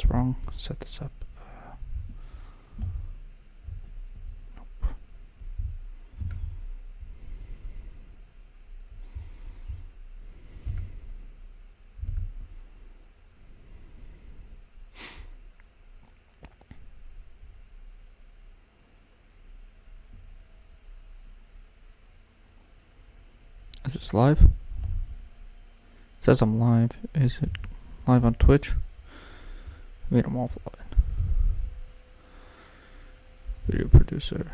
wrong. Set this up. Nope. Is this live? It says I'm live. Is it live on Twitch? Wait, I'm offline. Video producer.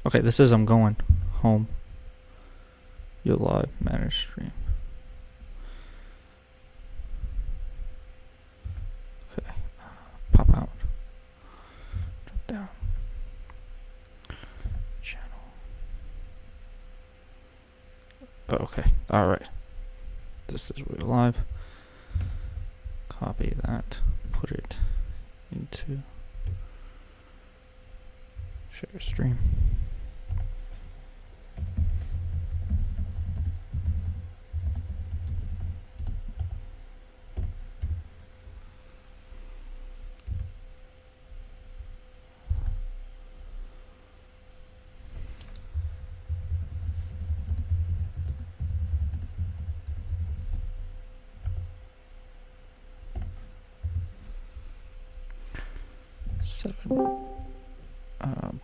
Okay, this is I'm going home. You're live. Manage stream. Okay. Pop out. Drop down. Channel. Okay. Alright. This is we're live. Copy that. Put it into share stream.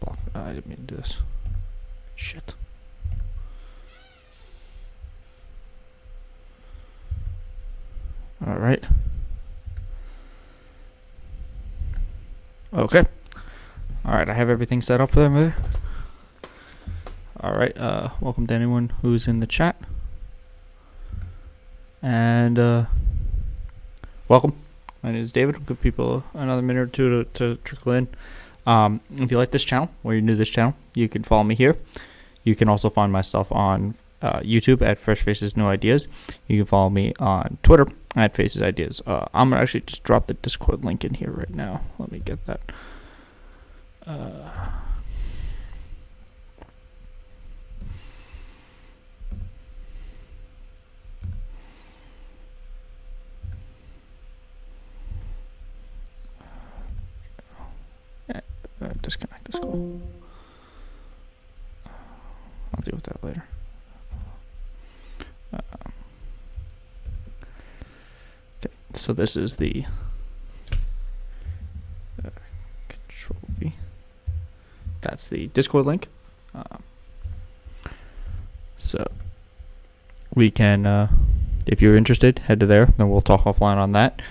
Block. I didn't mean to do this. Shit. All right. Okay. All right. I have everything set up for them. All right. Welcome to anyone who's in the chat. And welcome. My name is David. I'll give people another minute or two to trickle in. If you like this channel, or you're new to this channel, you can follow me here. You can also find myself on YouTube at Fresh Faces New Ideas. You can follow me on Twitter at Faces Ideas. I'm going to actually just drop the Discord link in here right now. Let me get that. Disconnect this call. I'll deal with that later. Okay, so this is the Control V. That's the Discord link. So we can, if you're interested, head to there. Then we'll talk offline on that.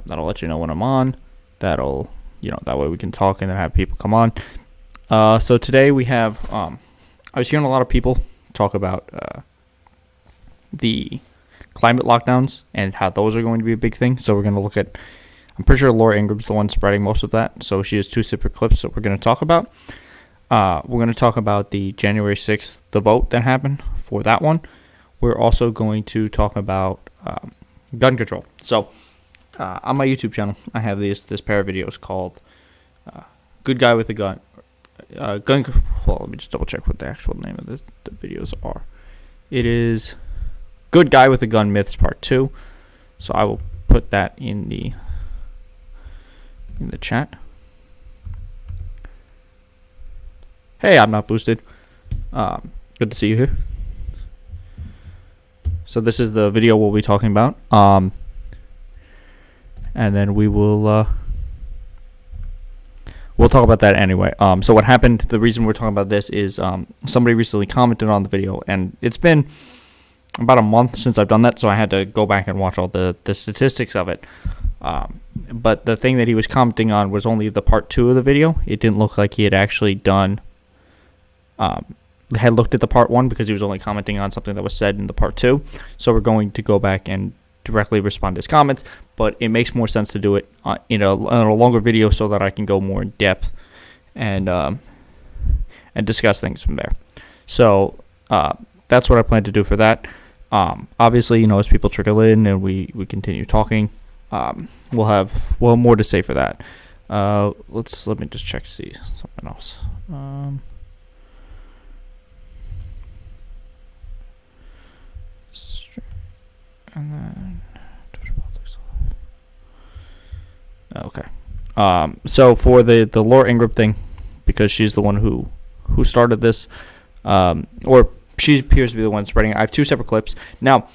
That'll let you know when I'm on. That'll, that way we can talk and then have people come on. So today we have, I was hearing a lot of people talk about the climate lockdowns and how those are going to be a big thing. So we're going to look at, I'm pretty sure Laura Ingram's the one spreading most of that. So she has two separate clips that we're going to talk about. We're going to talk about the January 6th, the vote that happened for that one. We're also going to talk about gun control. So on my YouTube channel, I have this pair of videos called Good Guy with a Gun. Gun. Well, let me just double check what the actual name of the videos are. It is Good Guy with a Gun Myths Part 2. So I will put that in the chat. Hey, I'm not boosted. Good to see you here. So this is the video we'll be talking about. And then we will we'll talk about that anyway. So what happened, the reason we're talking about this is somebody recently commented on the video, and it's been about a month since I've done that, so I had to go back and watch all the statistics of it. But the thing that he was commenting on was only the part 2 of the video. It didn't look like he had actually done had looked at the part 1, because he was only commenting on something that was said in the part 2. So we're going to go back and directly respond to his comments, but it makes more sense to do it in a longer video so that I can go more in depth and discuss things from there. So that's what I plan to do for that. Obviously, as people trickle in and we continue talking, we'll have more to say for that. Let me just check to see something else. And then Okay. So for the Laura Ingram thing, because she's the one who started this, or she appears to be the one spreading it. I have two separate clips. Now,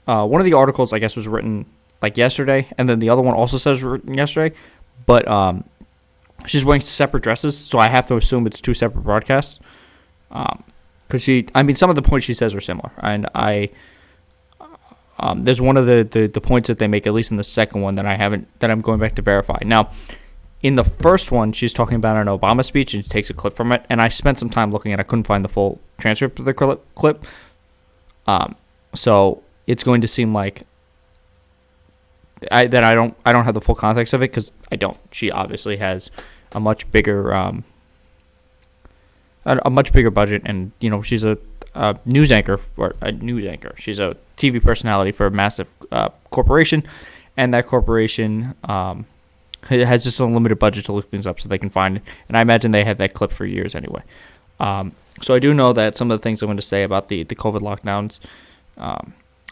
one of the articles, I guess, was written like yesterday, and then the other one also says written yesterday, but she's wearing separate dresses, so I have to assume it's two separate broadcasts. Because some of the points she says are similar, and there's one of the points that they make, at least in the second one, that I'm going back to verify. Now, in the first one, she's talking about an Obama speech, and she takes a clip from it, and I spent some time looking at it. I couldn't find the full transcript of the clip. So it's going to seem like I don't have the full context of it, because I don't. She obviously has a much bigger budget, and she's a news anchor. She's a TV personality for a massive corporation, and that corporation has just a limited budget to look things up so they can find it. And I imagine they had that clip for years anyway. So I do know that some of the things I'm going to say about the COVID lockdowns,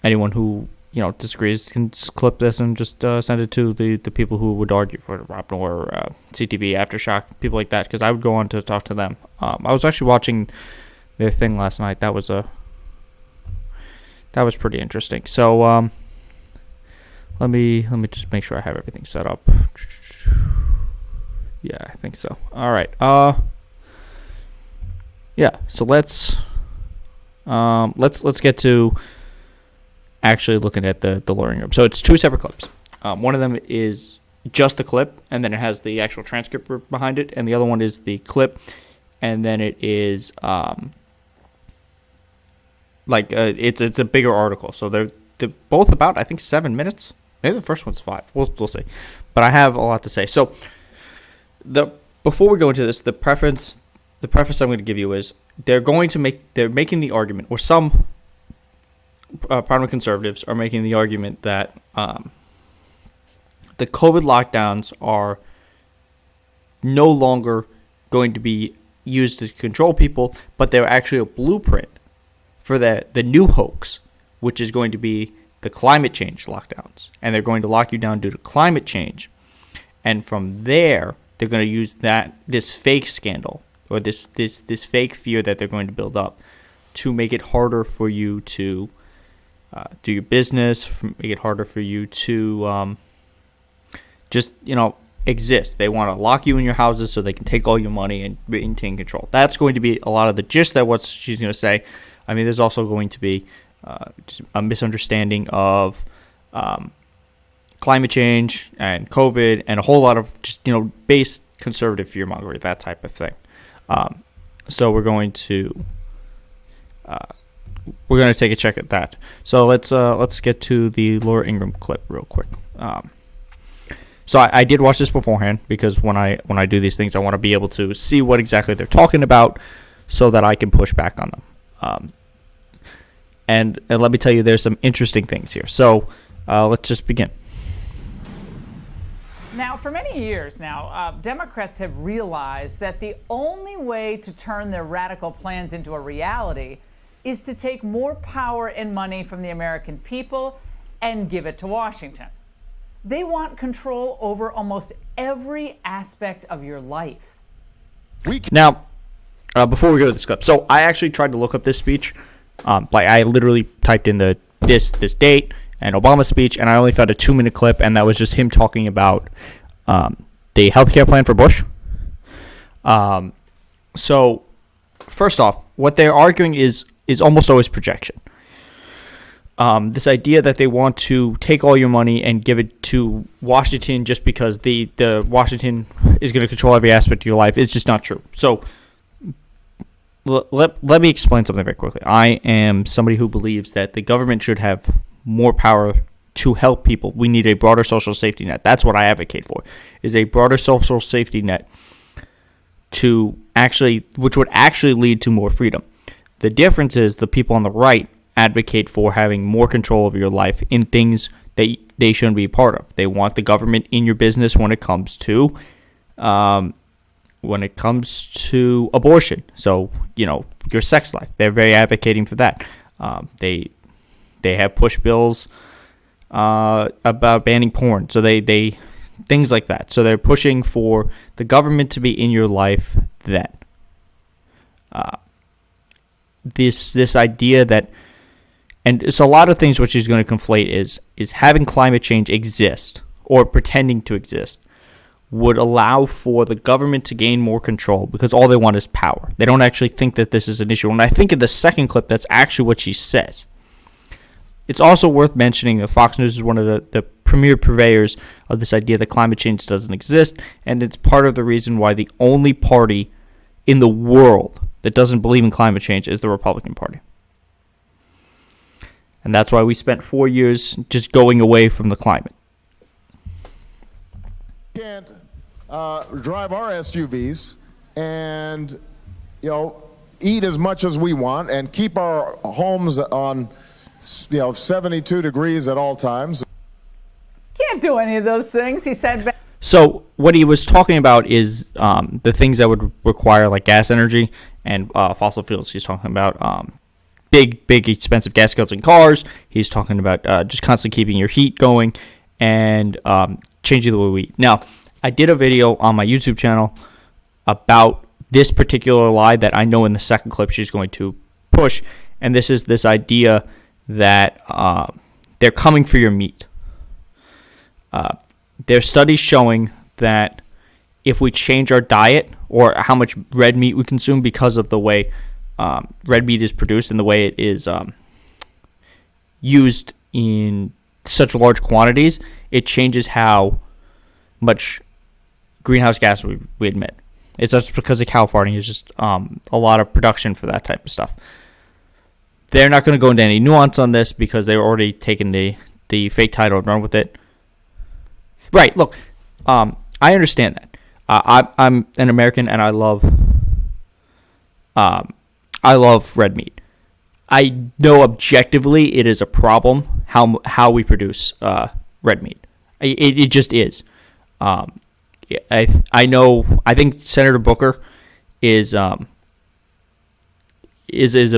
anyone who disagrees can just clip this and just send it to the people who would argue for Rob or CTV, Aftershock, people like that, because I would go on to talk to them. I was actually watching their thing last night. That was pretty interesting. So let me just make sure I have everything set up. Yeah, I think so. All right. Yeah. So let's get to actually looking at the Laura Ingram. So it's two separate clips. One of them is just the clip, and then it has the actual transcript behind it, and the other one is the clip, and then it is it's a bigger article. So they're both about, I think, 7 minutes. Maybe the first one's 5. We'll see. But I have a lot to say. So before we go into this, the preface I'm going to give you is they're making the argument, or some prominent conservatives are making the argument that the COVID lockdowns are no longer going to be used to control people, but they're actually a blueprint for the new hoax, which is going to be the climate change lockdowns. And they're going to lock you down due to climate change. And from there, they're going to use this fake scandal, or this fake fear that they're going to build up, to make it harder for you to do your business, make it harder for you to just exist. They want to lock you in your houses so they can take all your money and maintain control. That's going to be a lot of the gist of what she's going to say. I mean, there's also going to be just a misunderstanding of climate change and COVID, and a whole lot of just base conservative fear mongering, that type of thing. So we're going to take a check at that. So let's get to the Laura Ingram clip real quick. So I did watch this beforehand, because when I do these things, I want to be able to see what exactly they're talking about, so that I can push back on them. And let me tell you, there's some interesting things here. So let's just begin. Now, for many years now, Democrats have realized that the only way to turn their radical plans into a reality is to take more power and money from the American people and give it to Washington. They want control over almost every aspect of your life. Now, before we go to this clip, so I actually tried to look up this speech. I literally typed in this date and Obama speech, and I only found a 2-minute clip, and that was just him talking about the healthcare plan for Bush. So, first off, what they're arguing is almost always projection. This idea that they want to take all your money and give it to Washington just because the Washington is going to control every aspect of your life is just not true. So let me explain something very quickly. I am somebody who believes that the government should have more power to help people. We need a broader social safety net. That's what I advocate for, is a broader social safety net which would actually lead to more freedom. The difference is the people on the right advocate for having more control over your life in things that they shouldn't be a part of. They want the government in your business when it comes to abortion. So, your sex life. They're very advocating for that. They have push bills about banning porn. So they things like that. So they're pushing for the government to be in your life then. This idea that, and it's a lot of things which he's going to conflate is having climate change exist or pretending to exist would allow for the government to gain more control because all they want is power. They don't actually think that this is an issue. And I think in the second clip, that's actually what she says. It's also worth mentioning that Fox News is one of the premier purveyors of this idea that climate change doesn't exist, and it's part of the reason why the only party in the world that doesn't believe in climate change is the Republican Party. And that's why we spent 4 years just going away from the climate. Can't drive our SUVs and, eat as much as we want and keep our homes on, 72 degrees at all times. Can't do any of those things, he said. So what he was talking about is the things that would require like gas energy and fossil fuels. He's talking about big, expensive gas guzzling cars. He's talking about just constantly keeping your heat going and changing the way we eat. Now, I did a video on my YouTube channel about this particular lie that I know in the second clip she's going to push, and this is this idea that they're coming for your meat. There's studies showing that if we change our diet or how much red meat we consume because of the way red meat is produced and the way it is used in such large quantities, it changes how much greenhouse gas we emit. It's just because of cow farting. It's just a lot of production for that type of stuff. They're not going to go into any nuance on this because they're already taking the fake title and run with it. Right, look, I understand that. I'm an American and I love red meat. I know objectively it is a problem how we produce red meat. It just is. I know. I think Senator Booker is a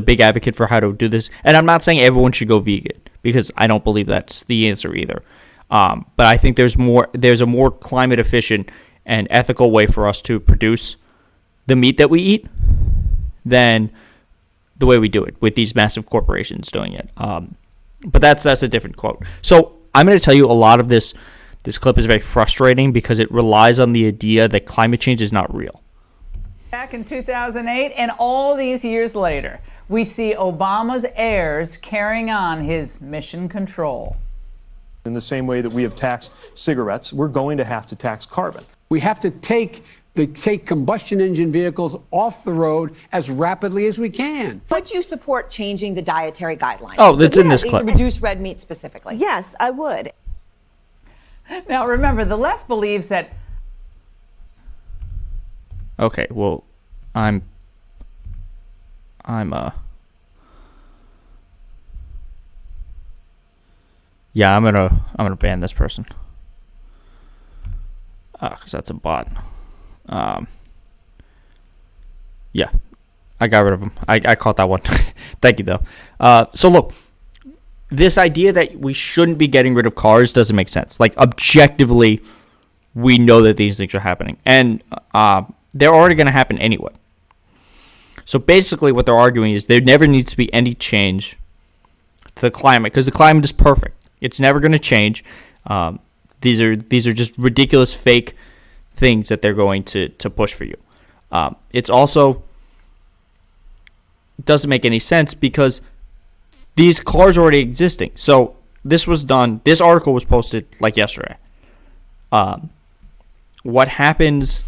big advocate for how to do this, and I'm not saying everyone should go vegan because I don't believe that's the answer either. But I think there's a more climate efficient and ethical way for us to produce the meat that we eat than the way we do it with these massive corporations doing it. But that's a different quote. So I'm going to tell you a lot of this clip is very frustrating because it relies on the idea that climate change is not real. Back in 2008 and all these years later, we see Obama's heirs carrying on his mission control. In the same way that we have taxed cigarettes, we're going to have to tax carbon. We have to take combustion engine vehicles off the road as rapidly as we can. Would you support changing the dietary guidelines? Oh, that's in this clip. Reduce red meat specifically. Yes, I would. Now, remember, the left believes that... Okay, well, I'm gonna ban this person. Because that's a bot. Yeah, I got rid of him. I caught that one. Thank you, though. So look, this idea that we shouldn't be getting rid of cars doesn't make sense. Like, objectively, we know that these things are happening. And they're already going to happen anyway. So basically what they're arguing is there never needs to be any change to the climate because the climate is perfect. It's never going to change. These are just ridiculous fake things that they're going to push for you. It's also doesn't make any sense because these cars are already existing. So this was done. This article was posted like yesterday. What happened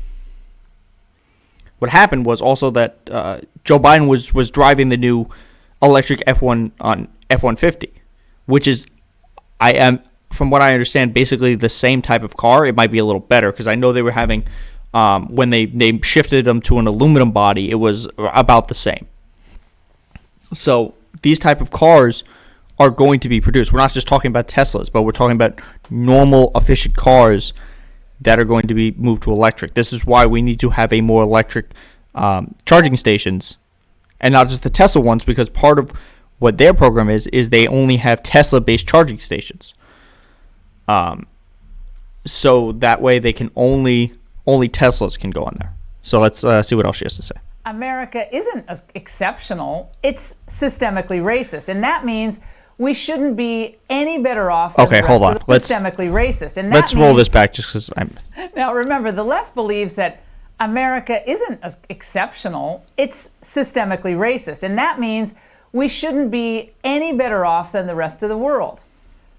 was also that Joe Biden was driving the new electric F1 on F-150, which is, from what I understand, basically the same type of car. It might be a little better because I know they were having, when they shifted them to an aluminum body, it was about the same. So these type of cars are going to be produced. We're not just talking about Teslas, but we're talking about normal, efficient cars that are going to be moved to electric. This is why we need to have a more electric charging stations, and not just the Tesla ones, because part of what their program is they only have Tesla-based charging stations. so that way they can only Teslas can go on there. So let's see what else she has to say. America isn't exceptional. It's systemically racist. And that means we shouldn't be any better off than Okay, the hold rest on. of the systemically racist. And Let's roll this back just because I'm... Now, remember, the left believes that America isn't exceptional. It's systemically racist. And that means we shouldn't be any better off than the rest of the world.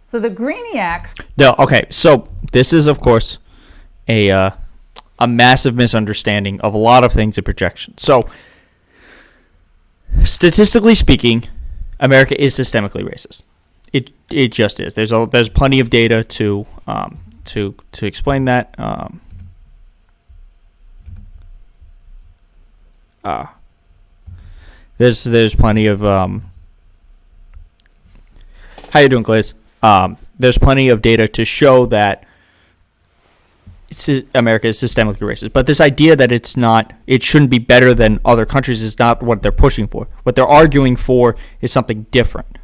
So the Greeniacs... No, okay. So this is, of course, a massive misunderstanding of a lot of things in projection. So statistically speaking, America is systemically racist. It just is. There's plenty of data to explain that. There's plenty of how you doing, Glaze? There's plenty of data to show that America is systemically racist. But this idea that it shouldn't be better than other countries is not what they're pushing for. What they're arguing for is something different.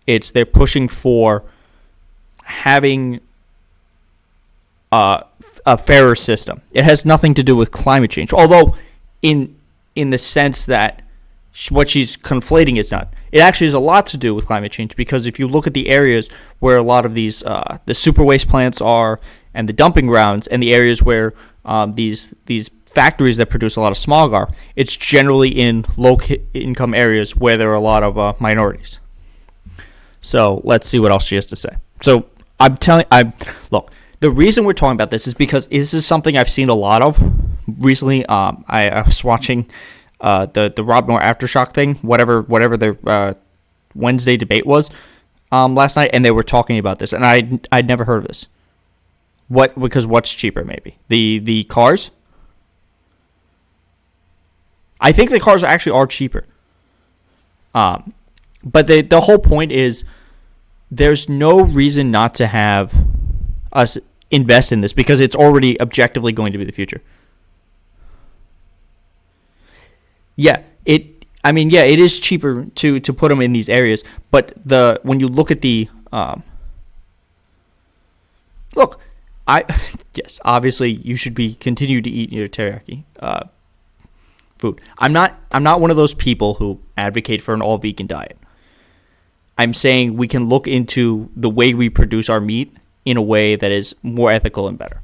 They're pushing for having a fairer system. It has nothing to do with climate change. Although, in the sense that what she's conflating is not. It actually has a lot to do with climate change, because if you look at the areas where a lot of these the super waste plants are, and the dumping grounds, and the areas where these factories that produce a lot of smog are, it's generally in low-income areas where there are a lot of minorities. So let's see what else she has to say. So look, the reason we're talking about this is because this is something I've seen a lot of recently. I was watching the Rob Moore Aftershock thing, whatever their Wednesday debate was last night, and they were talking about this, and I'd never heard of this. Because what's cheaper, maybe? The cars? I think the cars actually are cheaper. But the whole point is there's no reason not to have us invest in this, because it's already objectively going to be the future. Yeah, it is cheaper to put them in these areas, but when you look at the yes, obviously you should continue to eat your teriyaki food. I'm not one of those people who advocate for an all vegan diet. I'm saying we can look into the way we produce our meat in a way that is more ethical and better.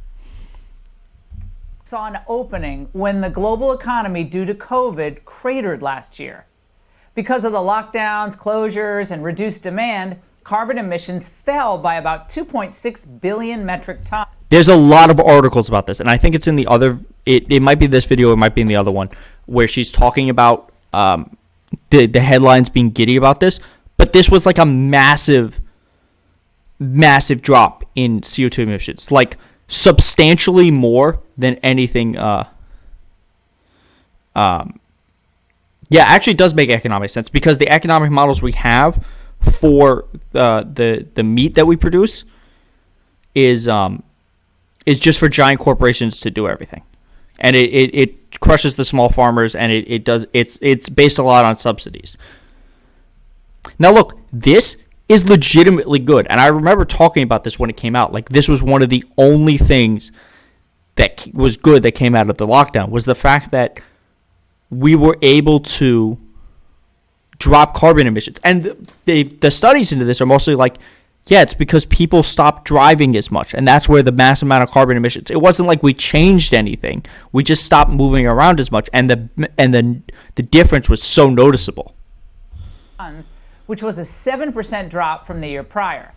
Saw an opening when the global economy, due to COVID, cratered last year. Because of the lockdowns, closures, and reduced demand, carbon emissions fell by about 2.6 billion metric tons. There's a lot of articles about this, and I think it's in the other. It might be this video, it might be in the other one, where she's talking about the headlines being giddy about this. But this was like a massive drop in CO2 emissions, like substantially more than anything. Actually, it does make economic sense, because the economic models we have for the meat that we produce is just for giant corporations to do everything, and it crushes the small farmers, and it's based a lot on subsidies. Now look, this is legitimately good, and I remember talking about this when it came out. Like, this was one of the only things that was good that came out of the lockdown, was the fact that we were able to drop carbon emissions. And the studies into this are mostly like, yeah, it's because people stopped driving as much, and that's where the mass amount of carbon emissions. It wasn't like we changed anything; we just stopped moving around as much, and the difference was so noticeable. Which was a 7% drop from the year prior.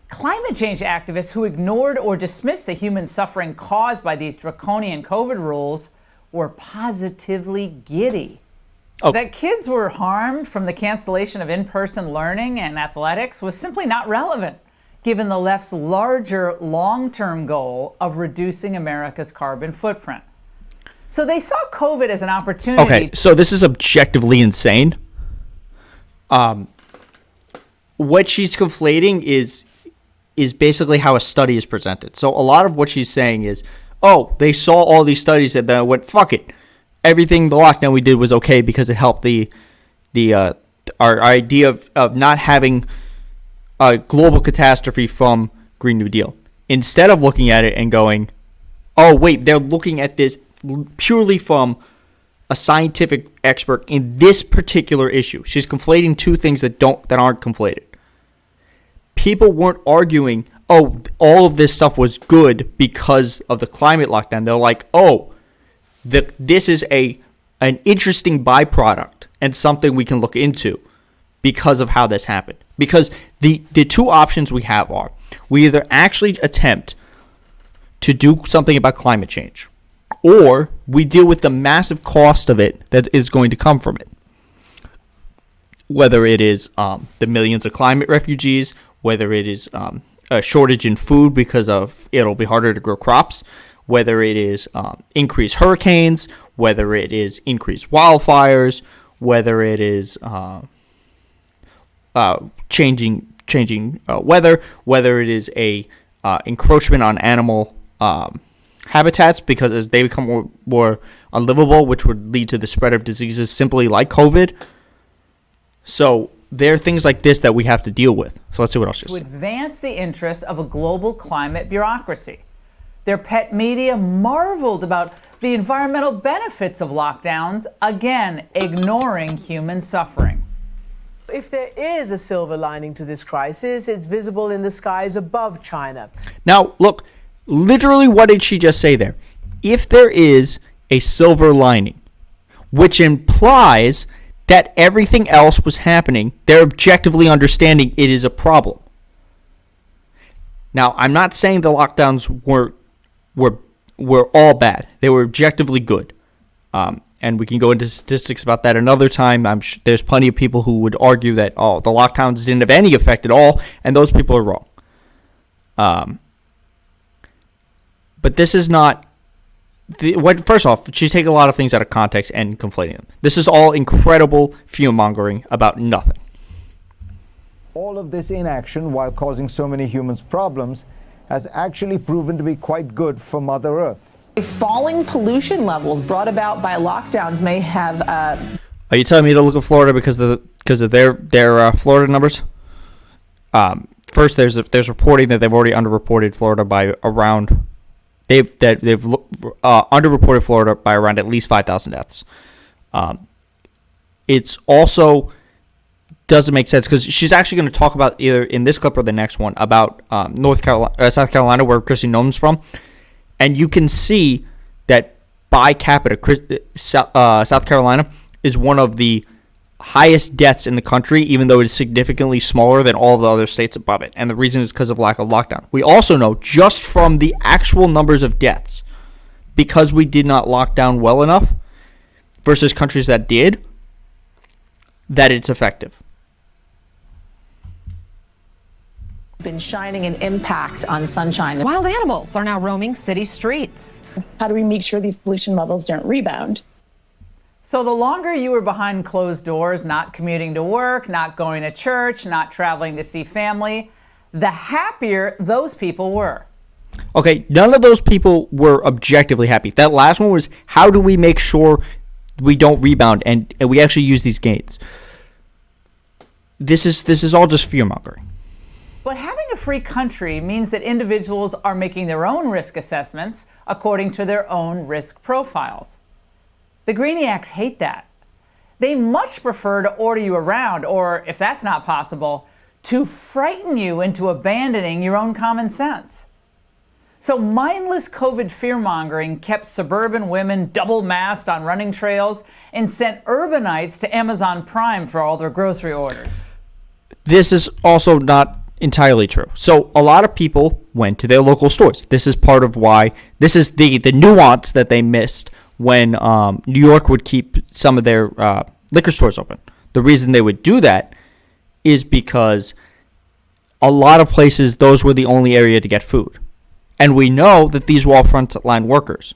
Climate change activists who ignored or dismissed the human suffering caused by these draconian COVID rules were positively giddy. Oh. That kids were harmed from the cancellation of in-person learning and athletics was simply not relevant, given the left's larger long-term goal of reducing America's carbon footprint. So they saw COVID as an opportunity. Okay, so this is objectively insane. What she's conflating is basically how a study is presented. So a lot of what she's saying is, oh, they saw all these studies and then went, fuck it. Everything the lockdown we did was okay because it helped our idea of not having a global catastrophe from Green New Deal. instead of looking at it and going, oh, wait, they're looking at this purely from a scientific expert in this particular issue. She's conflating two things that aren't conflated. People weren't arguing, oh, all of this stuff was good because of the climate lockdown. They're like, oh, this is an interesting byproduct and something we can look into because of how this happened. Because the two options we have are, we either actually attempt to do something about climate change, or we deal with the massive cost of it that is going to come from it. Whether it is the millions of climate refugees, whether it is a shortage in food because of it'll be harder to grow crops, whether it is increased hurricanes, whether it is increased wildfires, whether it is changing weather, whether it is a encroachment on animal habitats, because as they become more unlivable, which would lead to the spread of diseases simply like COVID. So there are things like this that we have to deal with. So let's see what else. To advance the interests of a global climate bureaucracy. Their pet media marveled about the environmental benefits of lockdowns, again, ignoring human suffering. If there is a silver lining to this crisis, it's visible in the skies above China. Now, look, literally, what did she just say there? If there is a silver lining, which implies that everything else was happening, they're objectively understanding it is a problem. Now, I'm not saying the lockdowns were all bad. They were objectively good. And we can go into statistics about that another time. There's plenty of people who would argue that, oh, the lockdowns didn't have any effect at all, and those people are wrong. But this is not... First off, she's taking a lot of things out of context and conflating them. This is all incredible fear-mongering about nothing. All of this inaction, while causing so many humans problems, has actually proven to be quite good for Mother Earth. Falling pollution levels brought about by lockdowns may have... Are you telling me to look at Florida because of their Florida numbers? First, there's reporting that they've already underreported Florida by around... They've underreported Florida by around at least 5,000 deaths. It's also doesn't make sense because she's actually going to talk about either in this clip or the next one about South Carolina, where Kristi Noem's from, and you can see that by capita, South Carolina is one of the highest deaths in the country, even though it is significantly smaller than all the other states above it. And the reason is because of lack of lockdown. We also know, just from the actual numbers of deaths, because we did not lock down well enough versus countries that did, that it's effective. Been shining an impact on sunshine. Wild animals are now roaming city streets. How do we make sure these pollution levels don't rebound? So the longer you were behind closed doors, not commuting to work, not going to church, not traveling to see family, the happier those people were. Okay, none of those people were objectively happy. That last one was, how do we make sure we don't rebound and we actually use these gains? This is all just fear-mongering. But having a free country means that individuals are making their own risk assessments according to their own risk profiles. The Greeniacs hate that. They much prefer to order you around, or if that's not possible, to frighten you into abandoning your own common sense. So mindless COVID fear-mongering kept suburban women double-masked on running trails and sent urbanites to Amazon Prime for all their grocery orders. This is also not entirely true. So a lot of people went to their local stores. This is part of why, this is the nuance that they missed when New York would keep some of their liquor stores open. The reason they would do that is because a lot of places, those were the only area to get food. And we know that these were all frontline workers.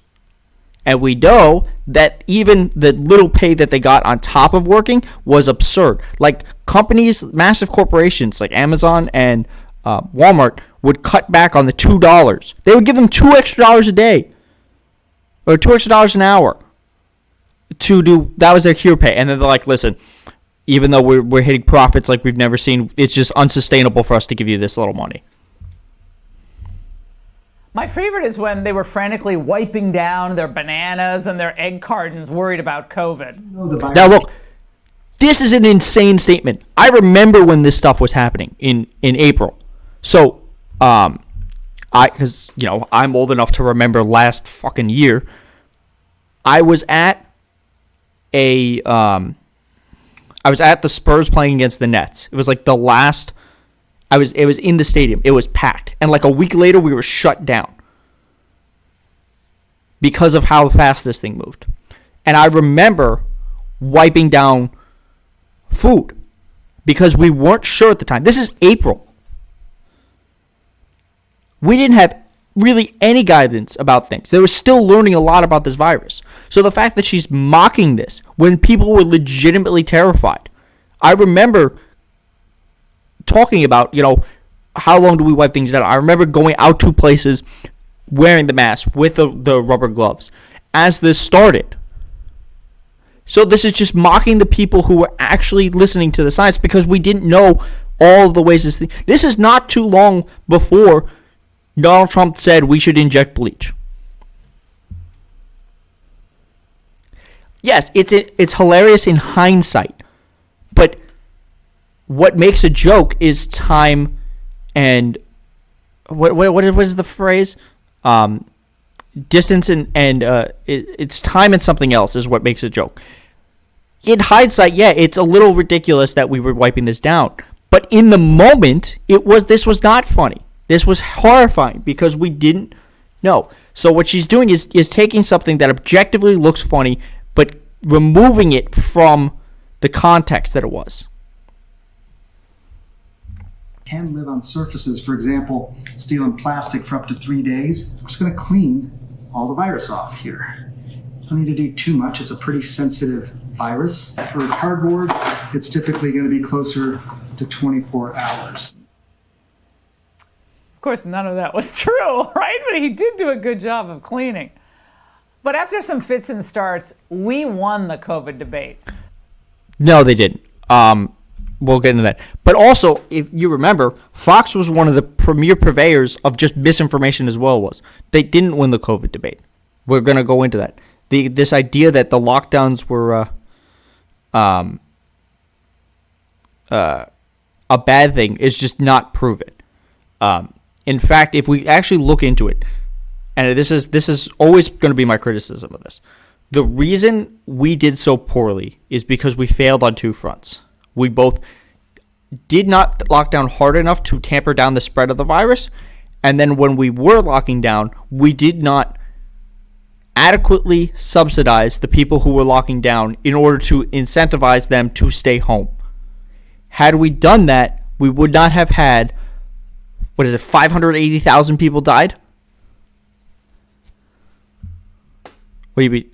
And we know that even the little pay that they got on top of working was absurd. Like companies, massive corporations like Amazon and Walmart would cut back on the $2. They would give them $2 extra a day. Or $2 extra an hour to do, that was their hero pay. And then they're like, listen, even though we're hitting profits like we've never seen, it's just unsustainable for us to give you this little money. My favorite is when they were frantically wiping down their bananas and their egg cartons worried about COVID. Now look, this is an insane statement. I remember when this stuff was happening in April. So, because I'm old enough to remember last fucking year. I was at the Spurs playing against the Nets. It was like the last. It was in the stadium. It was packed, and like a week later, we were shut down because of how fast this thing moved. And I remember wiping down food because we weren't sure at the time. This is April. We didn't have really any guidance about things. They were still learning a lot about this virus. So the fact that she's mocking this when people were legitimately terrified. I remember talking about, how long do we wipe things down? I remember going out to places wearing the mask with the rubber gloves as this started. So this is just mocking the people who were actually listening to the science because we didn't know all of the ways this is not too long before Donald Trump said we should inject bleach. Yes, it's hilarious in hindsight, but what makes a joke is time and what was the phrase? Distance and it's time and something else is what makes a joke. In hindsight, yeah, it's a little ridiculous that we were wiping this down, but in the moment, this was not funny. This was horrifying because we didn't know. So what she's doing is taking something that objectively looks funny, but removing it from the context that it was. Can live on surfaces, for example, steel and plastic for up to 3 days. I'm just going to clean all the virus off here. Don't need to do too much. It's a pretty sensitive virus. For cardboard, it's typically going to be closer to 24 hours. Of course, none of that was true, right? But he did do a good job of cleaning. But after some fits and starts, we won the COVID debate. No, they didn't. We'll get into that. But also, if you remember, Fox was one of the premier purveyors of just misinformation as well. They didn't win the COVID debate. We're going to go into that. This idea that the lockdowns were a bad thing is just not proven. In fact, if we actually look into it, and this is always going to be my criticism of this, the reason we did so poorly is because we failed on two fronts. We both did not lock down hard enough to tamper down the spread of the virus, and then when we were locking down, we did not adequately subsidize the people who were locking down in order to incentivize them to stay home. Had we done that, we would not have had, 580,000 people died? What do you mean?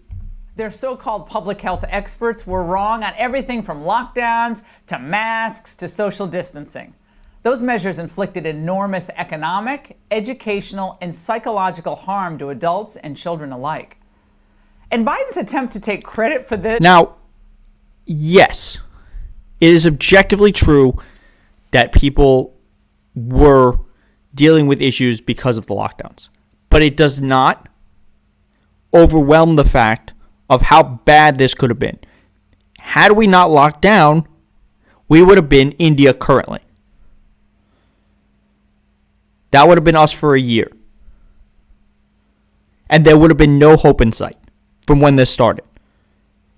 Their so-called public health experts were wrong on everything from lockdowns to masks to social distancing. Those measures inflicted enormous economic, educational, and psychological harm to adults and children alike. And Biden's attempt to take credit for this... Now, yes, it is objectively true that people were dealing with issues because of the lockdowns. But it does not overwhelm the fact of how bad this could have been. Had we not locked down, we would have been India currently. That would have been us for a year. And there would have been no hope in sight from when this started.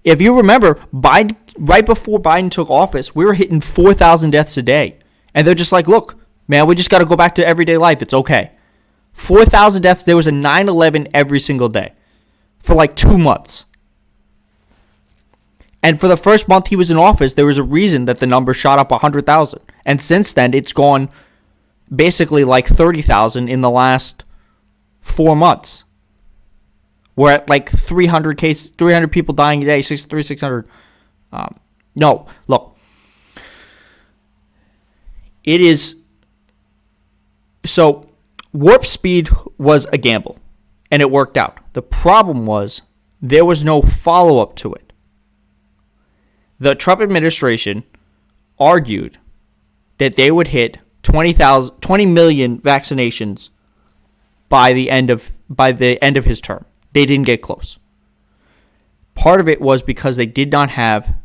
If you remember, Biden, right before Biden took office, we were hitting 4,000 deaths a day. And they're just like, look, man, we just got to go back to everyday life. It's okay. 4,000 deaths. There was a 9/11 every single day for like 2 months. And for the first month he was in office, there was a reason that the number shot up 100,000. And since then, it's gone basically like 30,000 in the last 4 months. We're at like 300 cases, 300 people dying a day, 600. No, look. It is... So, warp speed was a gamble, and it worked out. The problem was there was no follow-up to it. The Trump administration argued that they would hit 20 million vaccinations by the end of his term. They didn't get close. Part of it was because they did not have.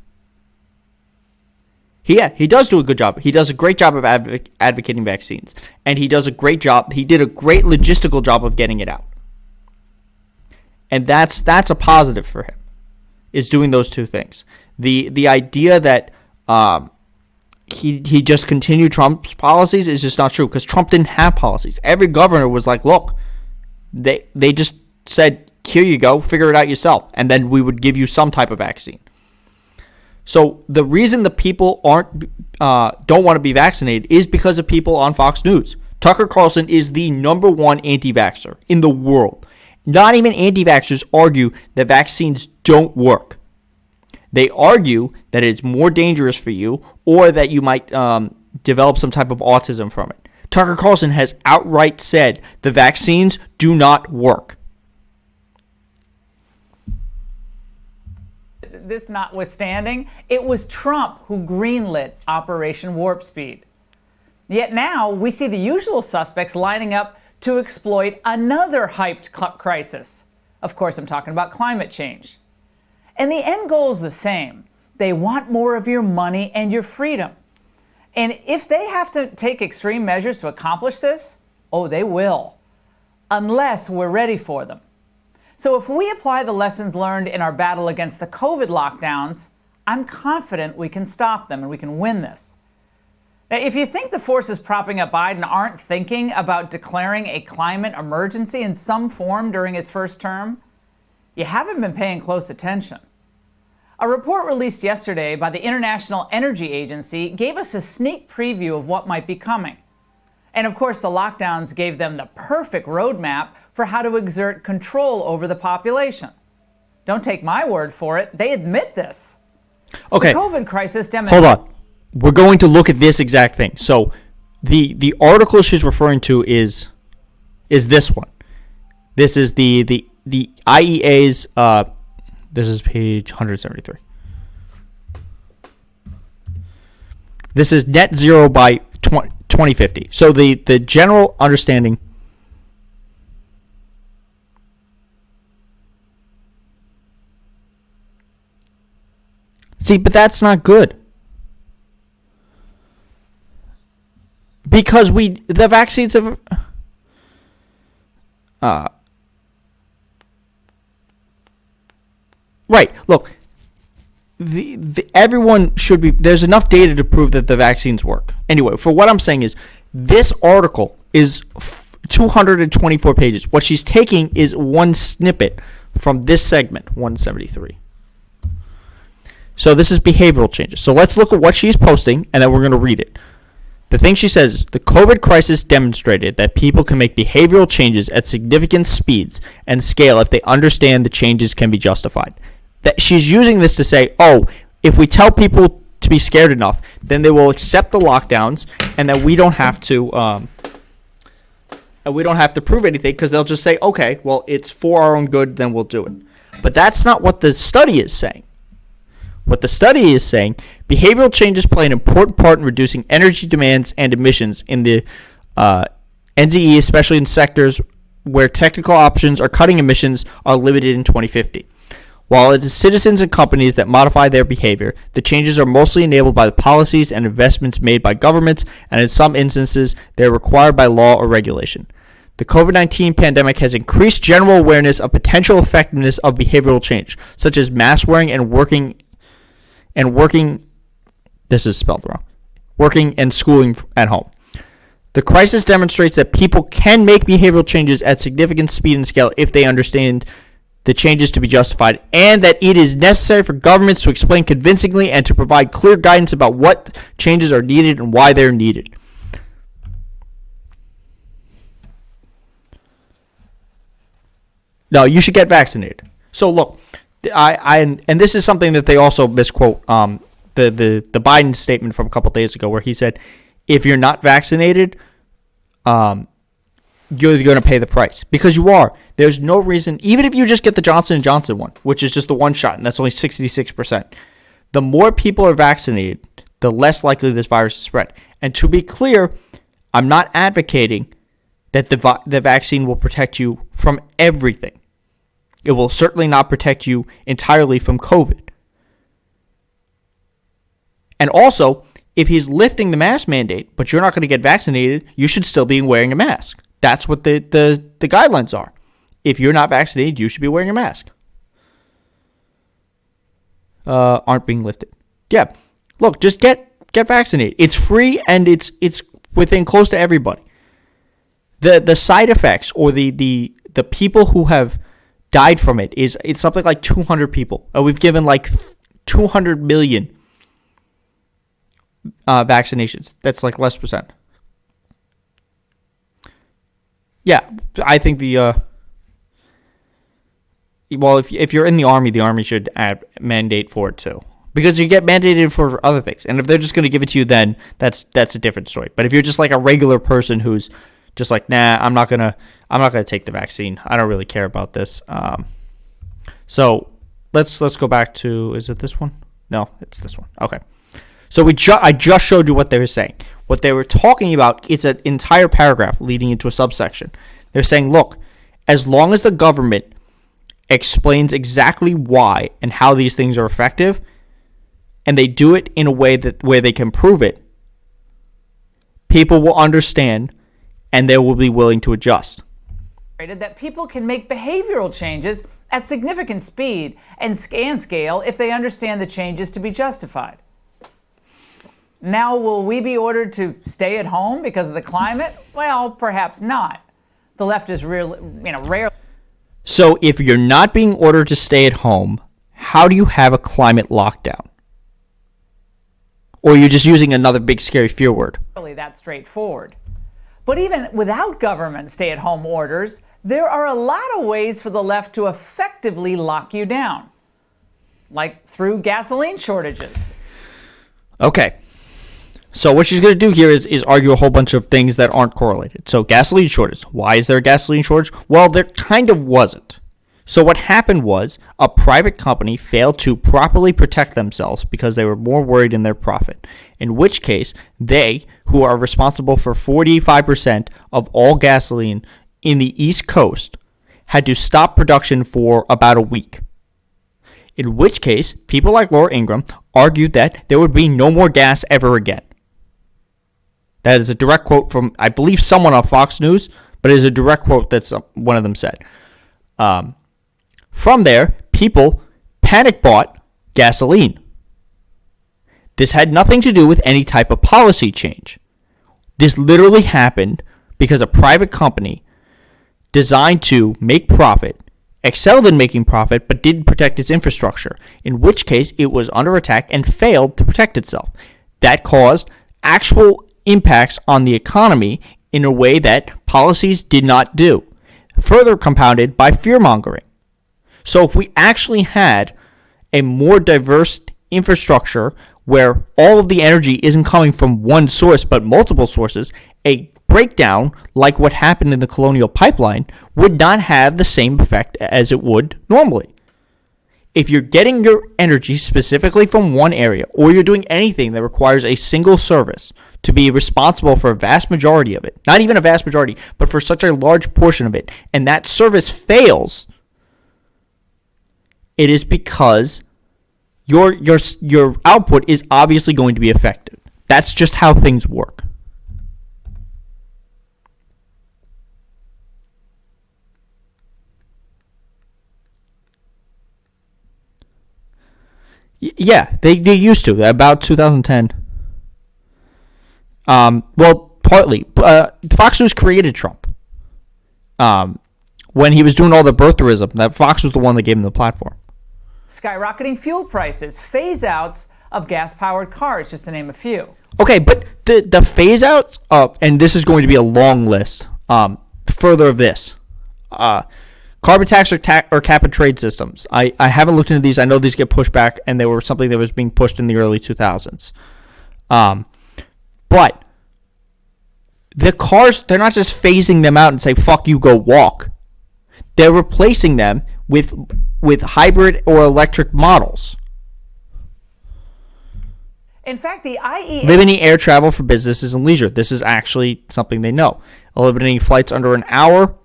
He does do a good job. He does a great job of advocating vaccines, and he does a great job. He did a great logistical job of getting it out, and that's a positive for him. Is doing those two things. The idea that he just continued Trump's policies is just not true, because Trump didn't have policies. Every governor was like, look, they just said, here you go, figure it out yourself, and then we would give you some type of vaccine. So the reason the people don't want to be vaccinated is because of people on Fox News. Tucker Carlson is the number one anti-vaxxer in the world. Not even anti-vaxxers argue that vaccines don't work. They argue that it's more dangerous for you, or that you might develop some type of autism from it. Tucker Carlson has outright said the vaccines do not work. This notwithstanding, it was Trump who greenlit Operation Warp Speed. Yet now we see the usual suspects lining up to exploit another hyped crisis. Of course, I'm talking about climate change. And the end goal is the same. They want more of your money and your freedom. And if they have to take extreme measures to accomplish this, oh, they will, unless we're ready for them. So if we apply the lessons learned in our battle against the COVID lockdowns, I'm confident we can stop them and we can win this. Now, if you think the forces propping up Biden aren't thinking about declaring a climate emergency in some form during his first term, you haven't been paying close attention. A report released yesterday by the International Energy Agency gave us a sneak preview of what might be coming. And of course, the lockdowns gave them the perfect roadmap for how to exert control over the population. Don't take my word for it. They admit this. Okay. The COVID crisis demonstrates. Hold on. We're going to look at this exact thing. So the article she's referring to is this one. This is the IEA's, this is page 173. This is net zero by 2050. So the general understanding. See, but that's not good. Because the vaccines have right. Look, everyone should be. There's enough data to prove that the vaccines work. Anyway, for what I'm saying is, this article is 224 pages. What she's taking is one snippet from this segment, 173. So this is behavioral changes. So let's look at what she's posting, and then we're going to read it. The thing she says is, the COVID crisis demonstrated that people can make behavioral changes at significant speeds and scale if they understand the changes can be justified. That she's using this to say, oh, if we tell people to be scared enough, then they will accept the lockdowns, and that we don't have to prove anything, because they'll just say, okay, well, it's for our own good, then we'll do it. But that's not what the study is saying. What the study is saying, behavioral changes play an important part in reducing energy demands and emissions in the NZE, especially in sectors where technical options or cutting emissions are limited in 2050. While it is citizens and companies that modify their behavior, the changes are mostly enabled by the policies and investments made by governments, and in some instances, they are required by law or regulation. The COVID-19 pandemic has increased general awareness of potential effectiveness of behavioral change, such as mask wearing and working, this is spelled wrong, working and schooling at home. The crisis demonstrates that people can make behavioral changes at significant speed and scale if they understand the changes to be justified, and that it is necessary for governments to explain convincingly and to provide clear guidance about what changes are needed and why they're needed. No, you should get vaccinated. So look, and this is something that they also misquote the Biden statement from a couple days ago, where he said, if you're not vaccinated, you're going to pay the price, because you are. There's no reason, even if you just get the Johnson & Johnson one, which is just the one shot, and that's only 66%. The more people are vaccinated, the less likely this virus is spread. And to be clear, I'm not advocating that the vaccine will protect you from everything. It will certainly not protect you entirely from COVID. And also, if he's lifting the mask mandate, but you're not going to get vaccinated, you should still be wearing a mask. That's what the guidelines are. If you're not vaccinated, you should be wearing a mask. Aren't being lifted. Yeah. Look, just get vaccinated. It's free and it's within close to everybody. The side effects or the people who have died from it's something like 200 people. We've given like 200 million vaccinations. That's like less percent. Yeah, I think well, if you're in the army should mandate for it too, because you get mandated for other things. And if they're just going to give it to you, then that's a different story. But if you're just like a regular person who's just like, nah, I'm not gonna take the vaccine. I don't really care about this. So let's go back to, is it this one? No, it's this one. Okay. So I just showed you what they were saying. What they were talking about, it's an entire paragraph leading into a subsection. They're saying, look, as long as the government explains exactly why and how these things are effective, and they do it in a way where they can prove it, people will understand and they will be willing to adjust. That people can make behavioral changes at significant speed and scale if they understand the changes to be justified. Now, will we be ordered to stay at home because of the climate? Well, perhaps not. The left is rarely. So if you're not being ordered to stay at home, how do you have a climate lockdown? Or are you just using another big scary fear word? Really that straightforward. But even without government stay-at-home orders, there are a lot of ways for the left to effectively lock you down, like through gasoline shortages. Okay. So what she's going to do here is argue a whole bunch of things that aren't correlated. So gasoline shortage. Why is there a gasoline shortage? Well, there kind of wasn't. So what happened was a private company failed to properly protect themselves because they were more worried in their profit. In which case, they, who are responsible for 45% of all gasoline in the East Coast, had to stop production for about a week. In which case, people like Laura Ingram argued that there would be no more gas ever again. That is a direct quote from, I believe, someone on Fox News, but it is a direct quote that one of them said. From there, people panic bought gasoline. This had nothing to do with any type of policy change. This literally happened because a private company designed to make profit, excelled in making profit, but didn't protect its infrastructure, in which case it was under attack and failed to protect itself. That caused actual impacts on the economy in a way that policies did not do, further compounded by fear-mongering. So if we actually had a more diverse infrastructure where all of the energy isn't coming from one source but multiple sources, a breakdown like what happened in the Colonial Pipeline would not have the same effect as it would normally. If you're getting your energy specifically from one area, or you're doing anything that requires a single service to be responsible for a vast majority of it, not even a vast majority, but for such a large portion of it, and that service fails, it is because your output is obviously going to be affected. That's just how things work. Yeah, they used to, about 2010. Well, partly. Fox News created Trump. When he was doing all the birtherism, that Fox was the one that gave him the platform. Skyrocketing fuel prices, phase-outs of gas-powered cars, just to name a few. Okay, but the phase-outs, and this is going to be a long list, further of this. Carbon tax or cap-and-trade systems. I haven't looked into these. I know these get pushed back, and they were something that was being pushed in the early 2000s. But the cars, they're not just phasing them out and say, fuck you, go walk. They're replacing them with hybrid or electric models. In fact, the IEA... Limiting air travel for businesses and leisure. This is actually something they know. eliminating flights under an hour.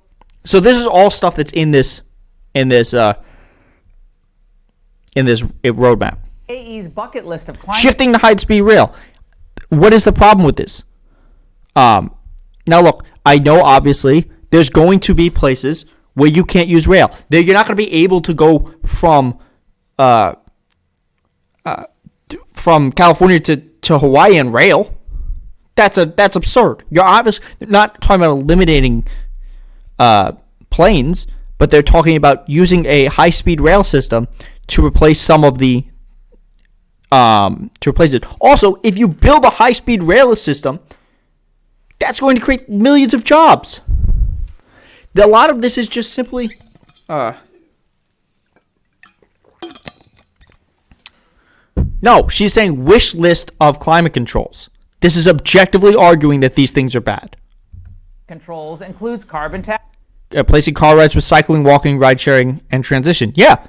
So this is all stuff that's in this roadmap. AE's bucket list of climate Shifting to high-speed rail. What is the problem with this? Now look, I know obviously there's going to be places where you can't use rail. You're not going to be able to go from California to Hawaii and rail. That's absurd. You're obviously not talking about eliminating planes, but they're talking about using a high-speed rail system to replace some of the to replace it. Also, if you build a high-speed rail system, that's going to create millions of jobs. A lot of this is just simply no, she's saying wish list of climate controls. This is objectively arguing that these things are bad. controls includes carbon Placing car rides, recycling, walking, ride sharing, and transition. Yeah.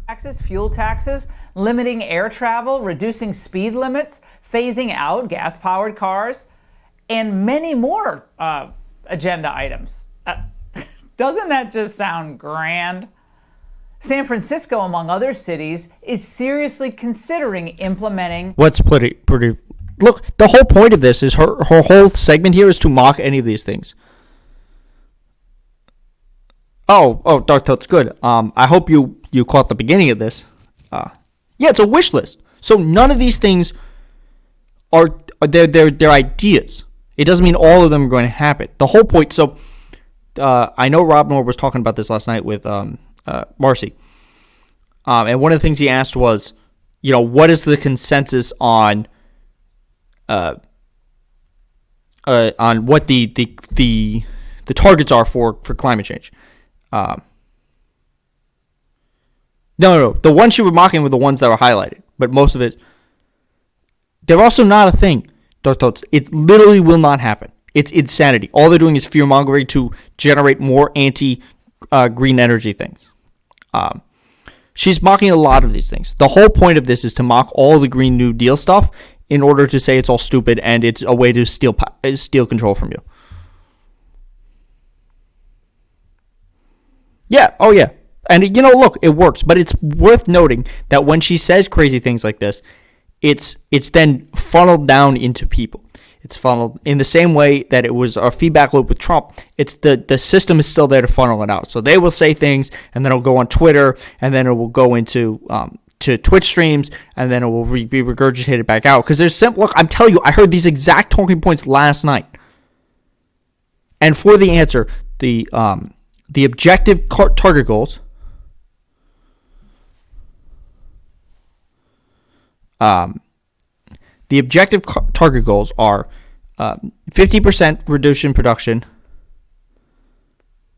taxes, fuel taxes, limiting air travel, reducing speed limits, phasing out gas-powered cars, and many more agenda items. Doesn't that just sound grand? San Francisco, among other cities, is seriously considering implementing. What's pretty. Look, the whole point of this is her whole segment here is to mock any of these things. Oh, Dark Toad's good. I hope you caught the beginning of this. Yeah, it's a wish list. So none of these things are they're ideas. It doesn't mean all of them are going to happen. The whole point. So I know Rob Noor was talking about this last night with Marcy, and one of the things he asked was, what is the consensus on what the targets are for climate change. No. The ones she was mocking were the ones that were highlighted, but most of it, they're also not a thing. It literally will not happen. It's insanity. All they're doing is fear-mongering to generate more anti-green energy things. She's mocking a lot of these things. The whole point of this is to mock all the Green New Deal stuff in order to say it's all stupid and it's a way to steal control from you. Yeah, oh yeah. And, look, it works. But it's worth noting that when she says crazy things like this, it's then funneled down into people. It's funneled in the same way that it was a feedback loop with Trump. It's the system is still there to funnel it out. So they will say things, and then it'll go on Twitter, and then it will go into to Twitch streams, and then it will be regurgitated back out. Because there's look, I'm telling you, I heard these exact talking points last night. And for the answer, the objective target goals. The objective target goals are 50% reduction production.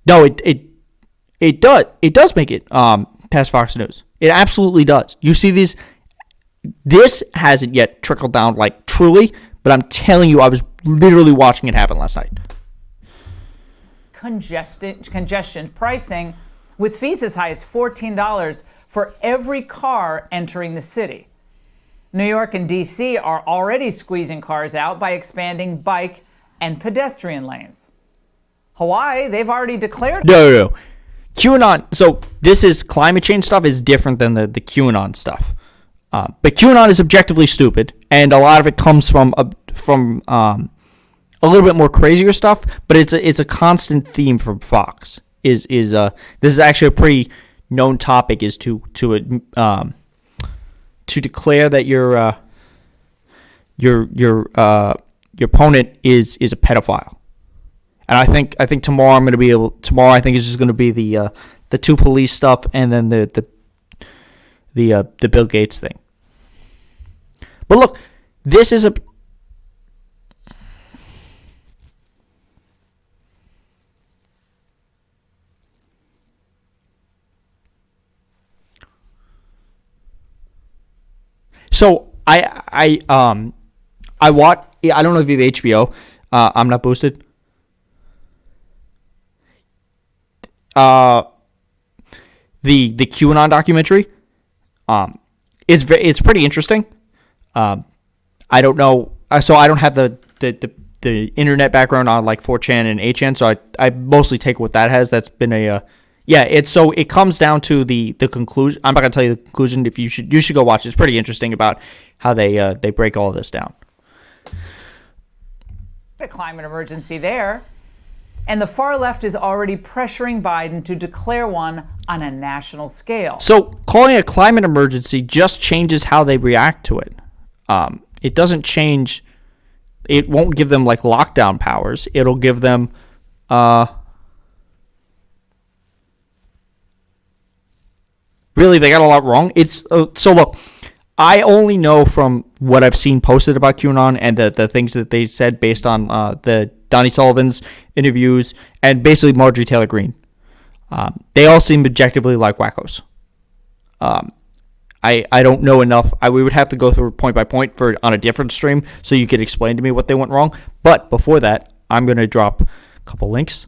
No, it does make it past Fox News. It absolutely does. You see these. This hasn't yet trickled down like truly, but I'm telling you, I was literally watching it happen last night. Congestion pricing with fees as high as $14 for every car entering the city. New York and D.C. are already squeezing cars out by expanding bike and pedestrian lanes. Hawaii, they've already declared... No. QAnon, so this is climate change stuff is different than the QAnon stuff. But QAnon is objectively stupid, and a lot of it comes from a little bit more crazier stuff, but it's a constant theme from Fox. This is actually a pretty known topic, is to declare that your opponent is a pedophile. And I think tomorrow I'm going to be able. Tomorrow I think it's just going to be the two police stuff, and then the Bill Gates thing. But look, this is a. So I watch. I don't know if you have HBO. I'm not boosted. The QAnon documentary. It's pretty interesting. I don't know. So I don't have the internet background on like 4chan and 8chan, so I mostly take what that has. That's been it comes down to the conclusion. I'm not gonna tell you the conclusion. If you should go watch it. It's pretty interesting about how they break all of this down. A climate emergency there, and the far left is already pressuring Biden to declare one on a national scale. So calling a climate emergency just changes how they react to it. It doesn't change. It won't give them like lockdown powers. It'll give them really, they got a lot wrong. It's so look, I only know from what I've seen posted about QAnon and the things that they said based on the Donnie Sullivan's interviews and basically Marjorie Taylor Greene. They all seem objectively like wackos. I don't know enough. We would have to go through point by point on a different stream so you could explain to me what they went wrong. But before that, I'm going to drop a couple links.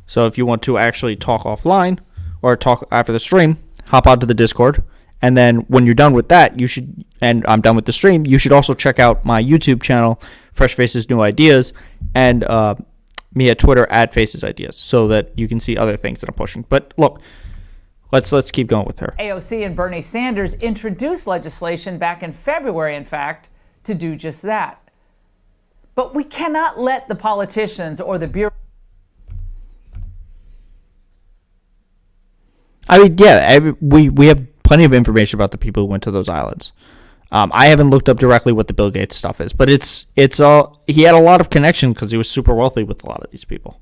So if you want to actually talk offline or talk after the stream, hop onto the Discord. And then when you're done with that, you should, and I'm done with the stream, you should also check out my YouTube channel, Fresh Faces New Ideas, and me at Twitter at Faces Ideas, so that you can see other things that I'm pushing. But look, let's keep going with her. AOC and Bernie Sanders introduced legislation back in February, in fact, to do just that. But we cannot let the politicians or the bureau. I mean, yeah, we have plenty of information about the people who went to those islands. I haven't looked up directly what the Bill Gates stuff is, but it's all, he had a lot of connection because he was super wealthy with a lot of these people.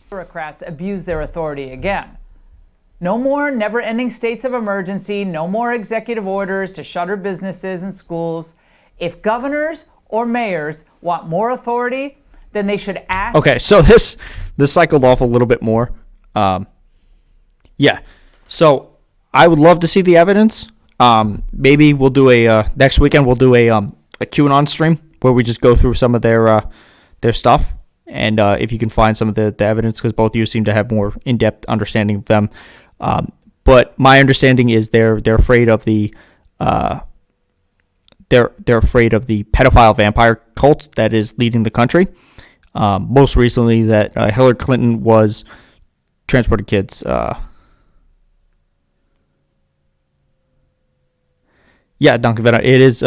Bureaucrats abuse their authority again. No more never-ending states of emergency, no more executive orders to shutter businesses and schools. If governors or mayors want more authority, then they should ask. Okay, so this cycled off a little bit more. Yeah. So I would love to see the evidence. Maybe we'll do next weekend. We'll do a QAnon stream where we just go through some of their stuff, and if you can find some of the evidence, because both of you seem to have more in-depth understanding of them. But my understanding is they're afraid of the they're afraid of the pedophile vampire cult that is leading the country. Most recently, that Hillary Clinton was transporting kids. Yeah, Duncan Venna. It is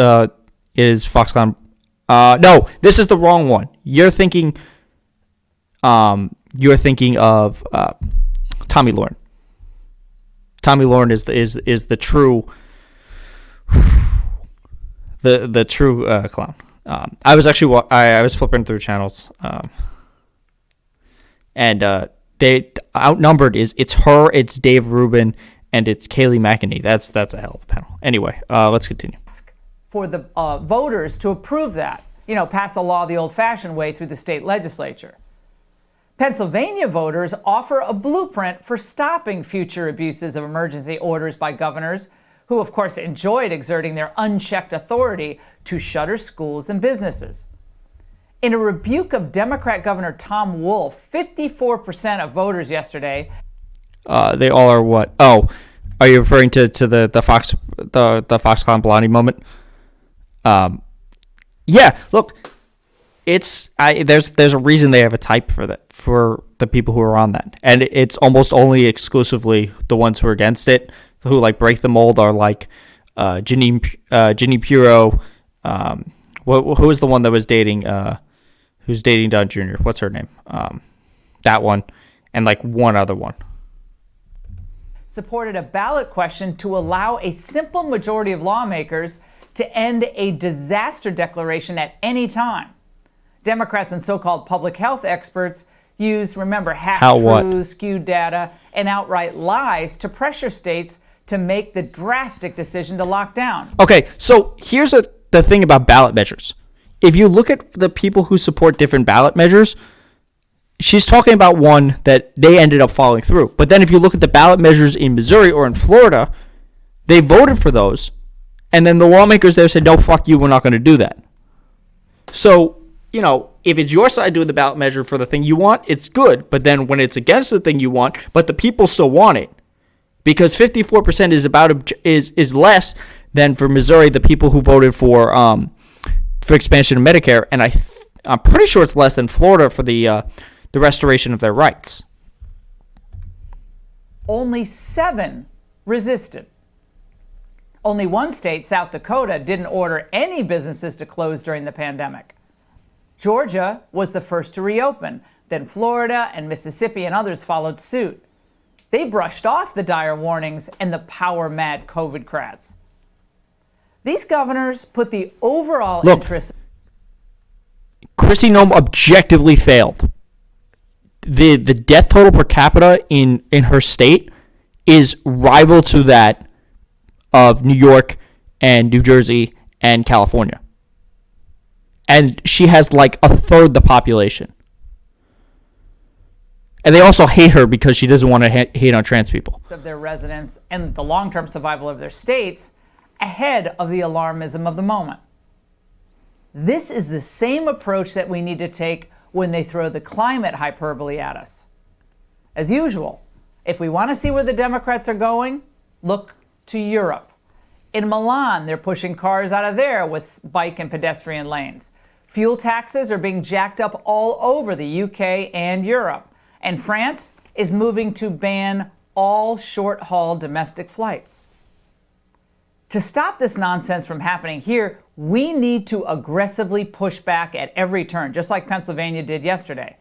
Foxconn. No, this is the wrong one. You're thinking of Tommy Lauren. Tommy Lauren is the true the true clown. I was actually I was flipping through channels, and they outnumbered. It's her, it's Dave Rubin, and it's Kayleigh McEnany. That's a hell of a panel. Anyway, let's continue. For the voters to approve that, pass a law the old-fashioned way through the state legislature. Pennsylvania voters offer a blueprint for stopping future abuses of emergency orders by governors who, of course, enjoyed exerting their unchecked authority to shutter schools and businesses. In a rebuke of Democrat Governor Tom Wolf, 54% of voters yesterday. They all are what? Oh, are you referring to the Foxconn Blondie moment? Yeah. Look, there's a reason they have a type for that, for the people who are on that, and it's almost only exclusively the ones who are against it, who like break the mold, are like Jeanine Pirro. Who was the one that was dating? Who's dating Don Jr.? What's her name? That one, and like one other one. Supported a ballot question to allow a simple majority of lawmakers to end a disaster declaration at any time. Democrats and so-called public health experts use, remember, half-true, skewed data, and outright lies to pressure states to make the drastic decision to lock down. Okay, so here's the thing about ballot measures. If you look at the people who support different ballot measures, she's talking about one that they ended up following through. But then if you look at the ballot measures in Missouri or in Florida, they voted for those, and then the lawmakers there said, no, fuck you, we're not going to do that. So, if it's your side doing the ballot measure for the thing you want, it's good. But then when it's against the thing you want, but the people still want it, because 54% is less than for Missouri, the people who voted for expansion of Medicare, and I'm pretty sure it's less than Florida for the restoration of their rights. Only 7 resisted. Only one state, South Dakota, didn't order any businesses to close during the pandemic. Georgia was the first to reopen. Then Florida and Mississippi and others followed suit. They brushed off the dire warnings and the power-mad COVID-crats. These governors put the overall interest... Kristi Noem objectively failed. The death total per capita in her state is rival to that of New York and New Jersey and California. And she has like a third the population. And they also hate her because she doesn't want to hate on trans people. ...of their residents and the long-term survival of their states ahead of the alarmism of the moment. This is the same approach that we need to take when they throw the climate hyperbole at us. As usual, if we want to see where the Democrats are going, look to Europe. In Milan, they're pushing cars out of there with bike and pedestrian lanes. Fuel taxes are being jacked up all over the UK and Europe. And France is moving to ban all short-haul domestic flights. To stop this nonsense from happening here, we need to aggressively push back at every turn, just like Pennsylvania did yesterday,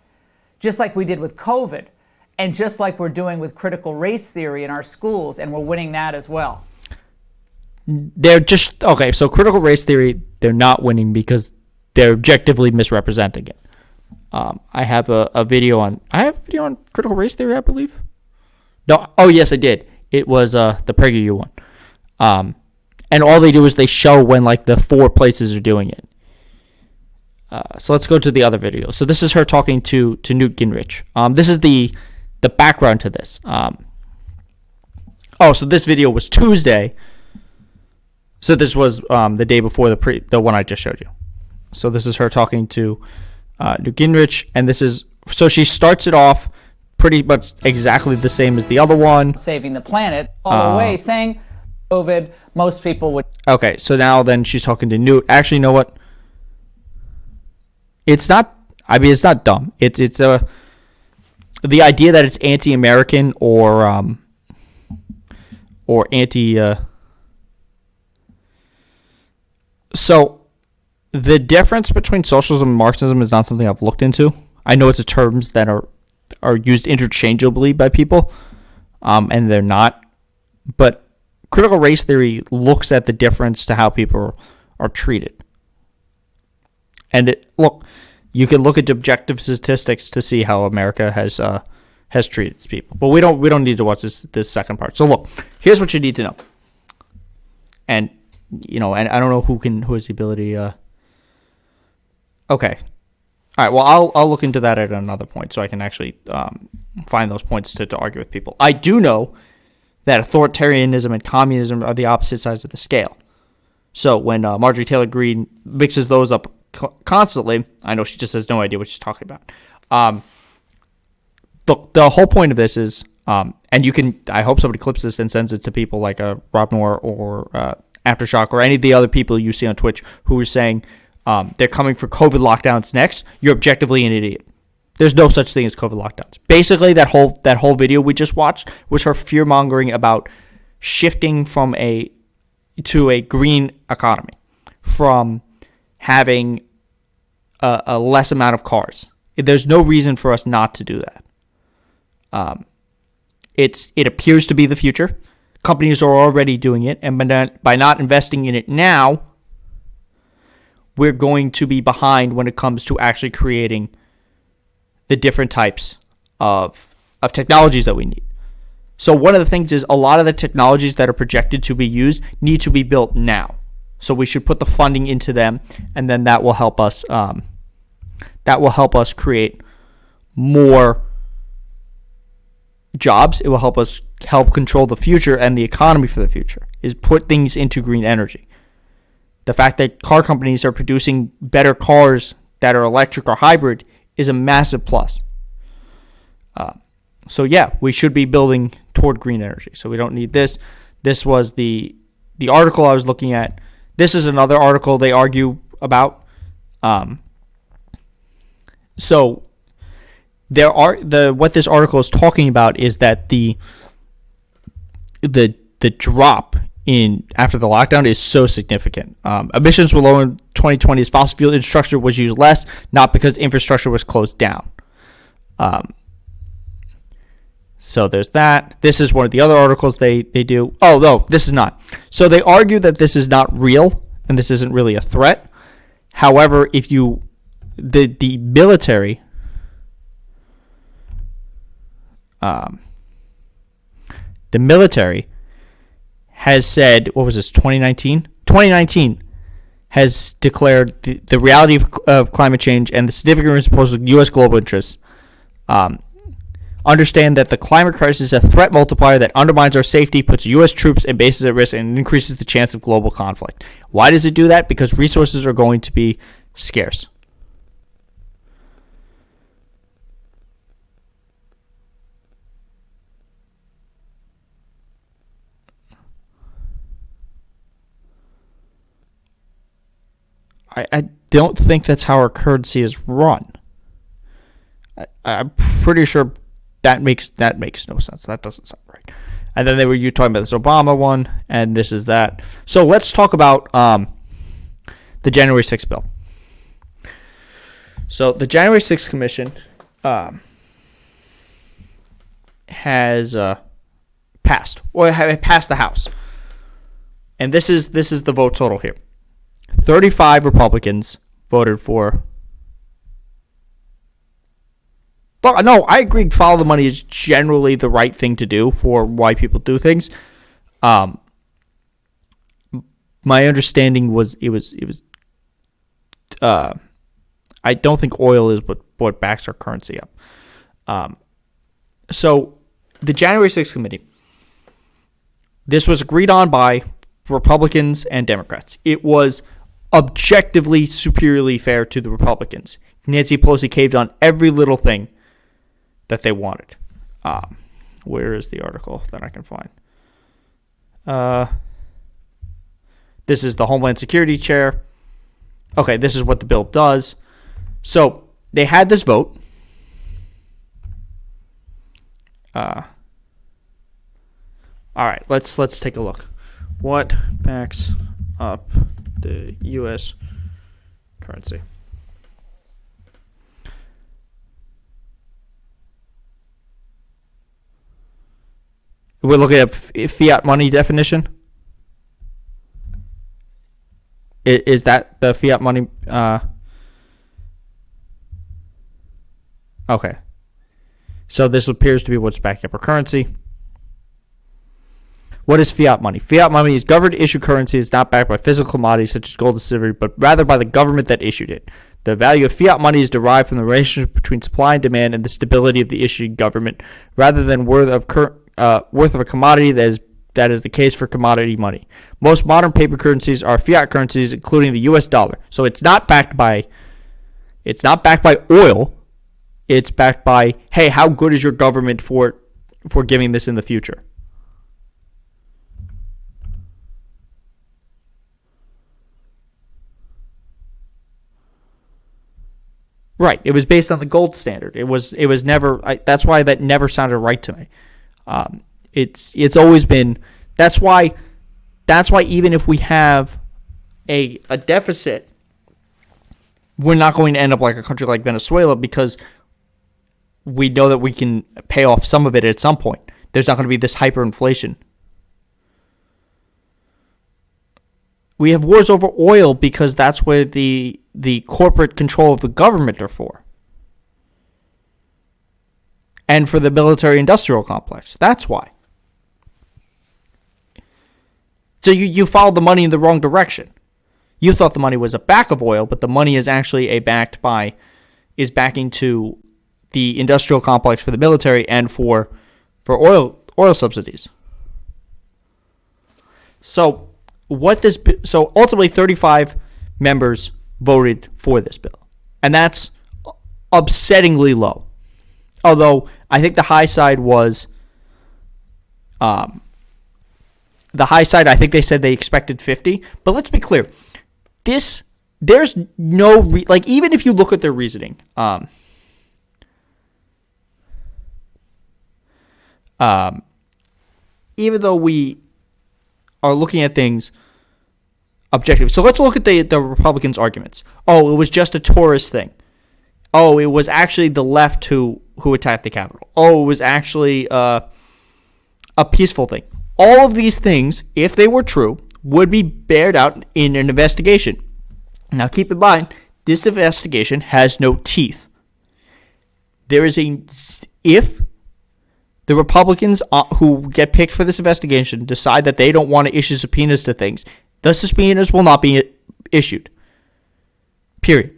just like we did with COVID, and just like we're doing with critical race theory in our schools, and we're winning that as well. They're just, okay, so critical race theory, they're not winning because they're objectively misrepresenting it. I have a video on critical race theory, I believe. No, oh yes, I did. It was the PragerU one. And all they do is they show when like the 4 places are doing it. So let's go to the other video. So this is her talking to Newt Gingrich. This is the background to this. So this video was Tuesday. So this was the day before the one I just showed you. So this is her talking to Newt Gingrich, and this is, so she starts it off pretty much exactly the same as the other one. Saving the planet all the way, saying COVID, most people would... Okay, so now then she's talking to Newt. Actually, you know what? It's not, I mean, it's not dumb. It's the idea that it's anti-American or anti... So the difference between socialism and Marxism is not something I've looked into. I know it's a terms that are used interchangeably by people, and they're not. But critical race theory looks at the difference to how people are treated. And you can look at objective statistics to see how America has treated its people. But we don't need to watch this second part. So look, here's what you need to know. And and I don't know who has the ability. Okay. All right. Well, I'll look into that at another point, so I can actually find those points to argue with people. I do know that authoritarianism and communism are the opposite sides of the scale. So when Marjorie Taylor Greene mixes those up constantly, I know she just has no idea what she's talking about. Look, the whole point of this is, and I hope somebody clips this and sends it to people like Rob Noor or Aftershock or any of the other people you see on Twitch who are saying they're coming for COVID lockdowns next. You're objectively an idiot. There's no such thing as COVID lockdowns. Basically, that whole video we just watched was her fear mongering about shifting to a green economy, from having a less amount of cars. There's no reason for us not to do that. It appears to be the future. Companies are already doing it, and by not investing in it now, we're going to be behind when it comes to actually creating the different types of technologies that we need. So one of the things is a lot of the technologies that are projected to be used need to be built now. So we should put the funding into them, and then that will help us. That will help us create more jobs. It will help us help control the future and the economy for the future, is put things into green energy. The fact that car companies are producing better cars that are electric or hybrid is a massive plus. So yeah, we should be building toward green energy. So we don't need this. This was the article I was looking at. This is another article they argue about. So there are what this article is talking about is that the drop in after the lockdown is so significant. Emissions were lower in 2020 as fossil fuel infrastructure was used less, not because infrastructure was closed down. So there's that. This is one of the other articles they do. Oh, no, this is not. So they argue that this is not real and this isn't really a threat. However, if you the military has said, what was this, 2019? 2019 has declared the reality of climate change and the significant response of U.S. global interests. Understand that the climate crisis is a threat multiplier that undermines our safety, puts U.S. troops and bases at risk, and increases the chance of global conflict. Why does it do that? Because resources are going to be scarce. I don't think that's how our currency is run. I'm pretty sure that makes no sense. That doesn't sound right. And then you talking about this Obama one, and this is that. So let's talk about the January 6th bill. So the January 6th Commission has passed the House, and this is the vote total here. 35 Republicans voted for. But no, I agree. Follow the money is generally the right thing to do for why people do things. My understanding was it was. I don't think oil is what backs our currency up. So the January 6th committee. This was agreed on by Republicans and Democrats. It was objectively superiorly fair to the Republicans. Nancy Pelosi caved on every little thing that they wanted. Where is the article that I can find? This is the Homeland Security chair. Okay, this is what the bill does. So they had this vote. All right, let's take a look. What backs up the U.S. currency? We're looking at fiat money definition. Is that the fiat money? Okay. So this appears to be what's backing up our currency. What is fiat money? Fiat money is government issued currency. It's not backed by physical commodities such as gold and silver, but rather by the government that issued it. The value of fiat money is derived from the relationship between supply and demand and the stability of the issuing government, rather than worth of a commodity that is the case for commodity money. Most modern paper currencies are fiat currencies, including the U.S. dollar. So it's not backed by oil. It's backed by, hey, how good is your government for giving this in the future? Right. It was based on the gold standard. It was never. That's why that never sounded right to me. It's always been. That's why even if we have a deficit, we're not going to end up like a country like Venezuela because we know that we can pay off some of it at some point. There's not going to be this hyperinflation. We have wars over oil because that's where the corporate control of the government are for. And for the military-industrial complex. That's why. So you followed the money in the wrong direction. You thought the money was a back of oil, but the money is actually backing to the industrial complex for the military and for oil subsidies. So ultimately 35 members voted for this bill. And that's upsettingly low. Although I think the high side was, I think they said they expected 50. But let's be clear. There's no, even if you look at their reasoning, even though we are looking at things objectively. So let's look at the Republicans' arguments. Oh, it was just a tourist thing. Oh, it was actually the left who attacked the Capitol. Oh, it was actually a peaceful thing. All of these things, if they were true, would be bared out in an investigation. Now, keep in mind, this investigation has no teeth. If the Republicans who get picked for this investigation decide that they don't want to issue subpoenas to things, the subpoenas will not be issued. Period.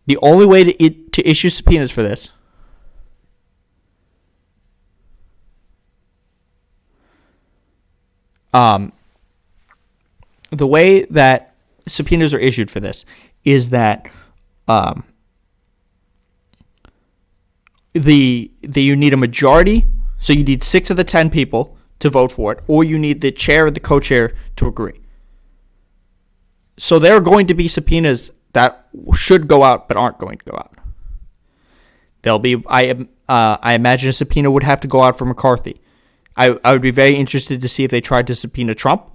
The only way to issue subpoenas for this the way that subpoenas are issued for this is that you need a majority, so you need 6 of the 10 people to vote for it, or you need the chair and the co-chair to agree. So there are going to be subpoenas that should go out but aren't going to go out. There'll be, I imagine a subpoena would have to go out for McCarthy. I would be very interested to see if they tried to subpoena Trump.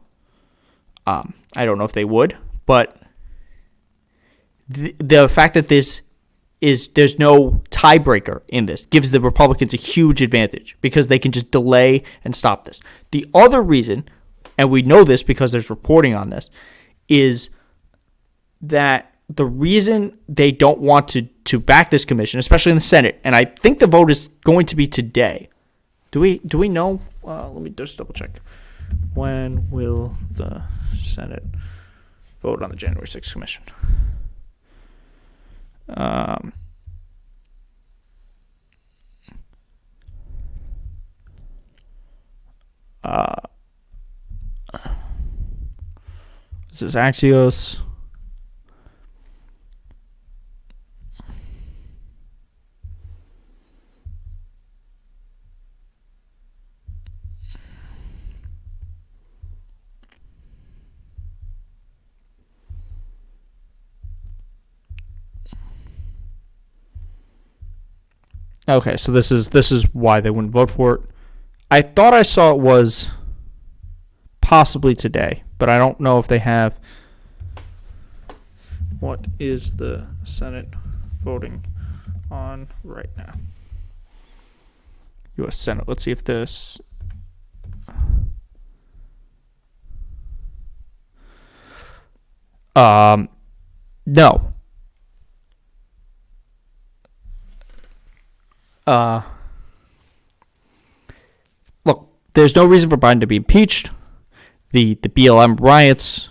I don't know if they would, but the fact that there's no tiebreaker in this gives the Republicans a huge advantage because they can just delay and stop this. The other reason, and we know this because there's reporting on this, is that the reason they don't want to back this commission, especially in the Senate, and I think the vote is going to be today. Do we know? Let me just double check. When will the Senate vote on the January 6th commission? This is Axios. Okay, so this is why they wouldn't vote for it. I thought I saw it was possibly today, but I don't know if they have. What is the Senate voting on right now? U.S. Senate. Let's see if this. No. Look, there's no reason for Biden to be impeached. The BLM riots.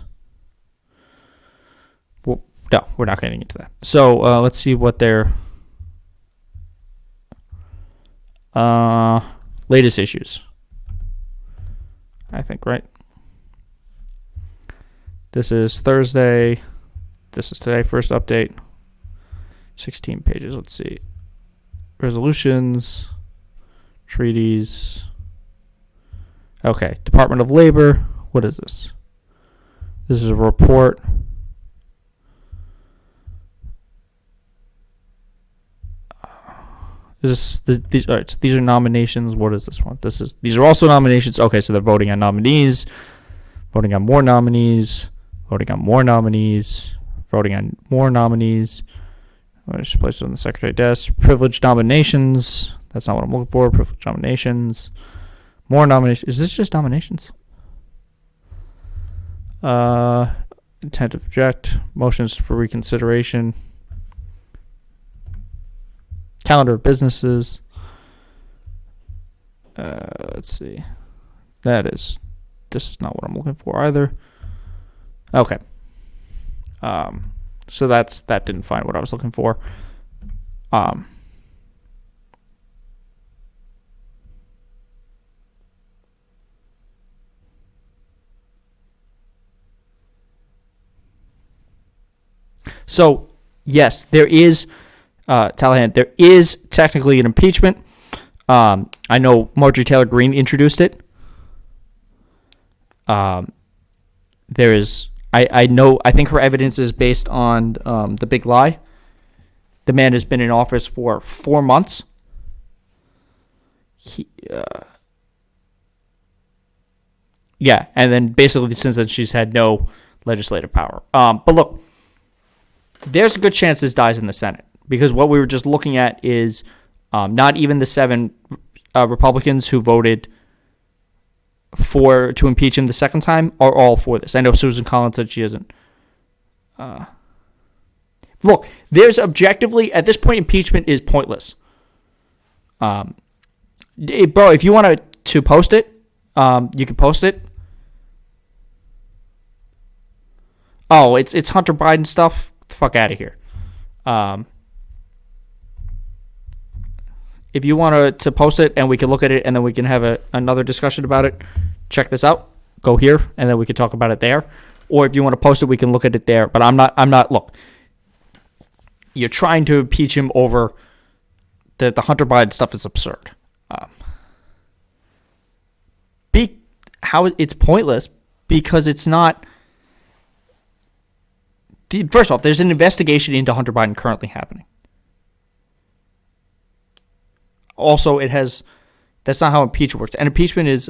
Well, no, we're not getting into that. So let's see what their latest issues. I think, right? This is Thursday. This is today. First update. 16 pages. Let's see. Resolutions, treaties. Okay, Department of Labor. What is this? This is a report. These are nominations. What is this one? These are also nominations. Okay, so they're voting on nominees, voting on more nominees, voting on more nominees, voting on more nominees. I just placed it on the secretary desk. Privileged nominations. That's not what I'm looking for. Privileged nominations. More nominations. Is this just nominations? Intent to object. Motions for reconsideration. Calendar of businesses. Let's see. This is not what I'm looking for either. Okay. So that didn't find what I was looking for. So yes, there is, Tallahan, there is technically an impeachment. I know Marjorie Taylor Greene introduced it. There is, I think her evidence is based on the big lie. The man has been in office for 4 months. Yeah, and then basically since then she's had no legislative power. But look, there's a good chance this dies in the Senate because what we were just looking at is not even the 7 Republicans who voted to impeach him the second time are all for this. I know Susan Collins said she isn't. Look, there's objectively, at this point, impeachment is pointless. Bro, if you want to post it, you can post it. Oh, it's Hunter Biden stuff. Get the fuck out of here. If you want to post it and we can look at it and then we can have another discussion about it, check this out. Go here and then we can talk about it there. Or if you want to post it, we can look at it there. But I'm not. Look, you're trying to impeach him over the Hunter Biden stuff is absurd. How it's pointless because it's not. First off, there's an investigation into Hunter Biden currently happening. Also, that's not how impeachment works. And impeachment is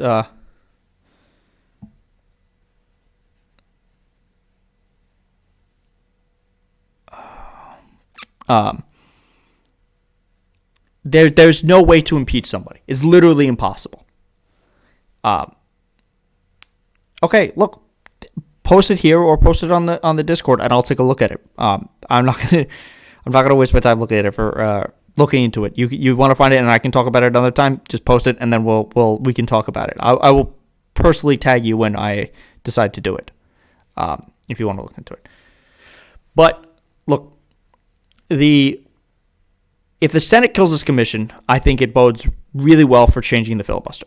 there's no way to impeach somebody. It's literally impossible. Okay, look, post it here or post it on the Discord, and I'll take a look at it. I'm not gonna waste my time looking at it for looking into it. You want to find it, and I can talk about it another time. Just post it, and then we can talk about it. I will personally tag you when I decide to do it, if you want to look into it. But look, if the Senate kills this commission, I think it bodes really well for changing the filibuster.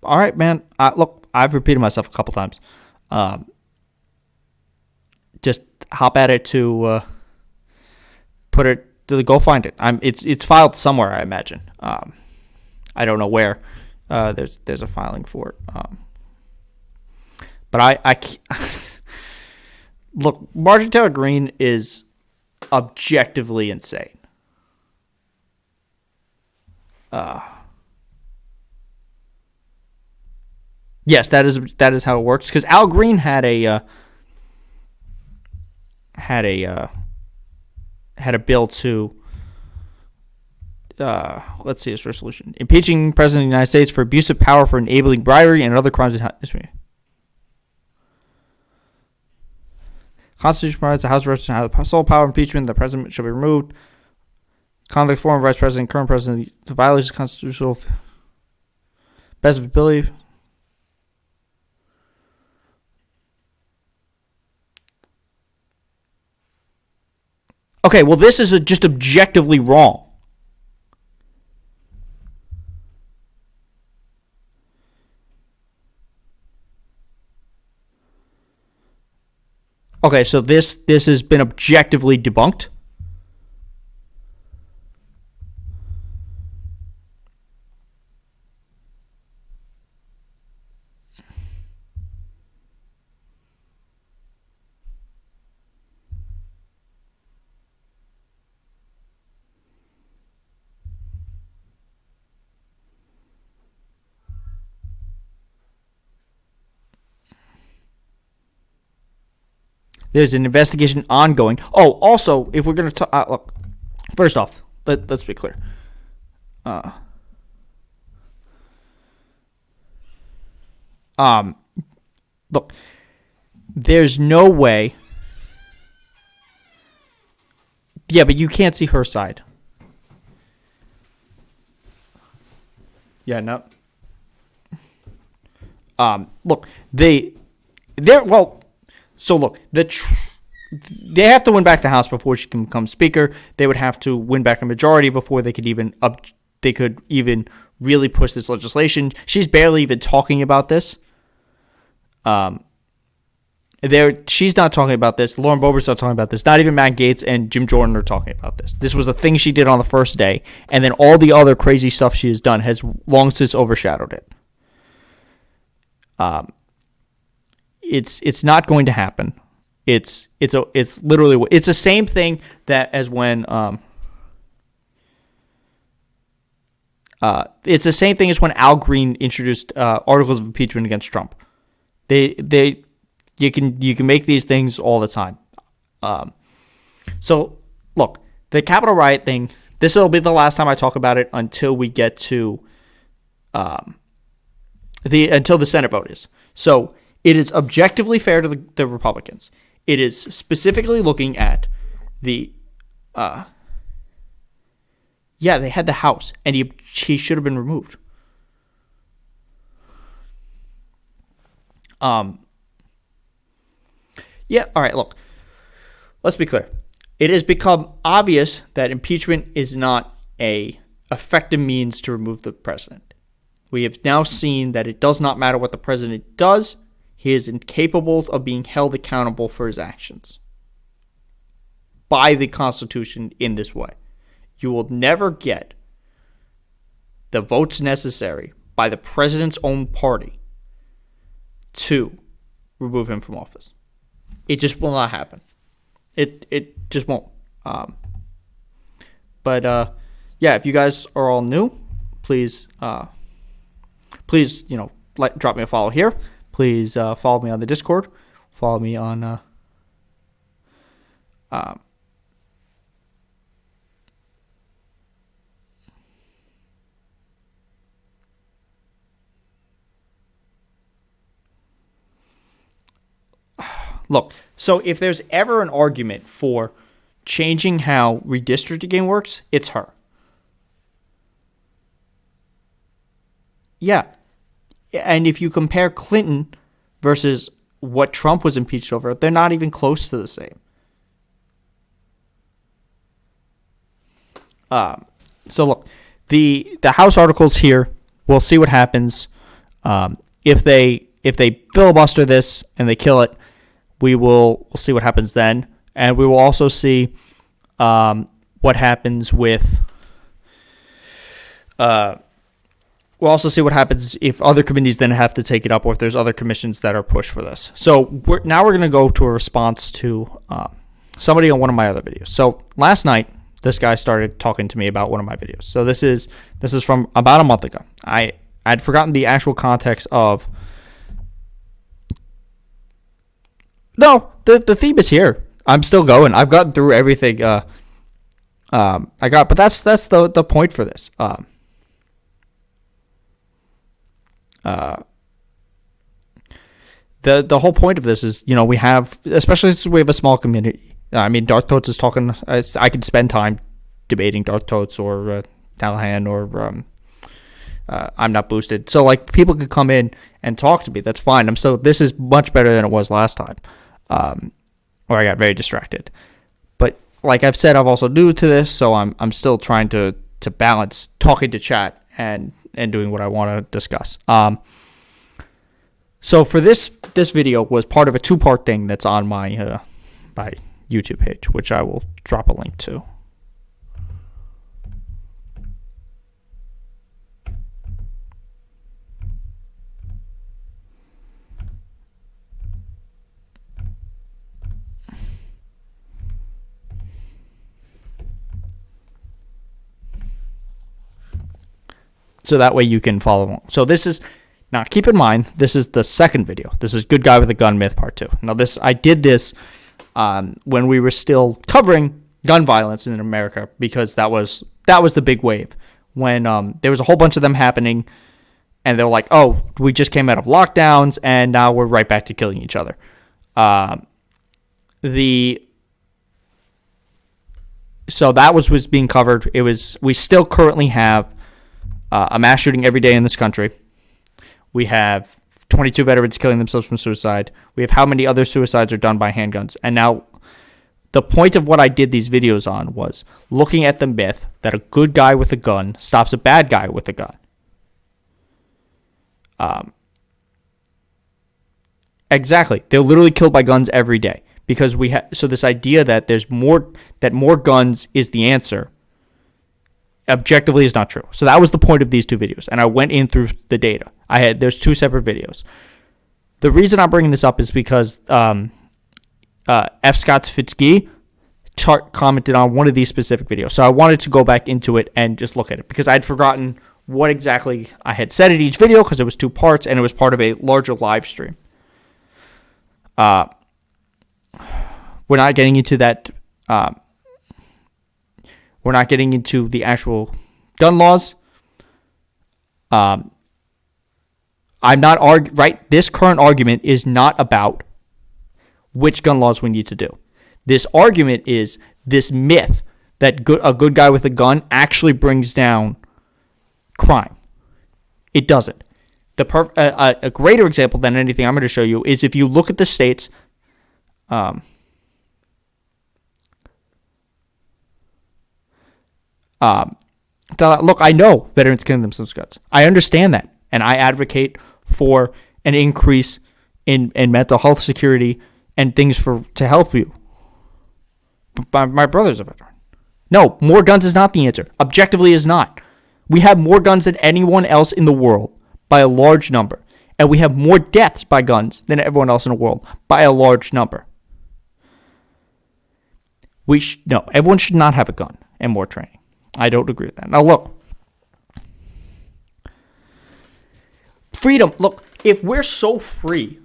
All right, man. Look, I've repeated myself a couple times. Just hop at it to go find it. It's filed somewhere, I imagine. I don't know where. There's a filing for it. But I look, Marjorie Taylor Greene is objectively insane. Yes, that is how it works. Because Al Green had a bill to let's see his resolution: impeaching President of the United States for abuse of power for enabling bribery and other crimes. Constitution provides the House of Representatives have the sole power of impeachment. The president shall be removed. Conduct former vice president, current president, the violation of constitutional best of ability. Okay, well, this is just objectively wrong. Okay, so this has been objectively debunked. There's an investigation ongoing. Oh, also, if we're going to talk... look, first off, let's be clear. Look, there's no way... Yeah, but you can't see her side. Yeah, no. Look, well... So look, they have to win back the House before she can become Speaker. They would have to win back a majority before they could even really push this legislation. She's barely even talking about this. She's not talking about this. Lauren Boebert's not talking about this. Not even Matt Gaetz and Jim Jordan are talking about this. This was a thing she did on the first day, and then all the other crazy stuff she has done has long since overshadowed it. It's not going to happen. It's literally the same thing that as when it's the same thing as when Al Green introduced articles of impeachment against Trump. You can make these things all the time. So look, the Capitol riot thing. This will be the last time I talk about it until we get to until the Senate vote is. So it is objectively fair to the Republicans. It is specifically looking at the they had the House, and he should have been removed. Yeah, all right, look. Let's be clear. It has become obvious that impeachment is not a effective means to remove the president. We have now seen that it does not matter what the president does. He is incapable of being held accountable for his actions by the Constitution in this way. You will never get the votes necessary by the president's own party to remove him from office. It just will not happen. It just won't. But if you guys are all new, please drop me a follow here. Please follow me on the Discord. Follow me on Look, so if there's ever an argument for changing how redistricting works, it's her. Yeah. And if you compare Clinton versus what Trump was impeached over, they're not even close to the same. So look, the House articles here, we'll see what happens. If they filibuster this and they kill it, we'll see what happens then, and we will also see what happens with. We'll also see what happens if other committees then have to take it up, or if there's other commissions that are pushed for this. So we're going to go to a response to somebody on one of my other videos. So last night, this guy started talking to me about one of my videos. So this is from about a month ago. I'd forgotten the actual context of. No, the theme is here. I'm still going. I've gotten through everything. But that's the point for this. The whole point of this is, we have, especially since we have a small community. I mean, Darth Totes is talking. I could spend time debating Darth Totes or Callahan or I'm Not Boosted. So people could come in and talk to me. That's fine. This is much better than it was last time. Where I got very distracted. But like I've said, I'm also new to this, so I'm still trying to balance talking to chat and doing what I want to discuss. So for this video was part of a 2-part thing that's on my YouTube page, which I will drop a link to. So that way you can follow along. So this is, now keep in mind, this is the second video. This is Good Guy with a Gun Myth Part 2. Now I did this when we were still covering gun violence in America, because that was the big wave. When there was a whole bunch of them happening, and they were like, oh, we just came out of lockdowns, and now we're right back to killing each other. So that was being covered. We still currently have a mass shooting every day in this country. We have 22 veterans killing themselves from suicide. We have how many other suicides are done by handguns. And now the point of what I did these videos on was looking at the myth that a good guy with a gun stops a bad guy with a gun. Exactly. They're literally killed by guns every day because so this idea that more guns is the answer objectively is not true. So that was the point of these two videos, and I went in through the data. There's two separate videos. The reason I'm bringing this up is because F. Scott Fitzgee commented on one of these specific videos. So I wanted to go back into it and just look at it because I'd forgotten what exactly I had said in each video because it was two parts and it was part of a larger live stream. We're not getting into that. We're not getting into the actual gun laws. I'm not right. This current argument is not about which gun laws we need to do. This argument is this myth that a good guy with a gun actually brings down crime. It doesn't. A greater example than anything I'm going to show you is if you look at the states. Look, I know veterans killing themselves with guns. I understand that, and I advocate for an increase in mental health security and things to help you. But my brother's a veteran. No, more guns is not the answer. Objectively, is not. We have more guns than anyone else in the world by a large number, and we have more deaths by guns than everyone else in the world by a large number. No, everyone should not have a gun and more training. I don't agree with that. Now look, freedom. Look, if we're so free,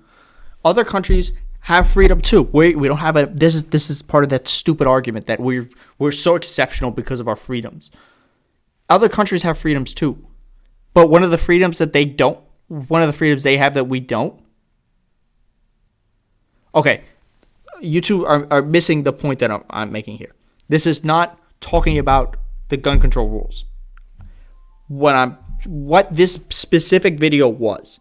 other countries have freedom too. We don't have a. This is part of that stupid argument that we're so exceptional because of our freedoms. Other countries have freedoms too, but one of the freedoms they have that we don't. Okay, you two are missing the point that I'm making here. This is not talking about the gun control rules. What this specific video was.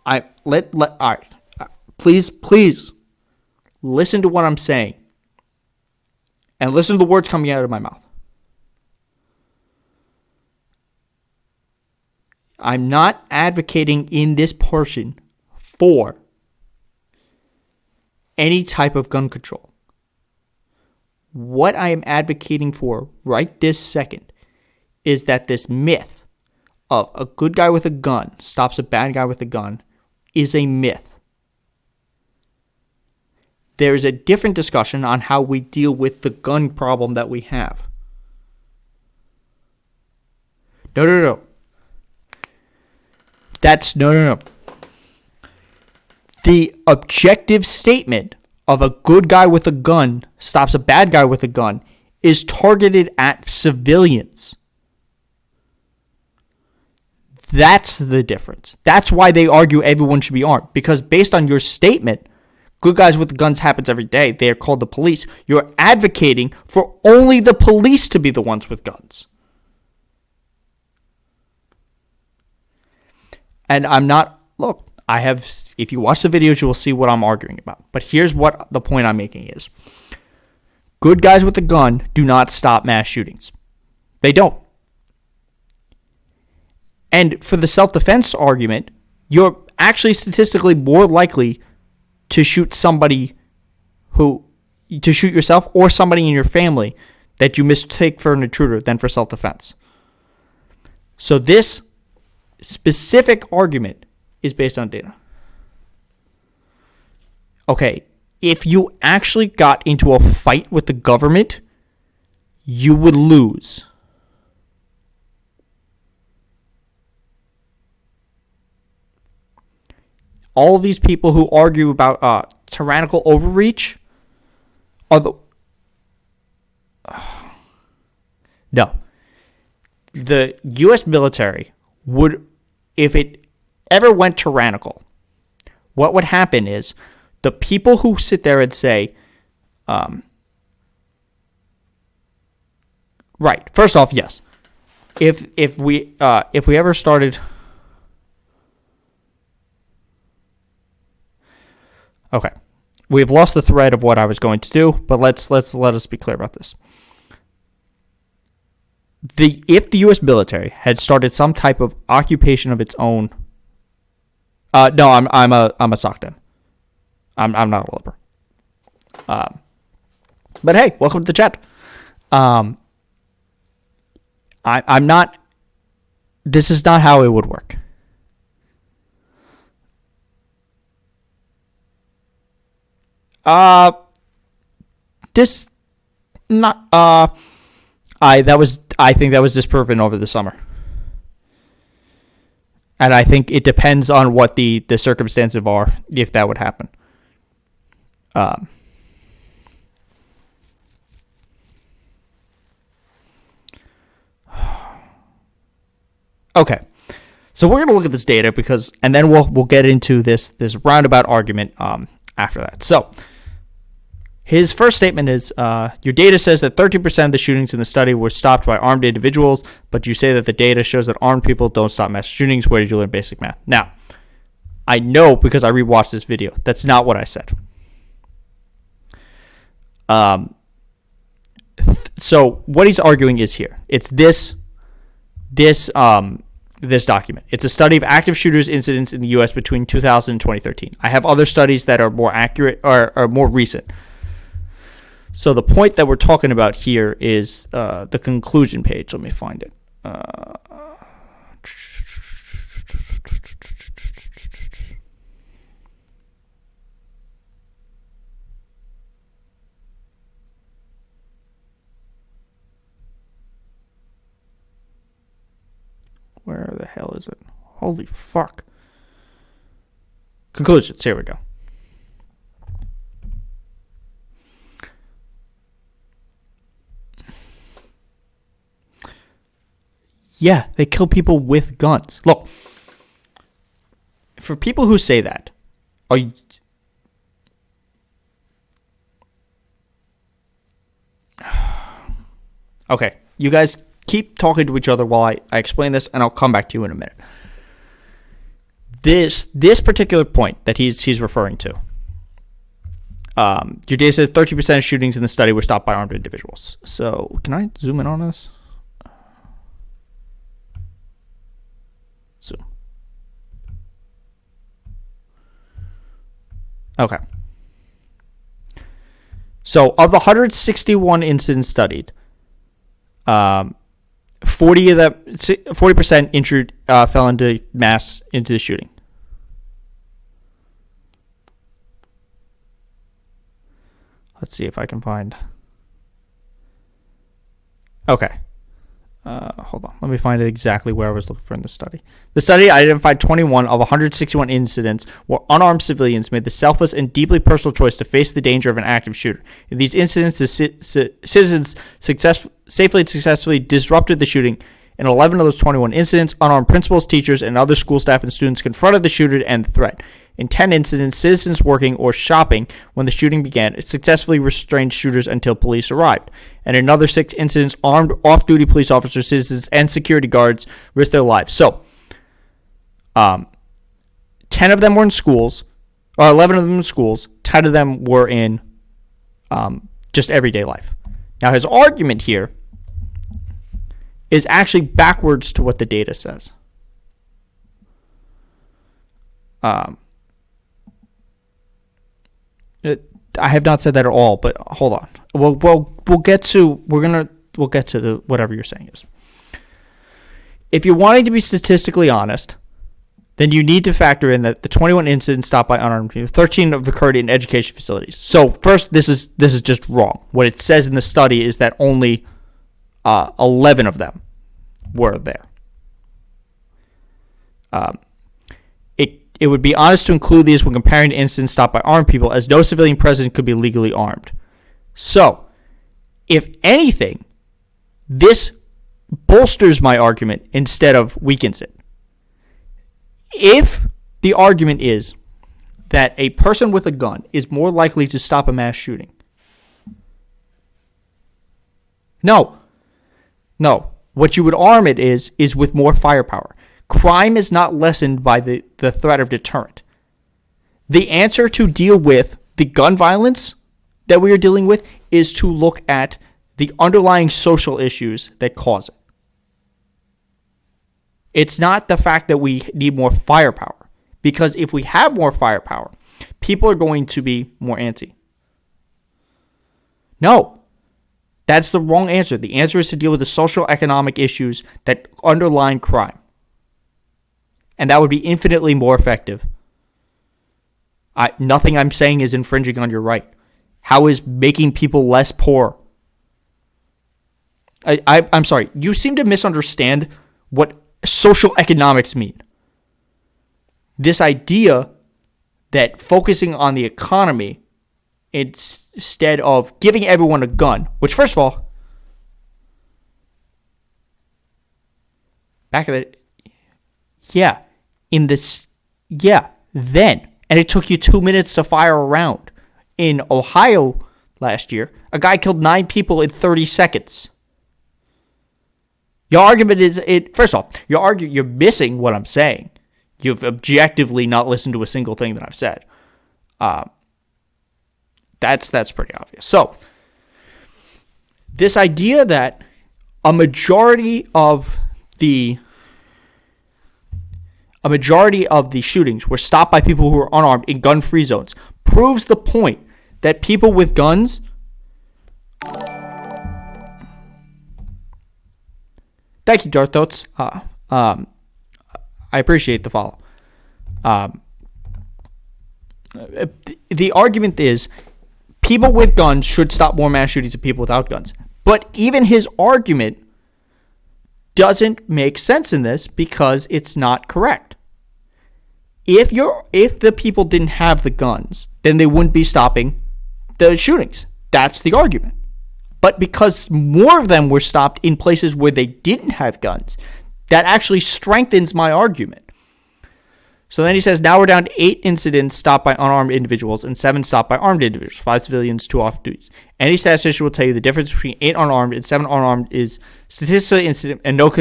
All right. Please listen to what I'm saying. And listen to the words coming out of my mouth. I'm not advocating in this portion for any type of gun control. What I am advocating for right this second is that this myth of a good guy with a gun stops a bad guy with a gun is a myth. There is a different discussion on how we deal with the gun problem that we have. No. No. The objective statement of a good guy with a gun stops a bad guy with a gun is targeted at civilians. That's the difference. That's why they argue everyone should be armed. Because based on your statement, good guys with guns happens every day. They are called the police. You're advocating for only the police to be the ones with guns. And I'm not, look, if you watch the videos, you will see what I'm arguing about. But here's what the point I'm making is. Good guys with a gun do not stop mass shootings. They don't. And for the self-defense argument, you're actually statistically more likely to shoot yourself or somebody in your family that you mistake for an intruder than for self-defense. So this specific argument is based on data. Okay, if you actually got into a fight with the government, you would lose. All these people who argue about tyrannical overreach are the... No. The U.S. military would, if it ever went tyrannical, what would happen is the people who sit there and say, right, first off, yes. If we ever started... Okay, we've lost the thread of what I was going to do, but let us be clear about this. If the U.S. military had started some type of occupation of its own No, I'm a sock den. I'm not a leper. But hey, welcome to the chat. I'm not. This is not how it would work. This not. I think that was disproven over the summer. And I think it depends on what the circumstances are, if that would happen. Okay. So we're going to look at this data and then we'll get into this roundabout argument after that. So his first statement is, your data says that 13% of the shootings in the study were stopped by armed individuals, but you say that the data shows that armed people don't stop mass shootings. Where did you learn basic math? Now, I know because I rewatched this video. That's not what I said. So what he's arguing is here. It's this document. It's a study of active shooters incidents in the U.S. between 2000 and 2013. I have other studies that are more accurate or more recent. So the point that we're talking about here is the conclusion page. Let me find it. Where the hell is it? Holy fuck. Conclusions. Here we go. Yeah, they kill people with guns. Look, for people who say that, are you... Okay, you guys keep talking to each other while I explain this, and I'll come back to you in a minute. This particular point that he's referring to, your data says 30% of shootings in the study were stopped by armed individuals. So, can I zoom in on this? Zoom. Okay. So, of the 161 incidents studied, 40% fell into the shooting. Let's see if I can find. Okay. Hold on. Let me find exactly where I was looking for in the study. The study identified 21 of 161 incidents where unarmed civilians made the selfless and deeply personal choice to face the danger of an active shooter. In these incidents, the citizens safely and successfully disrupted the shooting. In 11 of those 21 incidents, unarmed principals, teachers, and other school staff and students confronted the shooter and the threat. In 10 incidents, citizens working or shopping when the shooting began successfully restrained shooters until police arrived. And in another 6 incidents, armed off-duty police officers, citizens, and security guards risked their lives. So, 10 of them were in schools, or 11 of them in schools, 10 of them were in just everyday life. Now, his argument here is actually backwards to what the data says. I have not said that at all, but hold on. We'll get to the whatever you're saying is. If you're wanting to be statistically honest, then you need to factor in that the 21 incidents stopped by unarmed people, 13 of occurred in education facilities. So first, this is just wrong. What it says in the study is that only 11 of them were there. It would be honest to include these when comparing incidents stopped by armed people, as no civilian present could be legally armed. So, if anything, this bolsters my argument instead of weakens it. If the argument is that a person with a gun is more likely to stop a mass shooting, no. What you would arm it is with more firepower. Crime is not lessened by the threat of deterrent. The answer to deal with the gun violence that we are dealing with is to look at the underlying social issues that cause it. It's not the fact that we need more firepower, Because if we have more firepower, people are going to be more antsy. No, that's the wrong answer. The answer is to deal with the social economic issues that underline crime. And that would be infinitely more effective. Nothing I'm saying is infringing on your right. How is making people less poor? I'm sorry. You seem to misunderstand what social economics mean. This idea that focusing on the economy instead of giving everyone a gun, which, first of all, back at it, then. And it took you 2 minutes to fire a round. In Ohio last year, a guy killed 9 people in 30 seconds. Your argument is, first off, you're missing what I'm saying. You've objectively not listened to a single thing that I've said. That's pretty obvious. So, this idea that a majority of the shootings were stopped by people who were unarmed in gun-free zones proves the point that people with guns Thank you, Darth Oats. I appreciate the follow. The argument is people with guns should stop more mass shootings than people without guns. But even his argument doesn't make sense in this because it's not correct. If the people didn't have the guns, then they wouldn't be stopping the shootings. That's the argument. But because more of them were stopped in places where they didn't have guns, that actually strengthens my argument. So then he says, now we're down to 8 incidents stopped by unarmed individuals and 7 stopped by armed individuals, 5 civilians, 2 off duties. Any statistician will tell you the difference between 8 unarmed and 7 unarmed is statistically incident and no...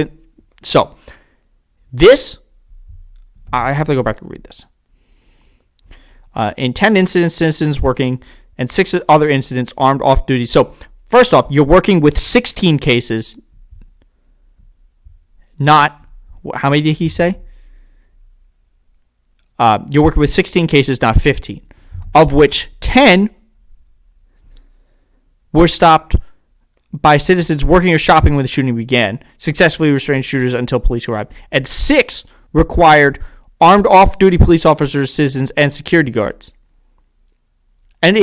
So, this... I have to go back and read this. In 10 incidents, citizens working, and 6 other incidents, armed off duty. So, first off, you're working with 16 cases, not... How many did he say? You're working with 16 cases, not 15, of which 10 were stopped by citizens working or shopping when the shooting began, successfully restrained shooters until police arrived, and 6 required armed off-duty police officers, citizens, and security guards. And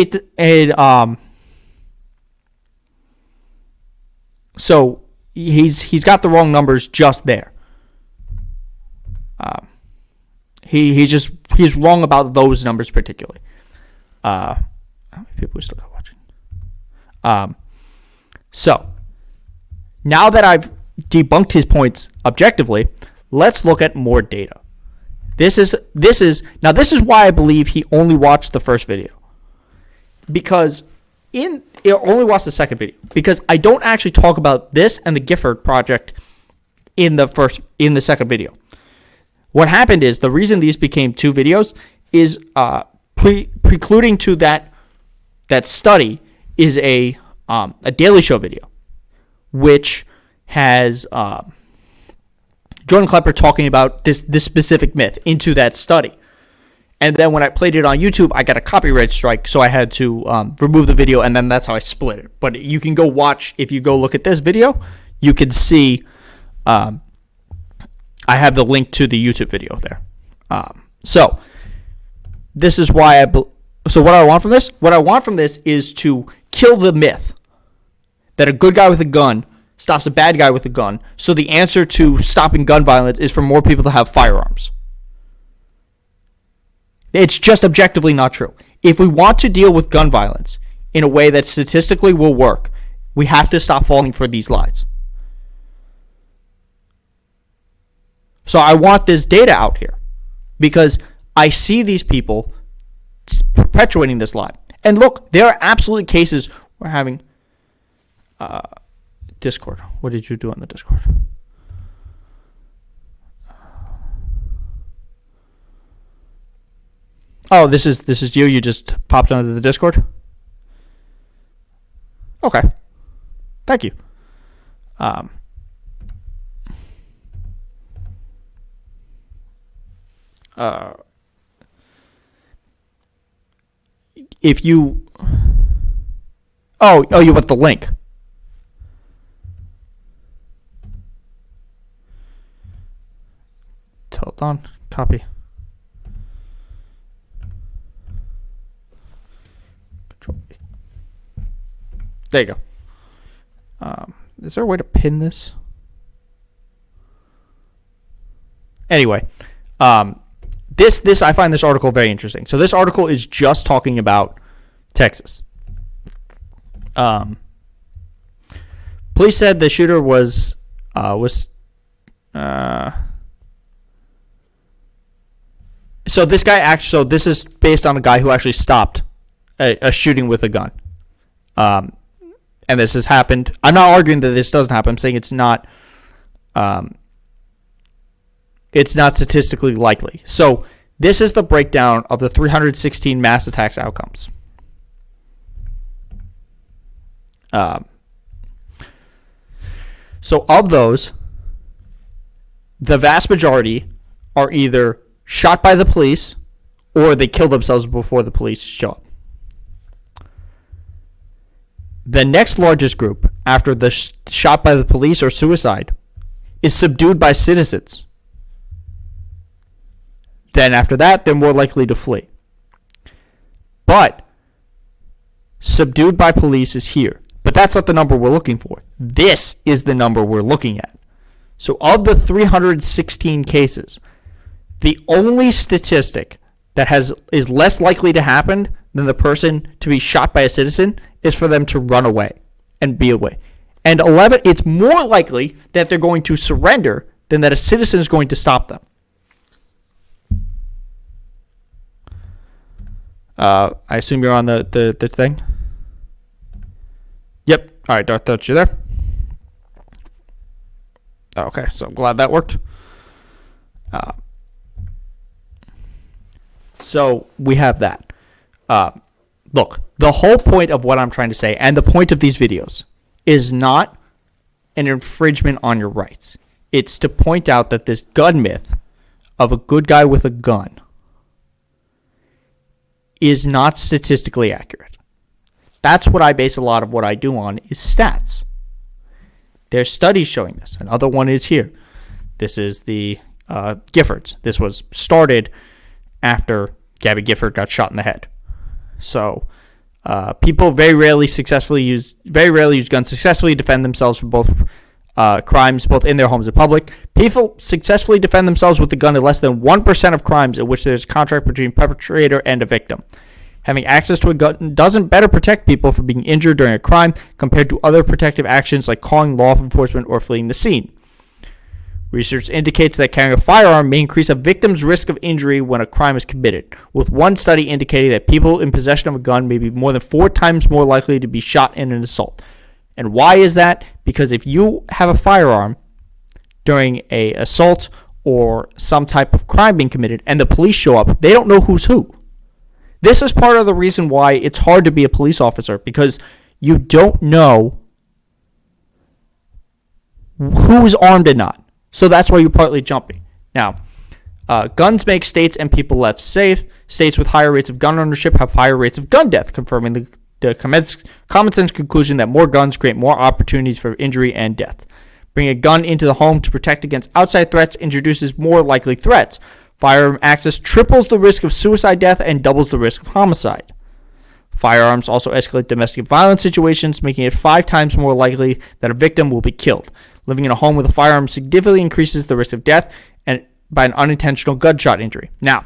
so he's got the wrong numbers just there. He's wrong about those numbers particularly. How many people are still watching? So now that I've debunked his points objectively, let's look at more data. This is why I believe he only watched the first video. Because he only watched the second video. Because I don't actually talk about this and the Gifford project in the second video. What happened is the reason these became 2 videos is precluding to that study is a Daily Show video, which has Jordan Klepper talking about this specific myth into that study. And then when I played it on YouTube, I got a copyright strike, so I had to remove the video, and then that's how I split it. But you can go watch, if you go look at this video, you can see I have the link to the YouTube video there. So this is why so what I want from this? What I want from this is to kill the myth that a good guy with a gun stops a bad guy with a gun. So the answer to stopping gun violence is for more people to have firearms. It's just objectively not true. If we want to deal with gun violence in a way that statistically will work, we have to stop falling for these lies. So I want this data out here because I see these people perpetuating this lie. And look, there are absolutely cases we're having... Discord. What did you do on the Discord? Oh, this is you. You just popped onto the Discord? Okay. Thank you. if you... Oh, you want the link. Hold on. Copy. Control V. There you go. Is there a way to pin this? Anyway, this I find this article very interesting. So this article is just talking about Texas. Police said the shooter was so this guy so this is based on a guy who actually stopped a shooting with a gun. And this has happened. I'm not arguing that this doesn't happen. I'm saying it's not statistically likely. So this is the breakdown of the 316 mass attacks outcomes. So of those, the vast majority are either shot by the police or they kill themselves before the police show up. The next largest group, after the shot by the police or suicide, is subdued by citizens. Then after that, they're more likely to flee. But subdued by police is here. But that's not the number we're looking for. This is the number we're looking at. So of the 316 cases, the only statistic that is less likely to happen than the person to be shot by a citizen is for them to run away and be away. And 11, it's more likely that they're going to surrender than that a citizen is going to stop them. I assume you're on the thing? Yep. All right, Darth, thought you there. Okay, so I'm glad that worked. So we have that. Look, the whole point of what I'm trying to say, and the point of these videos, is not an infringement on your rights. It's to point out that this gun myth of a good guy with a gun is not statistically accurate. That's what I base a lot of what I do on, is stats. There's studies showing this. Another one is here. This is the Giffords. This was started after Gabby Gifford got shot in the head. So people very rarely use guns successfully, defend themselves from both crimes, both in their homes and public. People successfully defend themselves with the gun in less than 1% of crimes in which there's a contract between perpetrator and a victim. Having access to a gun doesn't better protect people from being injured during a crime compared to other protective actions like calling law enforcement or fleeing the scene. Research indicates that carrying a firearm may increase a victim's risk of injury when a crime is committed, with one study indicating that people in possession of a gun may be more than 4 times more likely to be shot in an assault. And why is that? Because if you have a firearm during an assault or some type of crime being committed and the police show up, they don't know who's who. This is part of the reason why it's hard to be a police officer, because you don't know who is armed and not. So that's why you're partly jumping. Now, guns make states and people less safe. States with higher rates of gun ownership have higher rates of gun death, confirming the common sense conclusion that more guns create more opportunities for injury and death. Bringing a gun into the home to protect against outside threats introduces more likely threats. Firearm access triples the risk of suicide death and doubles the risk of homicide. Firearms also escalate domestic violence situations, making it 5 times more likely that a victim will be killed. Living in a home with a firearm significantly increases the risk of death and by an unintentional gunshot injury. Now,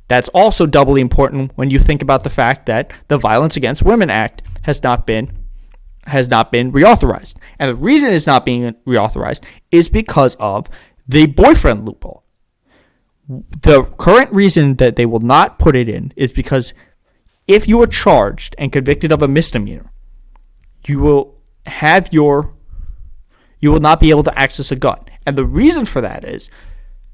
that's also doubly important when you think about the fact that the Violence Against Women Act has not been reauthorized. And the reason it's not being reauthorized is because of the boyfriend loophole. The current reason that they will not put it in is because if you are charged and convicted of a misdemeanor, you will not be able to access a gun. And the reason for that is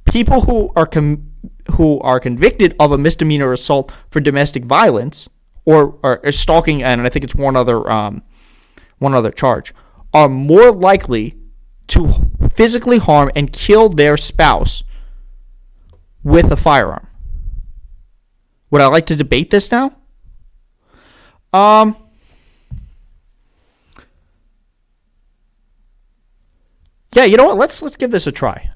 people who are convicted of a misdemeanor assault for domestic violence or stalking, and I think it's one other charge, are more likely to physically harm and kill their spouse with a firearm. Would I like to debate this now? Yeah, you know what? Let's give this a try.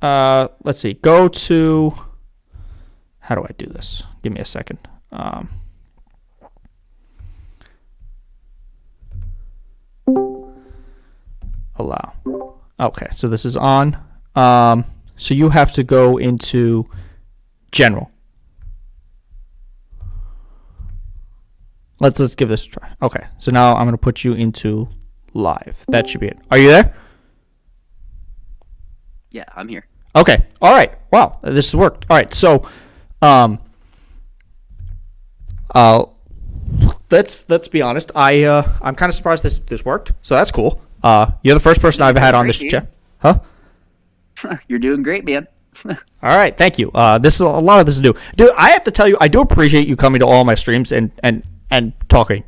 Let's see. Go to. How do I do this? Give me a second. Allow. Okay, so this is on. So you have to go into general. Let's give this a try. Okay, so now I'm gonna put you into live. That should be it. Are you there? Yeah, I'm here. Okay. All right. Wow, this has worked. All right. So, let's be honest. I'm kind of surprised this worked. So that's cool. You're the first person I've had on this chat. Huh? You're doing great, man. All right. Thank you. This is a lot of this to do. Dude, I have to tell you, I do appreciate you coming to all my streams and talking.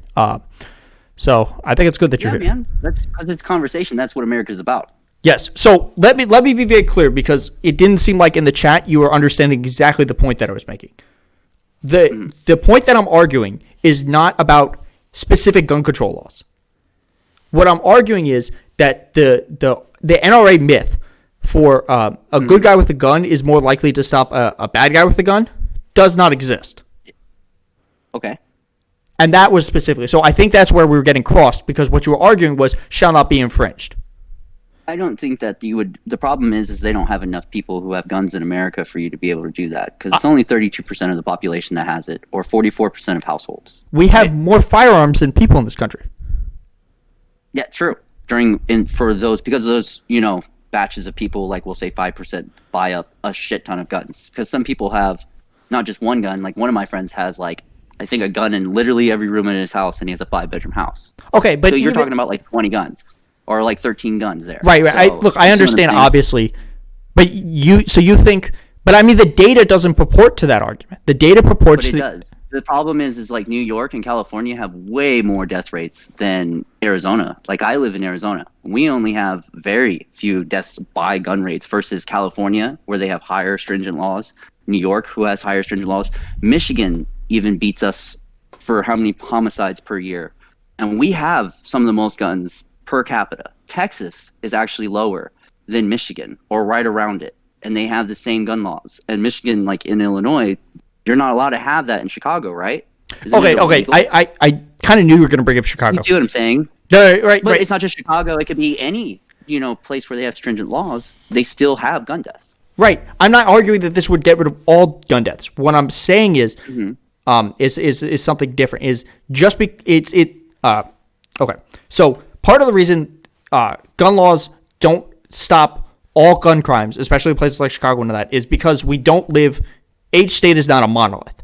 So I think it's good that you're here. Man. That's because it's conversation. That's what America's about. Yes. So let me be very clear, because it didn't seem like in the chat you were understanding exactly the point that I was making. The point that I'm arguing is not about specific gun control laws. What I'm arguing is that the NRA myth for a good guy with a gun is more likely to stop a bad guy with a gun does not exist. Okay. And that was specifically. So I think that's where we were getting crossed, because what you were arguing was shall not be infringed. I don't think that you would. The problem is they don't have enough people who have guns in America for you to be able to do that, because it's only 32% of the population that has it, or 44% of households. We have more firearms than people in this country. Yeah, true. Because of those, batches of people, like we'll say 5% buy up a shit ton of guns, because some people have not just one gun. Like one of my friends has I think a gun in literally every room in his house, and he has a 5-bedroom house. Okay, but so you're talking about 20 guns. Or 13 guns there. Right. So, I understand, obviously, but you think, but I mean, the data doesn't purport to that argument. The data purports to. Does. The problem is New York and California have way more death rates than Arizona. I live in Arizona. We only have very few deaths by gun rates versus California, where they have higher stringent laws. New York, who has higher stringent laws. Michigan even beats us for how many homicides per year. And we have some of the most guns per capita. Texas is actually lower than Michigan, or right around it, and they have the same gun laws. And Michigan, like in Illinois, you're not allowed to have that in Chicago, right? Okay. I kind of knew you were going to bring up Chicago. You see what I'm saying? No, right. But it's not just Chicago. It could be any place where they have stringent laws. They still have gun deaths. Right. I'm not arguing that this would get rid of all gun deaths. What I'm saying is, is something different. Is just okay. So part of the reason gun laws don't stop all gun crimes, especially in places like Chicago and that, is because we don't live. Each state is not a monolith.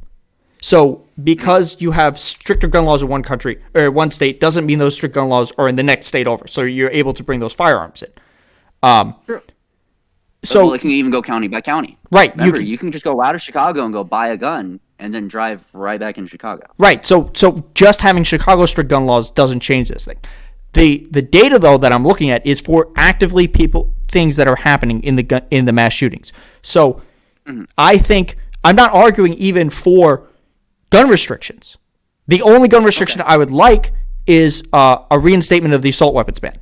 So because you have stricter gun laws in one country or one state doesn't mean those strict gun laws are in the next state over. So you're able to bring those firearms in. True. So it can even go county by county. Right. Remember, you can just go out of Chicago and go buy a gun and then drive right back in Chicago. Right. So just having Chicago strict gun laws doesn't change this thing. The data though that I'm looking at is for actively things that are happening in the mass shootings. So I think I'm not arguing even for gun restrictions. The only gun restriction I would like is a reinstatement of the assault weapons ban.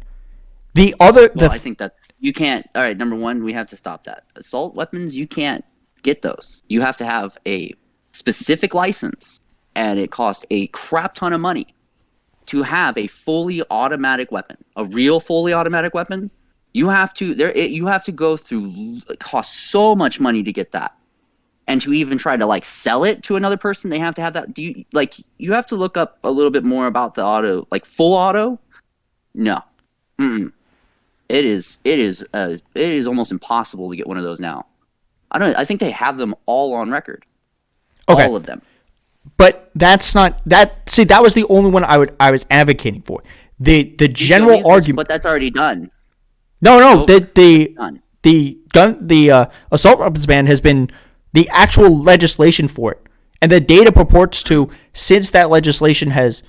I think that you can't. All right, number one, we have to stop that. Assault weapons, you can't get those. You have to have a specific license, and it costs a crap ton of money to have a fully automatic weapon, a real fully automatic weapon. You have to go through. It costs so much money to get that, and to even try to sell it to another person, they have to have that. You have to look up a little bit more about the auto, full auto. No. It is almost impossible to get one of those now. I think they have them all on record. Okay. All of them. But that's not that. See, that was the only one I was advocating for. The general argument. But that's already done. No. The assault weapons ban has been the actual legislation for it, and the data purports to, since that legislation has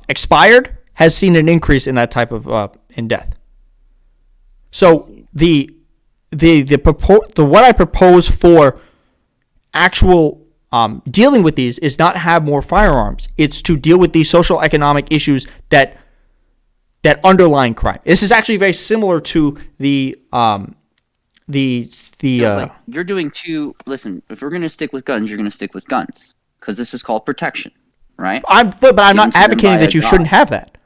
expired, has seen an increase in that type of in death. So the what I propose for actual dealing with these is not have more firearms. It's to deal with these social economic issues that underline crime. This is actually very similar to the you're doing two. Listen, if we're going to stick with guns, you're going to stick with guns because this is called protection, right? But I'm not advocating that you shouldn't have that.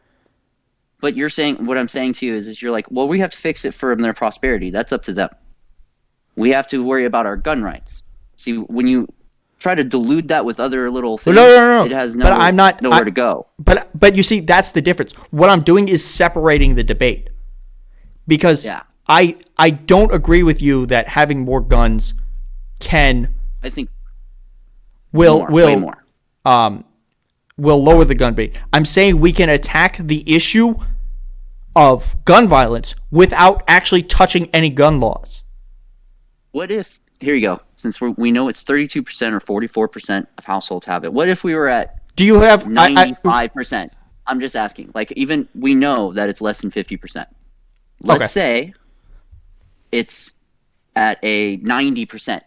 But you're saying, what I'm saying to you is you're like, well, we have to fix it for their prosperity. That's up to them. We have to worry about our gun rights. See, when you try to dilute that with other little things, no. it has nowhere to go. But you see, that's the difference. What I'm doing is separating the debate. Because I don't agree with you that having more guns I think will way more. Will lower the gun rate. I'm saying we can attack the issue of gun violence without actually touching any gun laws. What if, here you go, since we know it's 32% or 44% of households have it, what if we were at 95%? I'm just asking. Like, even we know that it's less than 50%. Let's say it's at a 90%.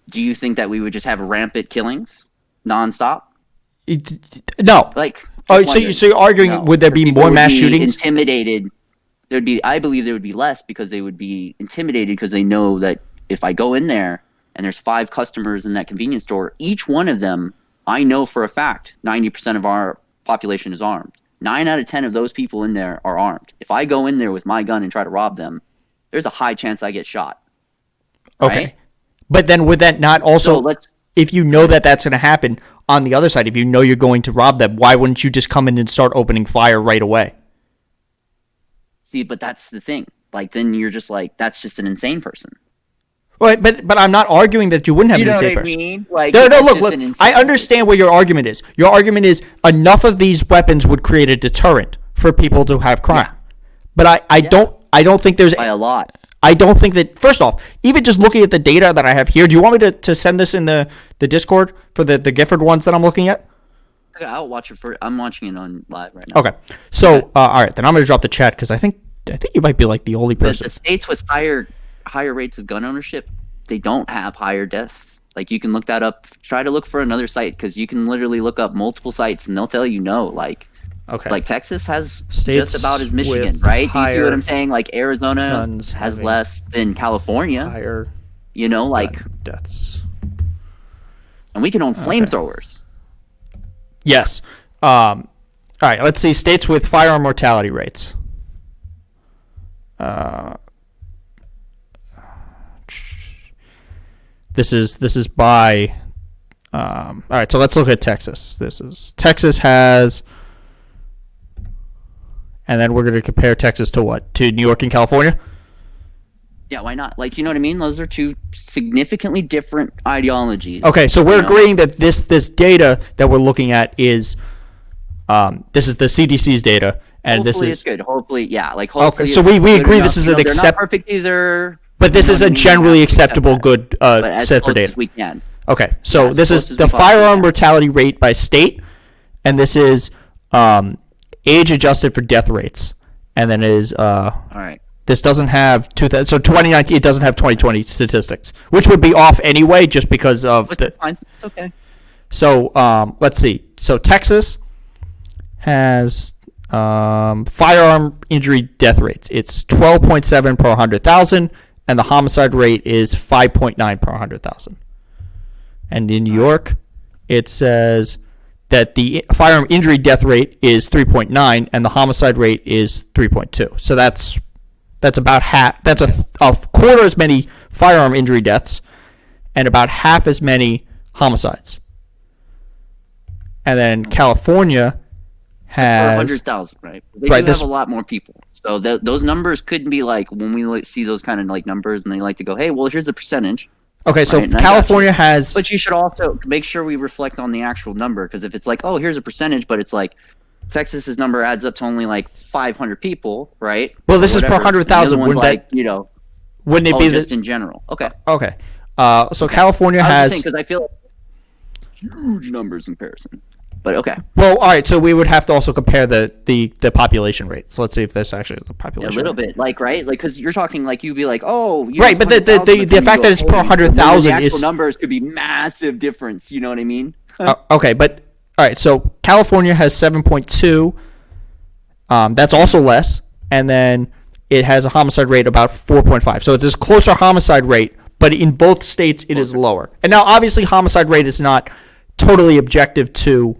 Do you think that we would just have rampant killings nonstop? No. Like, so you're arguing, would there be more mass shootings? Intimidated. I believe there would be less because they would be intimidated because they know that if I go in there and there's 5 customers in that convenience store, each one of them, I know for a fact, 90% of our population is armed. 9 out of 10 of those people in there are armed. If I go in there with my gun and try to rob them, there's a high chance I get shot. Okay. Right? But then would that not also, if you know that that's going to happen on the other side, if you know you're going to rob them, why wouldn't you just come in and start opening fire right away? See, but that's the thing. Like, then you're just like, that's just an insane person. Right, but I'm not arguing that you wouldn't have an insane person. You know what I mean? Like, no, look. I understand what your argument is. Your argument is enough of these weapons would create a deterrent for people to have crime. Yeah. But I don't think there's by a lot. I don't think that. First off, even just looking at the data that I have here, do you want me to send this in the Discord for the Gifford ones that I'm looking at? Okay, I'll watch it I'm watching it on live right now. Okay, so all right, then I'm gonna drop the chat because I think you might be like the only person. The states with higher rates of gun ownership, they don't have higher deaths. Like, you can look that up. Try to look for another site because you can literally look up multiple sites and they'll tell you no. Like, like Texas has states just about as Michigan, right? Do you see what I'm saying? Like, Arizona has less than California. Higher, like deaths. And we can own flamethrowers. Yes. All right. Let's see states with firearm mortality rates. This is by. All right. So let's look at Texas. Texas has. And then we're going to compare Texas to what? To New York and California? Yeah, why not? Like, you know what I mean? Those are two significantly different ideologies. Okay, so we're agreeing that this data that we're looking at is this is the CDC's data, and hopefully this is good. Hopefully, yeah, like hopefully. Okay, so we agree this is an they're not perfect either. But this is a generally acceptable good set for data. As we can. Okay, so this is the firearm mortality rate by state, and this is age adjusted for death rates, and then is all right. This doesn't have 2019. It doesn't have 2020 statistics, which would be off anyway, just because of the. Fine. It's okay. So let's see. So Texas has firearm injury death rates. It's 12.7 per 100,000, and the homicide rate is 5.9 per 100,000. And in New York, it says that the firearm injury death rate is 3.9, and the homicide rate is 3.2. So that's about half. That's a quarter as many firearm injury deaths and about half as many homicides. And then California has 100,000, right? They do have a lot more people. So those numbers could be like when we see those kind of like numbers and they like to go, hey, well, here's the percentage. Okay, so right? California has. But you should also make sure we reflect on the actual number, because if it's like, oh, here's a percentage, but it's like Texas's number adds up to only like 500 people, right? Well, this is per 100,000. Wouldn't wouldn't it be just in general? Okay. Okay. So California has. Because I feel like huge numbers in comparison. but okay. Well, all right. So we would have to also compare the population rate. So let's see if this actually is the population. A little rate. bit, like, right, like, because you're talking like you'd be like, oh, you right, know, but the fact that it's per 100,000 is is numbers could be massive difference. You know what I mean? Okay, but all right. So California has 7.2. That's also less, and then it has a homicide rate about 4.5. So it's a closer homicide rate, but in both states it is lower. And now, obviously, homicide rate is not totally objective to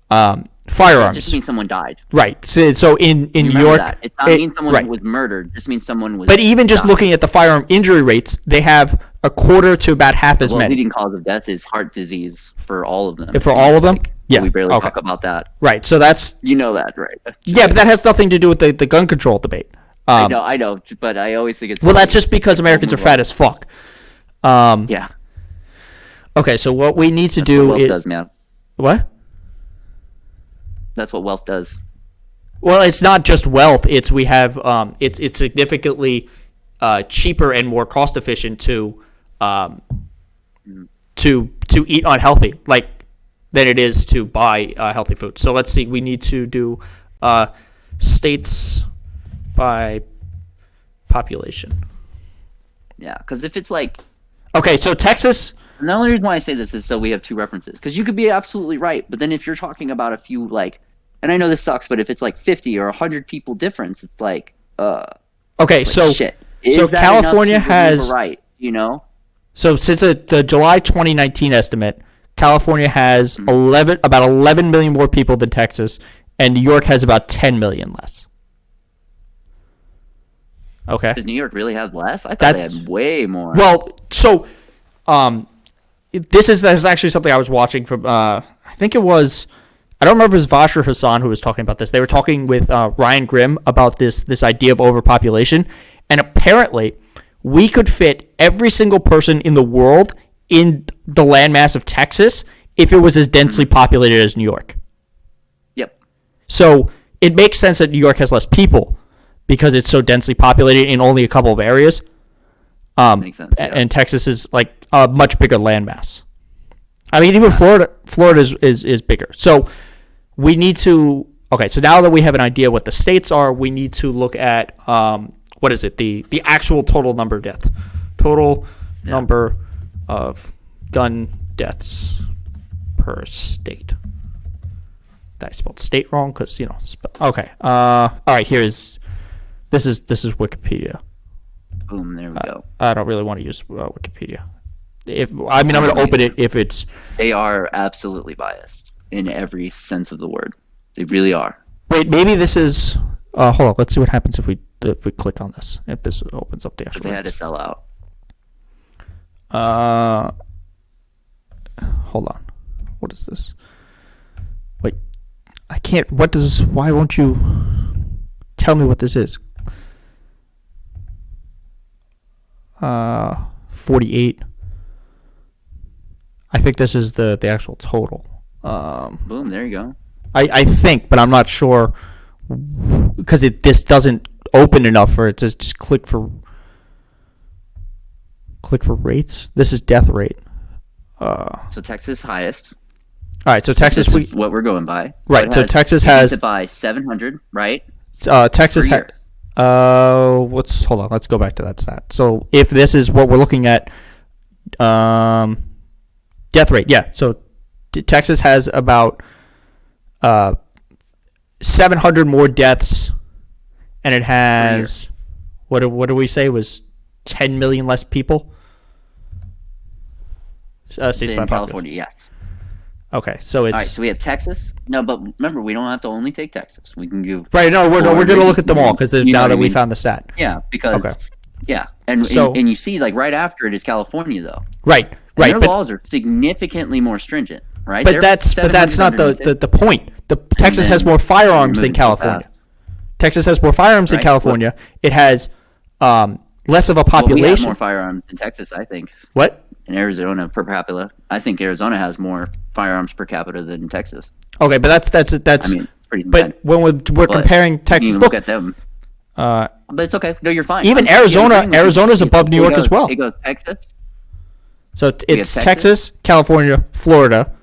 firearms. It just means someone died. Right. So in New York, that. It doesn't mean someone was murdered. It just means someone was. But even just died. looking at the firearm injury rates, they have a quarter to about half as many. The leading cause of death is heart disease for all of them. For all of them? Yeah. We barely talk about that. Right. So that's. You know that, right? Yeah, but that has nothing to do with the gun control debate. I know, but I always think it's. Well, that's just because Americans are fat as fuck. Yeah. Okay, so what we need to do wealth is. Does, man. What? That's what wealth does. Well, it's not just wealth. It's we have it's significantly cheaper and more cost efficient to eat unhealthy than it is to buy healthy food. So let's see. We need to do states by population. Yeah, because if it's like. Okay, so Texas. And the only reason why I say this is so we have two references. Because you could be absolutely right, but then if you're talking about a few, like, and I know this sucks, but if it's like 50 or 100 people difference, it's like, okay, it's so like, shit. So California has right, you know. So since the July 2019 estimate, California has about 11 million more people than Texas, and New York has about 10 million less. Okay. Does New York really have less? I thought they had way more. Well, so this is actually something I was watching from I think it was, I don't remember if it was Vash or Hassan who was talking about this. They were talking with Ryan Grimm about this idea of overpopulation, and apparently we could fit every single person in the world in the landmass of Texas if it was as densely populated as New York. Yep. So it makes sense that New York has less people because it's so densely populated in only a couple of areas. Makes sense, yeah. And Texas is like a much bigger landmass. I mean, even Florida is bigger. So we need to. Okay, so now that we have an idea what the states are, we need to look at what is it? The actual total number of deaths. Total number of gun deaths per state. Did I spelled state wrong? Because okay. All right. This is Wikipedia. Boom. There we go. I don't really want to use Wikipedia. I'm going to open it if it's. They are absolutely biased in every sense of the word. They really are. Wait, maybe this is. Hold on. Let's see what happens if we click on this. If this opens up the actual. They had to sell out. Hold on. What is this? Wait, I can't. Why won't you tell me what this is? 48. I think this is the actual total. Boom, there you go. I think, but I'm not sure because this doesn't open enough for it to just click for rates. This is death rate. So Texas highest. All right, so Texas is what we're going by. Right, so Texas has to buy 700, right? Texas has. Hold on. Let's go back to that stat. So if this is what we're looking at, death rate, yeah. So Texas has about 700 more deaths, and it has what do we say was 10 million less people? States in California, yes. Okay, so it's all right. So we have Texas. No, but remember, we don't have to only take Texas. We can give right. No, we're going to look at them all because now that we found the stat. Yeah, because and you see, like right after it is California, though. Right. Their laws are significantly more stringent, right? But that's not the point. Texas has more firearms than California. Texas has more firearms than California. It has less of a population. We have more firearms in Texas, I think. What? In Arizona per capita, I think Arizona has more firearms per capita than Texas. Okay, but that's. I mean, it's pretty but bad. when we're comparing Texas, look at them. But it's okay. No, you're fine. Even Arizona's above New York as well. It goes Texas. So it's Texas, California, Florida.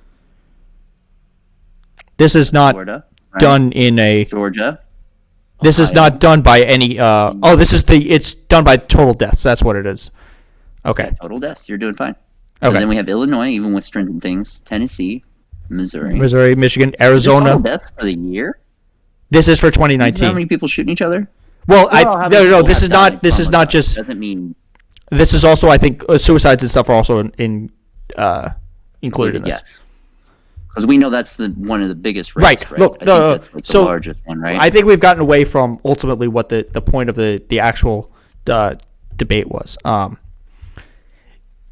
This is not Florida, right? done in a Georgia. This is not done by any. It's done by total deaths. That's what it is. Okay. Yeah, total deaths. You're doing fine. So Okay. then we have Illinois, even with stringent things. Tennessee, Missouri, Michigan, Is this Arizona. total deaths for the year. This is for Is that how 2019. many people shooting each other? Well, how many no. people This have is not. died This from is a not gun? just. Doesn't mean This is also, I think, suicides and stuff are also included in this. Yes. Because we know that's one of the biggest Right. risks, right? Look, I think that's like the largest one, right? I think we've gotten away from ultimately what the point of the actual debate was.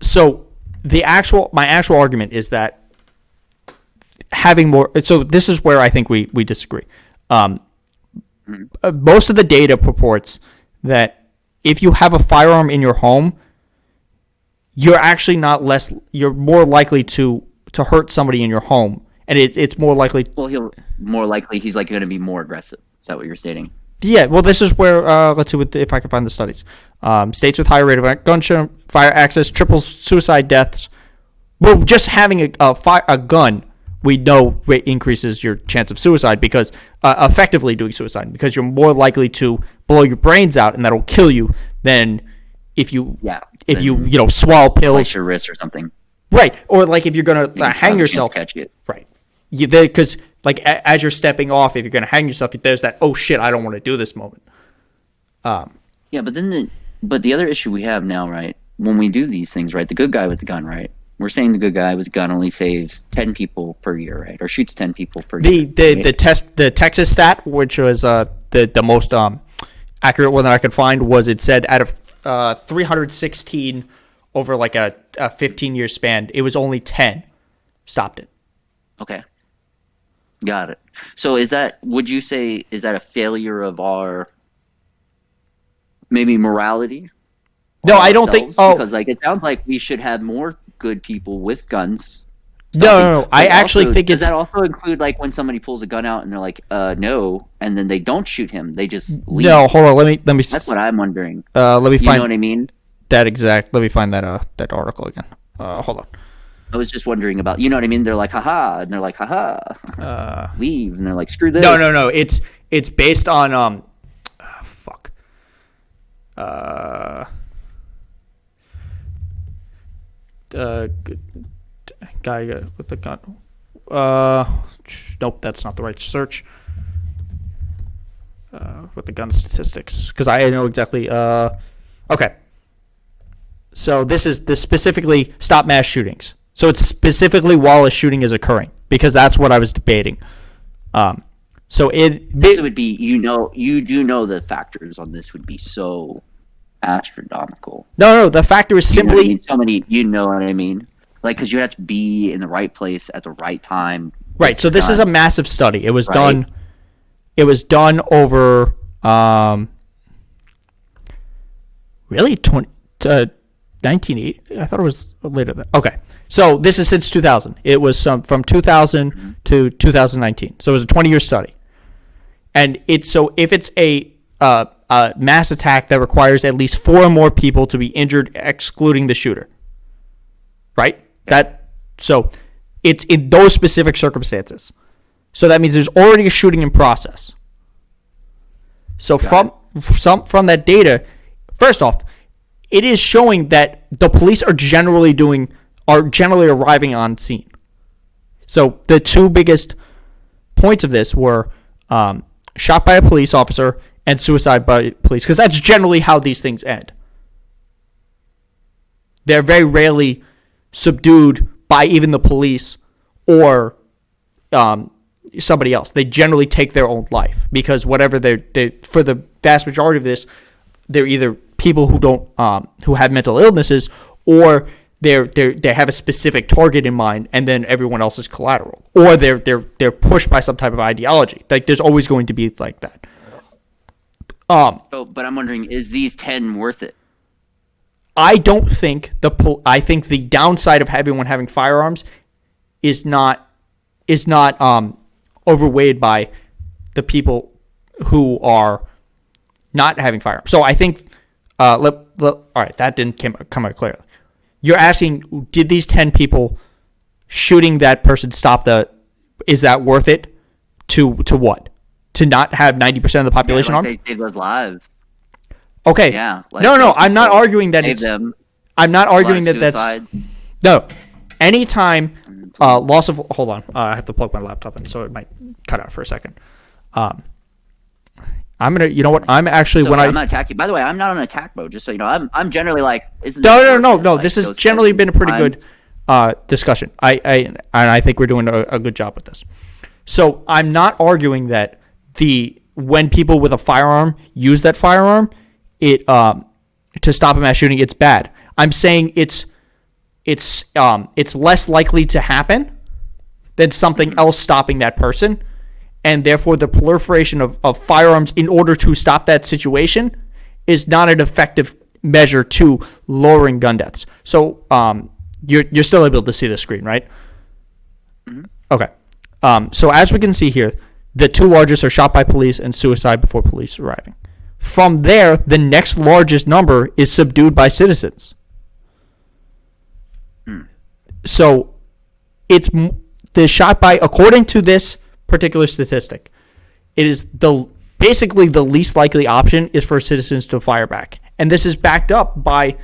So my actual argument is that having more. So this is where I think we disagree. Most of the data purports that if you have a firearm in your home, you're actually not less. You're more likely to hurt somebody in your home, and it's more likely. Well, he's like going to be more aggressive. Is that what you're stating? Yeah. Well, this is where let's see if I can find the studies. States with higher rate of gunshot fire access triples suicide deaths. Well, just having a gun, we know increases your chance of suicide because effectively doing suicide because you're more likely to blow your brains out and that'll kill you than if you swallow pills, Slice your wrist or something. right? Or like if you're gonna hang yourself, catch it. right? Because like as you're stepping off, if you're gonna hang yourself, there's that oh shit, I don't want to do this moment. Yeah, but then the other issue we have now, right? When we do these things, right? The good guy with the gun, right? We're saying the good guy with the gun only saves 10 people per year, right? Or shoots 10 people per year. The Texas stat, which was the most accurate one that I could find, was it said out of 316 over like a 15-year span, it was only 10 stopped it. Okay. Got it. So would you say, is that a failure of our maybe morality? No, I don't think. Oh, because like it sounds like we should have more good people with guns. No. I actually think does that also include like when somebody pulls a gun out and they're like, no, and then they don't shoot him, they just leave? No, hold on. Let me. That's what I'm wondering. Let me find. You know what I mean? Let me find that article again. Hold on. I was just wondering about. You know what I mean? They're like, haha, and they're like, haha, leave, and they're like, screw this. No. It's based on fuck. Guy with a gun. Nope, that's not the right search. With the gun statistics, because I know exactly. Okay. So this specifically stop mass shootings. So it's specifically while a shooting is occurring, because that's what I was debating. This would be, you do know the factors on this would be so astronomical. No, the factor is simply so many. You know what I mean? Like, because you have to be in the right place at the right time. Right. So this is a massive study. It was done. It was done over really 1980. I thought it was later than. Okay. So this is since 2000. It was from 2000 to 2019. So it was a 20-year study. And if it's a mass attack that requires at least 4 or more people to be injured, excluding the shooter. Right? So it's in those specific circumstances. So that means there's already a shooting in process. So from that data, first off, it is showing that the police are generally arriving on scene. So the two biggest points of this were shot by a police officer and suicide by police, because that's generally how these things end. They're very rarely subdued by even the police or somebody else. They generally take their own life, because whatever they for the vast majority of this, they're either people who don't who have mental illnesses, or they have a specific target in mind, and then everyone else is collateral, or they're pushed by some type of ideology. Like there's always going to be like that. But I'm wondering, is these 10 worth it? I don't think I think the downside of everyone having firearms is not overweighed by the people who are not having firearms. So I think all right, that didn't come out clearly. You're asking, did these 10 people shooting that person stop is that worth it? To what? To not have 90% of the population armed? They take those lives. Okay. Yeah. No. I'm not arguing that it's. Them. I'm not arguing that Suicide. No. Anytime loss of. Hold on. I have to plug my laptop in, so it might cut out for a second. I'm gonna. You know what? I'm actually So when I'm not attacking. By the way, I'm not on attack mode. Just so you know, I'm generally like. No. This has generally been a pretty good discussion. I think we're doing a good job with this. So I'm not arguing that when people with a firearm use that firearm, it to stop a mass shooting, it's bad. I'm saying it's less likely to happen than something else stopping that person, and therefore the proliferation of firearms in order to stop that situation is not an effective measure to lowering gun deaths. So you're still able to see the screen, right? Mm-hmm. Okay. So as we can see here, the two largest are shot by police and suicide before police arriving. From there, the next largest number is subdued by citizens. So it's the shot by, according to this particular statistic, it is basically the least likely option is for citizens to fire back. And this is backed up by,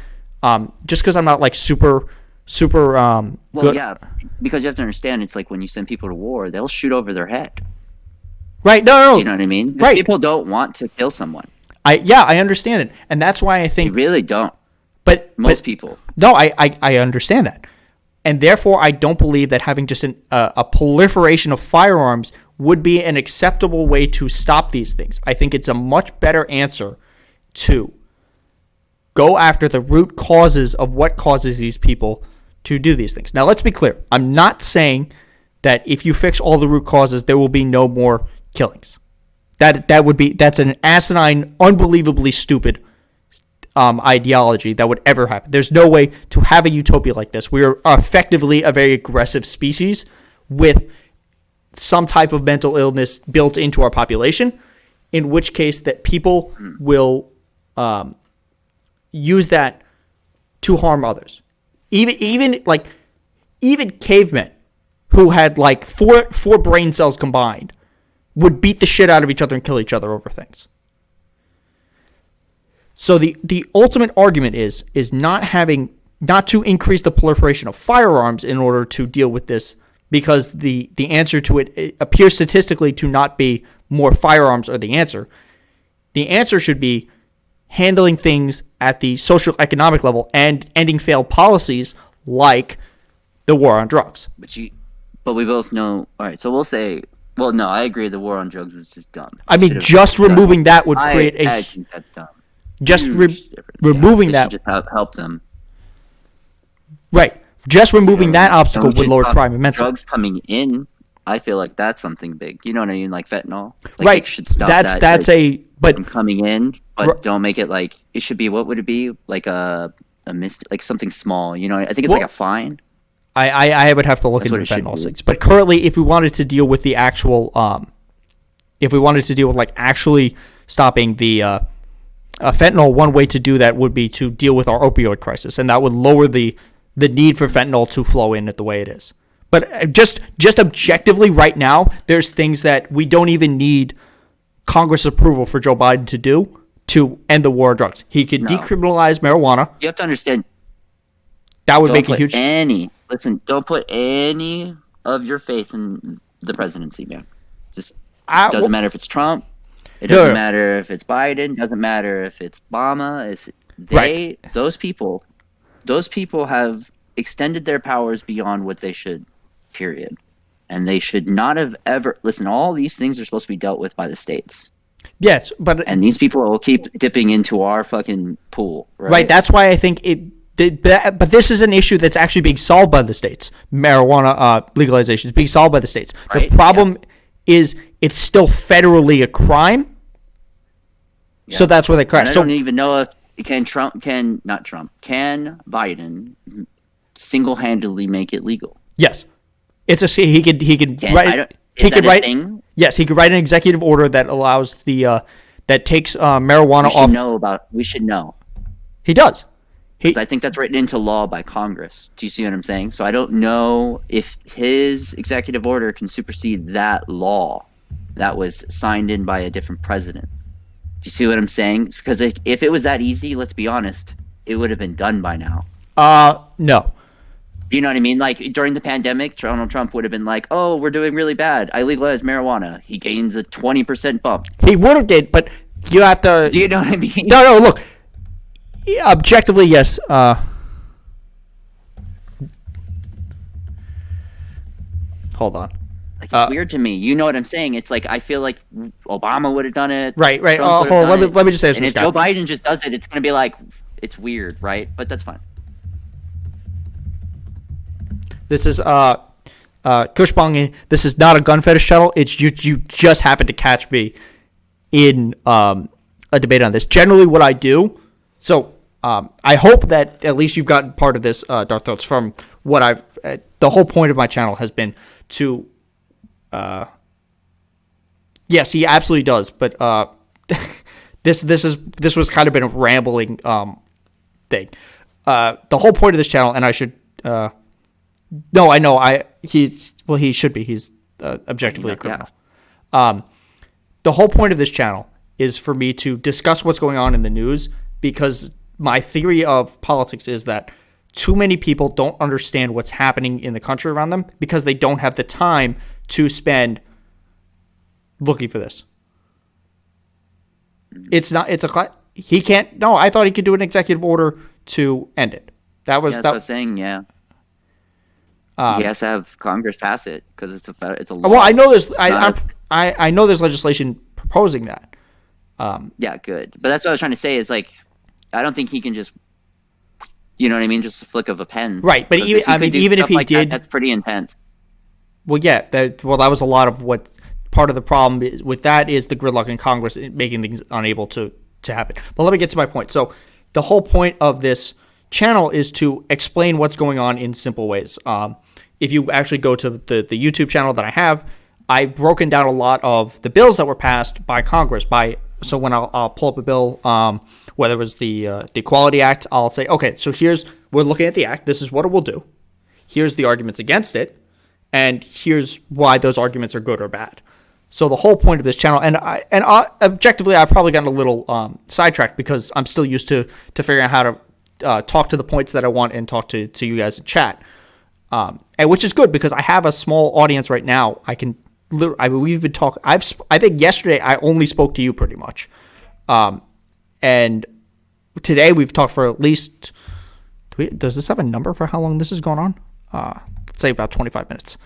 just because I'm not like super good. Yeah, because you have to understand, it's like when you send people to war, they'll shoot over their head. Right? No. You know what I mean? Right. People don't want to kill someone. I understand it, and that's why I think they really don't. But most people. No, I understand that, and therefore I don't believe that having just a proliferation of firearms would be an acceptable way to stop these things. I think it's a much better answer to go after the root causes of what causes these people to do these things. Now, let's be clear. I'm not saying that if you fix all the root causes, there will be no more killings. That's an asinine, unbelievably stupid ideology that would ever happen. There's no way to have a utopia like this. We are effectively a very aggressive species with some type of mental illness built into our population, in which case that people will use that to harm others. Even cavemen who had like four brain cells combined would beat the shit out of each other and kill each other over things. So the ultimate argument is not to increase the proliferation of firearms in order to deal with this, because the answer to it appears statistically to not be more firearms are the answer. The answer should be handling things at the social economic level and ending failed policies like the war on drugs. But we both know. All right, so we'll say. Well, no, I agree. The war on drugs is just dumb. I mean, just removing that would create I think that's dumb. Just removing that should just help them. Right. Just removing that obstacle would lower crime immensely. Drugs coming in, I feel like that's something big. You know what I mean? Like fentanyl. Like right. They should stop that's from coming in, but don't make it like it should be. What would it be? Like a like something small. You know, I think it's like a fine. I would have to look into fentanyl things. But currently, if we wanted to deal with the actual, if we wanted to deal with like actually stopping the fentanyl, one way to do that would be to deal with our opioid crisis, and that would lower the need for fentanyl to flow in at the way it is. But just objectively, right now, there's things that we don't even need Congress approval for Joe Biden to do to end the war on drugs. He could decriminalize marijuana. You have to understand. That would make a huge. Don't put any of your faith in the presidency, man. Just doesn't matter if it's Trump. It doesn't matter if it's Biden. Doesn't matter if it's Obama. Those people have extended their powers beyond what they should. Period. And they should not have ever. Listen, all these things are supposed to be dealt with by the states. Yes, and these people will keep dipping into our fucking pool. Right. That's why I think it. But this is an issue that's actually being solved by the states. Marijuana legalization is being solved by the states. Right? The problem is it's still federally a crime. Yeah. So that's where they crash. I don't even know if can Biden single-handedly make it legal? Yes, he could write Yes, he could write an executive order that allows that takes marijuana off. We should know. He does. I think that's written into law by Congress. Do you see what I'm saying? So I don't know if his executive order can supersede that law. that was signed in by a different president. Do you see what I'm saying? Because if it was that easy, let's be honest, it would have been done by now. No. You know what I mean? Like during the pandemic, Donald Trump would have been like, "Oh, we're doing really bad. I legalized marijuana." He gains a 20% bump. He would have did, but you have to. Do you know what I mean? No. Look, objectively, yes. Hold on. Like it's weird to me. You know what I'm saying? It's like I feel like Obama would have done it. Right. Trump Hold would have on. done Let me just say this. And if Joe Biden just does it, it's going to be like it's weird, right? But that's fine. This is Kushbong. This is not a gun fetish channel. It's you just happened to catch me in a debate on this. Generally, what I do. So I hope that at least you've gotten part of this, Dark Thoughts, from what I've. The whole point of my channel has been to. Yes, he absolutely does. But this was kind of been a rambling thing. The whole point of this channel, and I should. No, I know. He should be. He's objectively a criminal. The whole point of this channel is for me to discuss what's going on in the news, because my theory of politics is that too many people don't understand what's happening in the country around them because they don't have the time to spend looking for this. He can't. No, I thought he could do an executive order to end it. That's what I was saying. Yeah. He has to have Congress pass it because it's a law. Well, I know there's I know there's legislation proposing that. Yeah, good. But that's what I was trying to say is like I don't think he can just, you know what I mean, just a flick of a pen. Right, but even if he did, that's pretty intense. Well, yeah, that was a lot of what part of the problem is with that is the gridlock in Congress making things unable to happen. But let me get to my point. So the whole point of this channel is to explain what's going on in simple ways. If you actually go to the YouTube channel that I have, I've broken down a lot of the bills that were passed by Congress. So when I'll pull up a bill, whether it was the Equality Act, I'll say, okay, so we're looking at the act. This is what it will do. Here's the arguments against it, and here's why those arguments are good or bad. So the whole point of this channel, and objectively, I've probably gotten a little sidetracked because I'm still used to figuring out how to talk to the points that I want and talk to you guys in chat, and which is good because I have a small audience right now. We've been talking. I think yesterday I only spoke to you pretty much, and today we've talked for at least. Does this have a number for how long this is going on? Let's say about 25 minutes.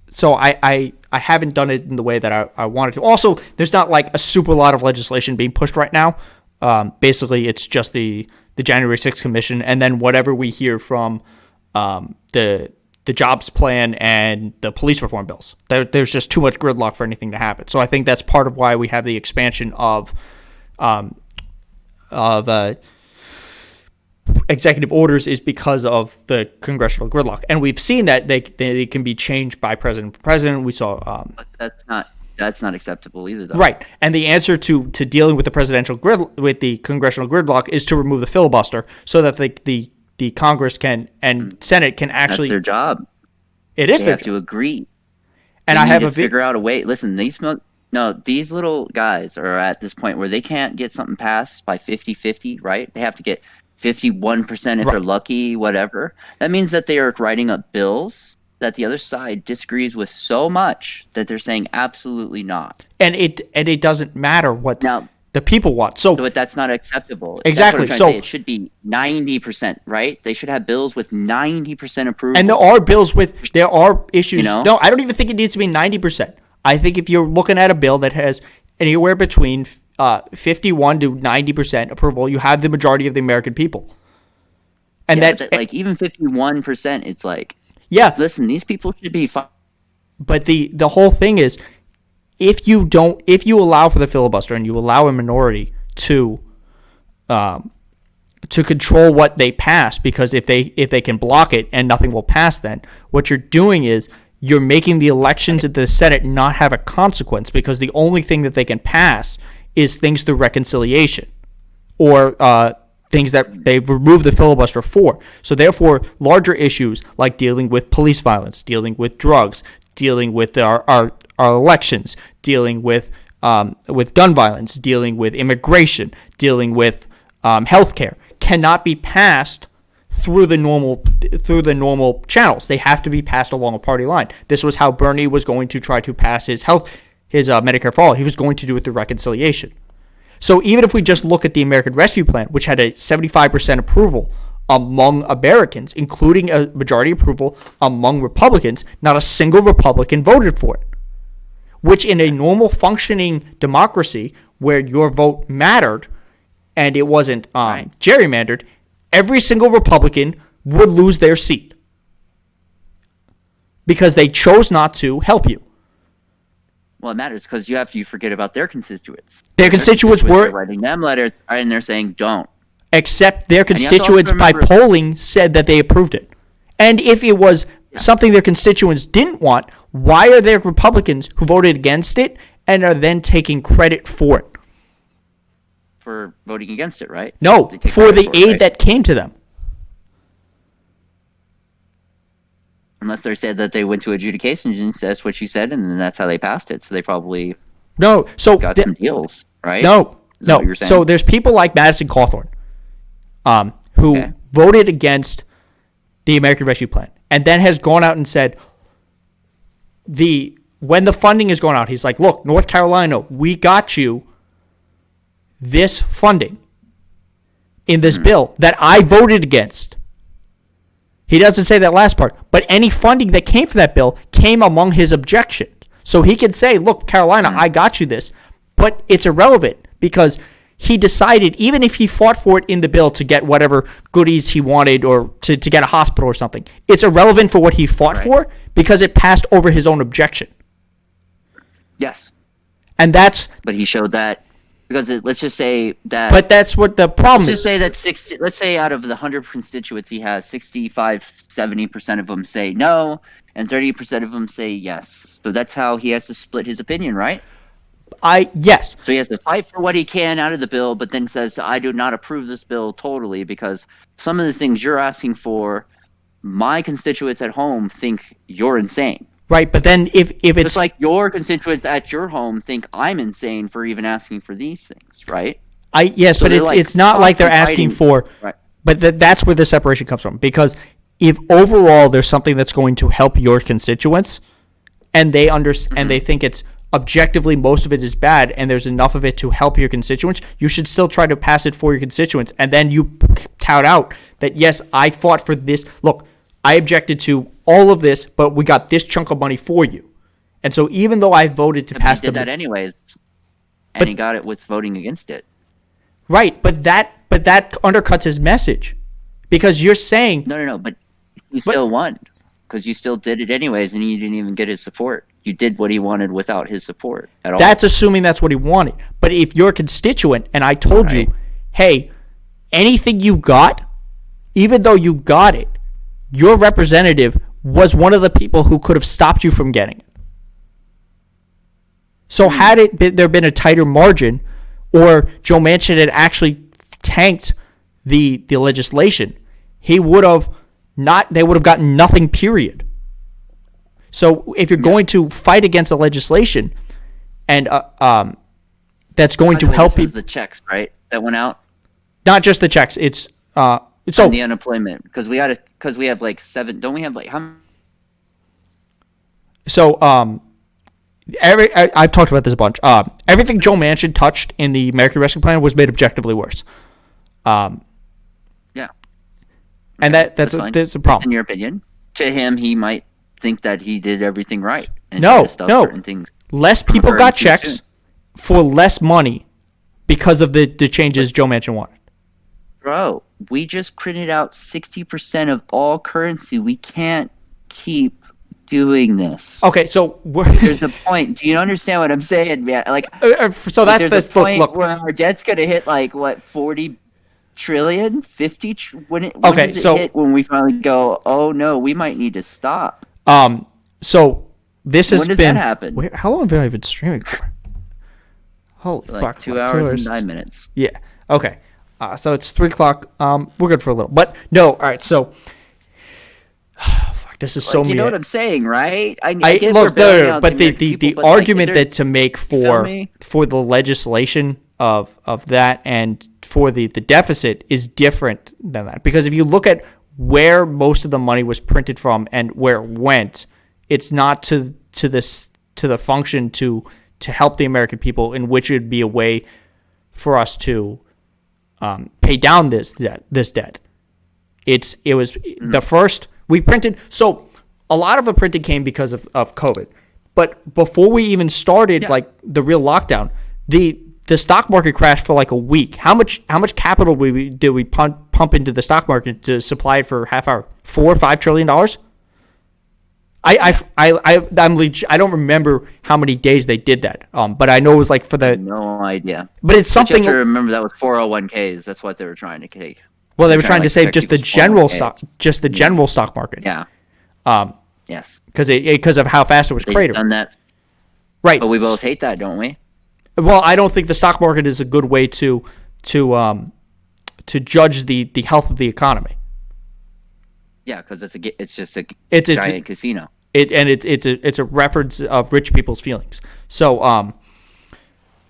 So I haven't done it in the way that I wanted to. Also, there's not like a super lot of legislation being pushed right now. Basically, it's just the January 6th Commission, and then whatever we hear from the jobs plan and the police reform bills. There's just too much gridlock for anything to happen. So I think that's part of why we have the expansion of executive orders is because of the congressional gridlock, and we've seen that they can be changed by president. We saw. But that's not acceptable either, though. Right, and the answer to dealing with the congressional gridlock is to remove the filibuster, so that the Congress and Senate can actually. That's their job. It is. They their have job. to agree. And they I have to figure out a way. Listen, these little guys are at this point where they can't get something passed by 50-50, right? They have to get 51% if they're lucky, whatever. That means that they are writing up bills that the other side disagrees with so much that they're saying absolutely not. And it doesn't matter what the people want. But that's not acceptable. Exactly. That's what I'm trying to say. It should be 90%, right? They should have bills with 90% approval. And there are issues. No, I don't even think it needs to be 90%. I think if you're looking at a bill that has anywhere between 51 to 90% approval, you have the majority of the American people. And like even 51%, it's like, yeah, listen, these people should be fine. But the whole thing is, if you allow for the filibuster and you allow a minority to control what they pass, because if they can block it and nothing will pass, then what you're doing is you're making the elections at the Senate not have a consequence, because the only thing that they can pass is things through reconciliation or things that they've removed the filibuster for. So therefore, larger issues like dealing with police violence, dealing with drugs, dealing with our elections, dealing with gun violence, dealing with immigration, dealing with healthcare, cannot be passed through the normal channels. They have to be passed along a party line. This was how Bernie was going to try to pass his Medicare for All. He was going to do it through reconciliation. So even if we just look at the American Rescue Plan, which had a 75% approval among Americans, including a majority approval among Republicans, not a single Republican voted for it. Which in a normal functioning democracy where your vote mattered and it wasn't gerrymandered, every single Republican would lose their seat because they chose not to help you. Well, it matters because you forget about their constituents. Their constituents were writing them letters, and they're saying don't. Except their constituents by polling said that they approved it. And if it was something their constituents didn't want, why are there Republicans who voted against it and are then taking credit for it? For voting against it, right? No, for the aid that came to them. Unless they said that they went to adjudication and that's what she said, and then that's how they passed it. So they probably got some deals, right? No. What you're saying? So there's people like Madison Cawthorn who voted against the American Rescue Plan and then has gone out and said when the funding is going out, he's like, look, North Carolina, we got you this funding in this bill that I voted against. He doesn't say that last part, but any funding that came from that bill came among his objections. So he can say, look, Carolina, I got you this, but it's irrelevant because he decided, even if he fought for it in the bill to get whatever goodies he wanted or to get a hospital or something, it's irrelevant for what he fought for because it passed over his own objection. Yes. And but he showed that because let's just say that. But that's what the problem is. Let's say out of the 100 constituents he has, 65-70% of them say no, and 30% of them say yes. So that's how he has to split his opinion, right? Yes. So he has to fight for what he can out of the bill, but then says, I do not approve this bill totally because some of the things you're asking for, my constituents at home think you're insane. Right, but then if it's just like your constituents at your home think I'm insane for even asking for these things, right? Yes, so but it's not like they're asking for. Right. But that's where the separation comes from. Because if overall there's something that's going to help your constituents, and they and they think it's objectively most of it is bad, and there's enough of it to help your constituents, you should still try to pass it for your constituents, and then you tout out that yes, I fought for this. Look, I objected to all of this, but we got this chunk of money for you. And so even though I voted to pass he did that anyways, and he got it with voting against it. Right, but that undercuts his message. Because you're saying No, but he still won. Because you still did it anyways, and you didn't even get his support. You did what he wanted without his support at all. That's assuming that's what he wanted. But if you're a constituent, and I told you, hey, anything you got, even though you got it, your representative was one of the people who could have stopped you from getting it. So had there been a tighter margin, or Joe Manchin had actually tanked the legislation, they would have gotten nothing, period. So if you're going to fight against the legislation, and that's going to help people, the checks, right, that went out. Not just the checks. It's and the unemployment because we have like 7. Don't we have like how? So I've talked about this a bunch. Everything Joe Manchin touched in the American Rescue Plan was made objectively worse. Yeah. And that's a problem. In your opinion, to him, he might think that he did everything right. And No. certain things. Less people got checks for less money because of the changes Joe Manchin wanted. Bro, we just printed out 60% of all currency. We can't keep doing this. Okay, so there's a point. Do you understand what I'm saying, man? Like, so that's there's a the point look. where our debt's gonna hit like what 40 trillion, 50. When does it hit when we finally go? Oh no, we might need to stop. So this has when does been. That happen? How long have I been streaming for? Holy fuck! 2 hours and 9 minutes. Yeah. Okay. So it's 3:00. We're good for a little, but no. All right. So, fuck. this is so. You know what I'm saying, right? I get look, no, but the argument that to make for the legislation of that and for the deficit is different than that, because if you look at where most of the money was printed from and where it went, it's not to the function to help the American people, in which it would be a way for us to pay down this debt. It was the first we printed. So a lot of the printing came because of COVID. But before we even started like the real lockdown, the stock market crashed for like a week. How much capital did we pump into the stock market to supply it for half hour? $4 or $5 trillion? I don't remember how many days they did that. But I know it was like for the no idea. But it's something. But you have to remember that was 401ks. That's what they were trying to take. Well, they were trying to save just the general stock, general stock market. Yeah. Yes. Because of how fast it was created. Done that. Right. But we both hate that, don't we? Well, I don't think the stock market is a good way to judge the health of the economy. Yeah, because it's just a giant casino. It's a reference of rich people's feelings. So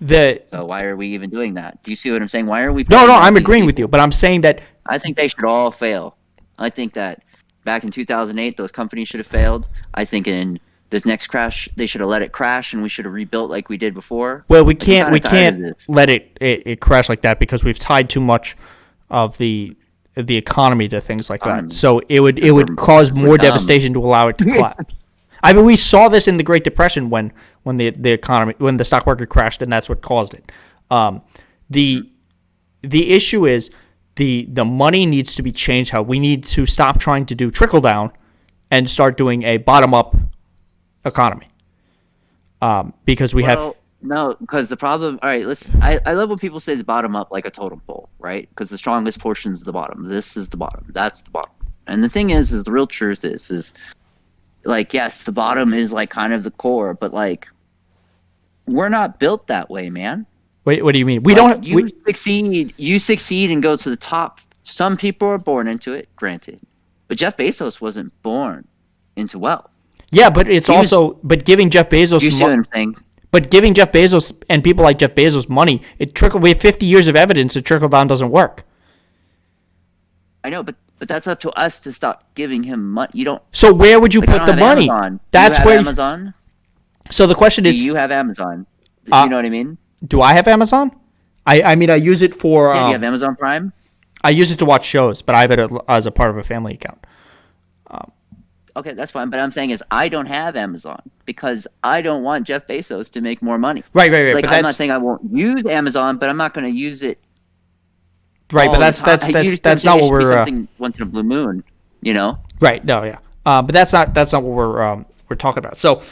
so why are we even doing that? Do you see what I'm saying? Why are we? No, I'm agreeing with you, but I'm saying that I think they should all fail. I think that back in 2008, those companies should have failed. I think in this next crash, they should have let it crash, and we should have rebuilt like we did before. Well, we can't let it crash like that, because we've tied too much of the economy to things like that. So it would cause more devastation to allow it to collapse. I mean, we saw this in the Great Depression when the stock market crashed, and that's what caused it. The issue is the money needs to be changed. How we need to stop trying to do trickle down and start doing a bottom up economy. Because because the problem. All right, I love when people say the bottom up like a totem pole, right? Because the strongest portion is the bottom. This is the bottom. That's the bottom. And the thing is the real truth is like, yes, the bottom is like kind of the core, but like we're not built that way, man. Wait, what do you mean? You succeed and go to the top. Some people are born into it, granted, but Jeff Bezos wasn't born into wealth. Yeah, but but giving Jeff Bezos. You see what I'm saying? But giving Jeff Bezos and people like Jeff Bezos money, we have 50 years of evidence that trickle down doesn't work. I know, but that's up to us to stop giving him money. You don't. So where would you put the money? Amazon. That's do you have where Amazon. So the question is, do you have Amazon? You know what I mean? Do I have Amazon? I mean, I use it for. Do you have Amazon Prime? I use it to watch shows, but I have it as a part of a family account. Okay, that's fine. But I'm saying is I don't have Amazon because I don't want Jeff Bezos to make more money. Right. Like, I'm not saying I won't use Amazon, but I'm not going to use it. Right, but that's not what we're. Something once in a blue moon, you know. Right. No. Yeah. But that's not what we're talking about. So.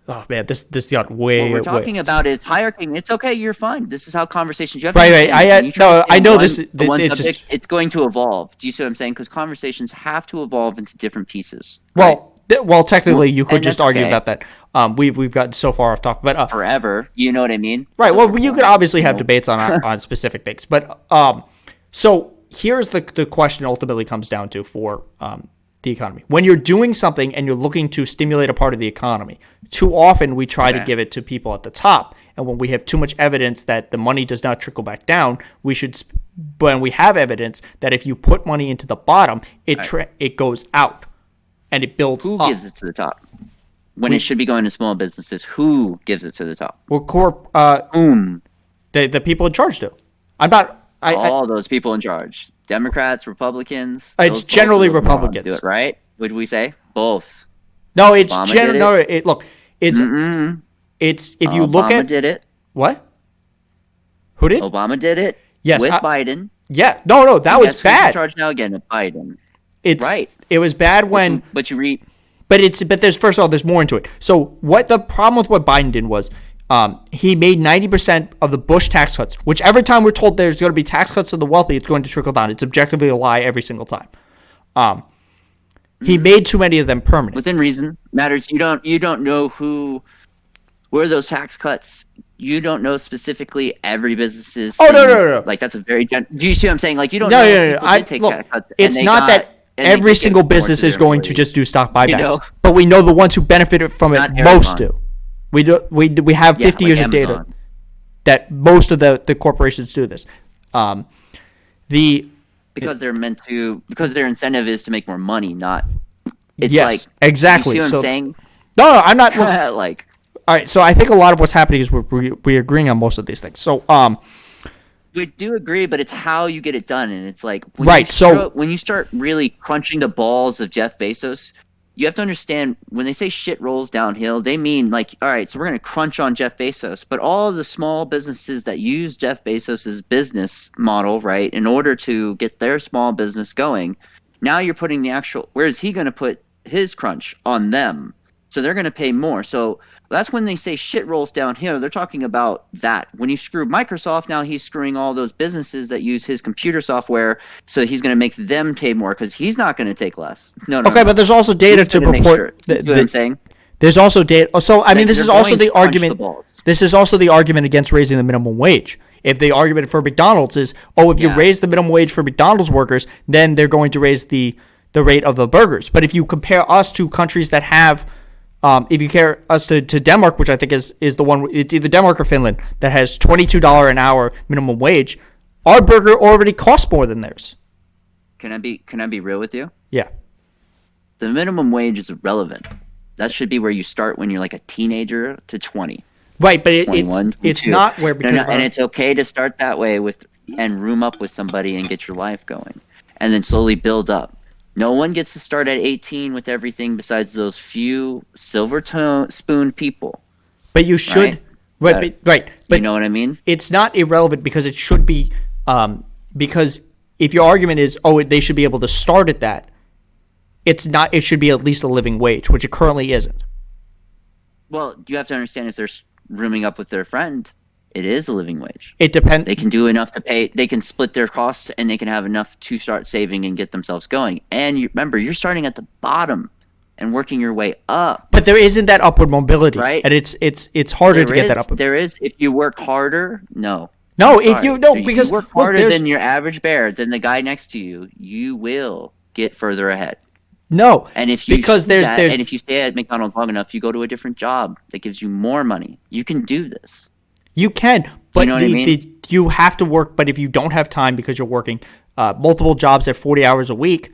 Oh man, this got way. What we're talking about is hierarchy. It's okay. You're fine. This is how conversations. You have right. I know this. It's going to evolve. Do you see what I'm saying? Because conversations have to evolve into different pieces. Right? Well, technically, you could just argue about that. We've gotten so far off topic, but forever. You know what I mean? Right. Well, you could obviously have debates on specific things, but so here's the question. Ultimately, comes down to for the economy. When you're doing something and you're looking to stimulate a part of the economy, too often we try to give it to people at the top. And when we have too much evidence that the money does not trickle back down, when we have evidence that if you put money into the bottom, it goes out and it builds up. Who gives it to the top? When it should be going to small businesses, who gives it to the top? Well, the people in charge do. All those people in charge. Democrats, Republicans. It's generally Republicans. Do it, right? Would we say both? No, it's generally. Look, it's if you look at. Obama did it. What? Who did? Obama did it. Yes, with Biden. Yeah, no, that was bad. Who's in charge now again? Biden. It's right. It was bad when. But you read. But there's more into it. So what the problem with what Biden did was. He made 90% of the Bush tax cuts, which every time we're told there's going to be tax cuts to the wealthy, it's going to trickle down. It's objectively a lie every single time. He made too many of them permanent. Within reason matters. You don't know where those tax cuts. You don't know specifically every business's. Oh no. Like that's a very. Do you see what I'm saying? Like you don't know. No. Take tax cuts it's not that. every single business is going to just do stock buybacks. You know? But we know the ones who benefited from it most do. We have 50 years of data that most of the corporations do this. Because they're meant to, because their incentive is to make more money, not. It's yes, like, exactly. You see what I'm saying? No, I'm not. Like. All right, so I think a lot of what's happening is we're agreeing on most of these things. So we do agree, but it's how you get it done, and it's like when you start really crunching the balls of Jeff Bezos, you have to understand when they say shit rolls downhill, they mean like, all right, so we're going to crunch on Jeff Bezos, but all the small businesses that use Jeff Bezos's business model, right, in order to get their small business going, now you're putting the actual, where is he going to put his crunch on them? So they're going to pay more. So that's when they say shit rolls downhill. They're talking about that. When you screw Microsoft, now he's screwing all those businesses that use his computer software. So he's going to make them pay more because he's not going to take less. No. But there's also data to report. You know what I'm saying? There's also data. So I mean, this is also the argument. This is also the argument against raising the minimum wage. If the argument for McDonald's is, if you raise the minimum wage for McDonald's workers, then they're going to raise the rate of the burgers. But if you compare us to countries that have if you compare us to Denmark, which I think is the one, it's either Denmark or Finland, that has $22 an hour minimum wage, our burger already costs more than theirs. Can I be real with you? Yeah. The minimum wage is irrelevant. That should be where you start when you're like a teenager to 20. Right, but it's not where and it's okay to start that way and room up with somebody and get your life going, and then slowly build up. No one gets to start at 18 with everything besides those few silver spoon people. But you should, right? But you know what I mean? It's not irrelevant because it should be, because if your argument is, they should be able to start at that, it's not. It should be at least a living wage, which it currently isn't. Well, you have to understand if they're rooming up with their friend, it is a living wage. It depends. They can do enough to pay. They can split their costs, and they can have enough to start saving and get themselves going. And remember, you're starting at the bottom and working your way up. But there isn't that upward mobility, right? And it's harder to get that upward. There is if you work harder. No, if you because you work harder than your average bear, than the guy next to you, you will get further ahead. No, and if you and if you stay at McDonald's long enough, you go to a different job that gives you more money. You can do this. You can, but you know what I mean? You have to work. But if you don't have time because you're working multiple jobs at 40 hours a week,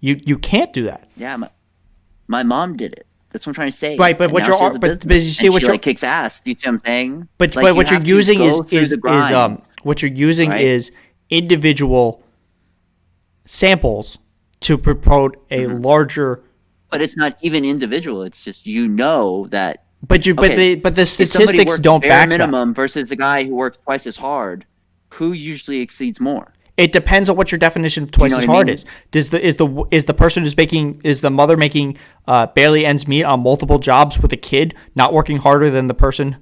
you can't do that. Yeah, my mom did it. That's what I'm trying to say. Right, but what you see what she kicks ass. You see what I'm saying? But what you're using is what you're using is individual samples to promote a larger. But it's not even individual. It's just that. But the statistics don't back minimum versus the guy who works twice as hard, who usually exceeds more? It depends on what your definition of twice as hard is. Is the person is the mother making barely ends meet on multiple jobs with a kid, not working harder than the person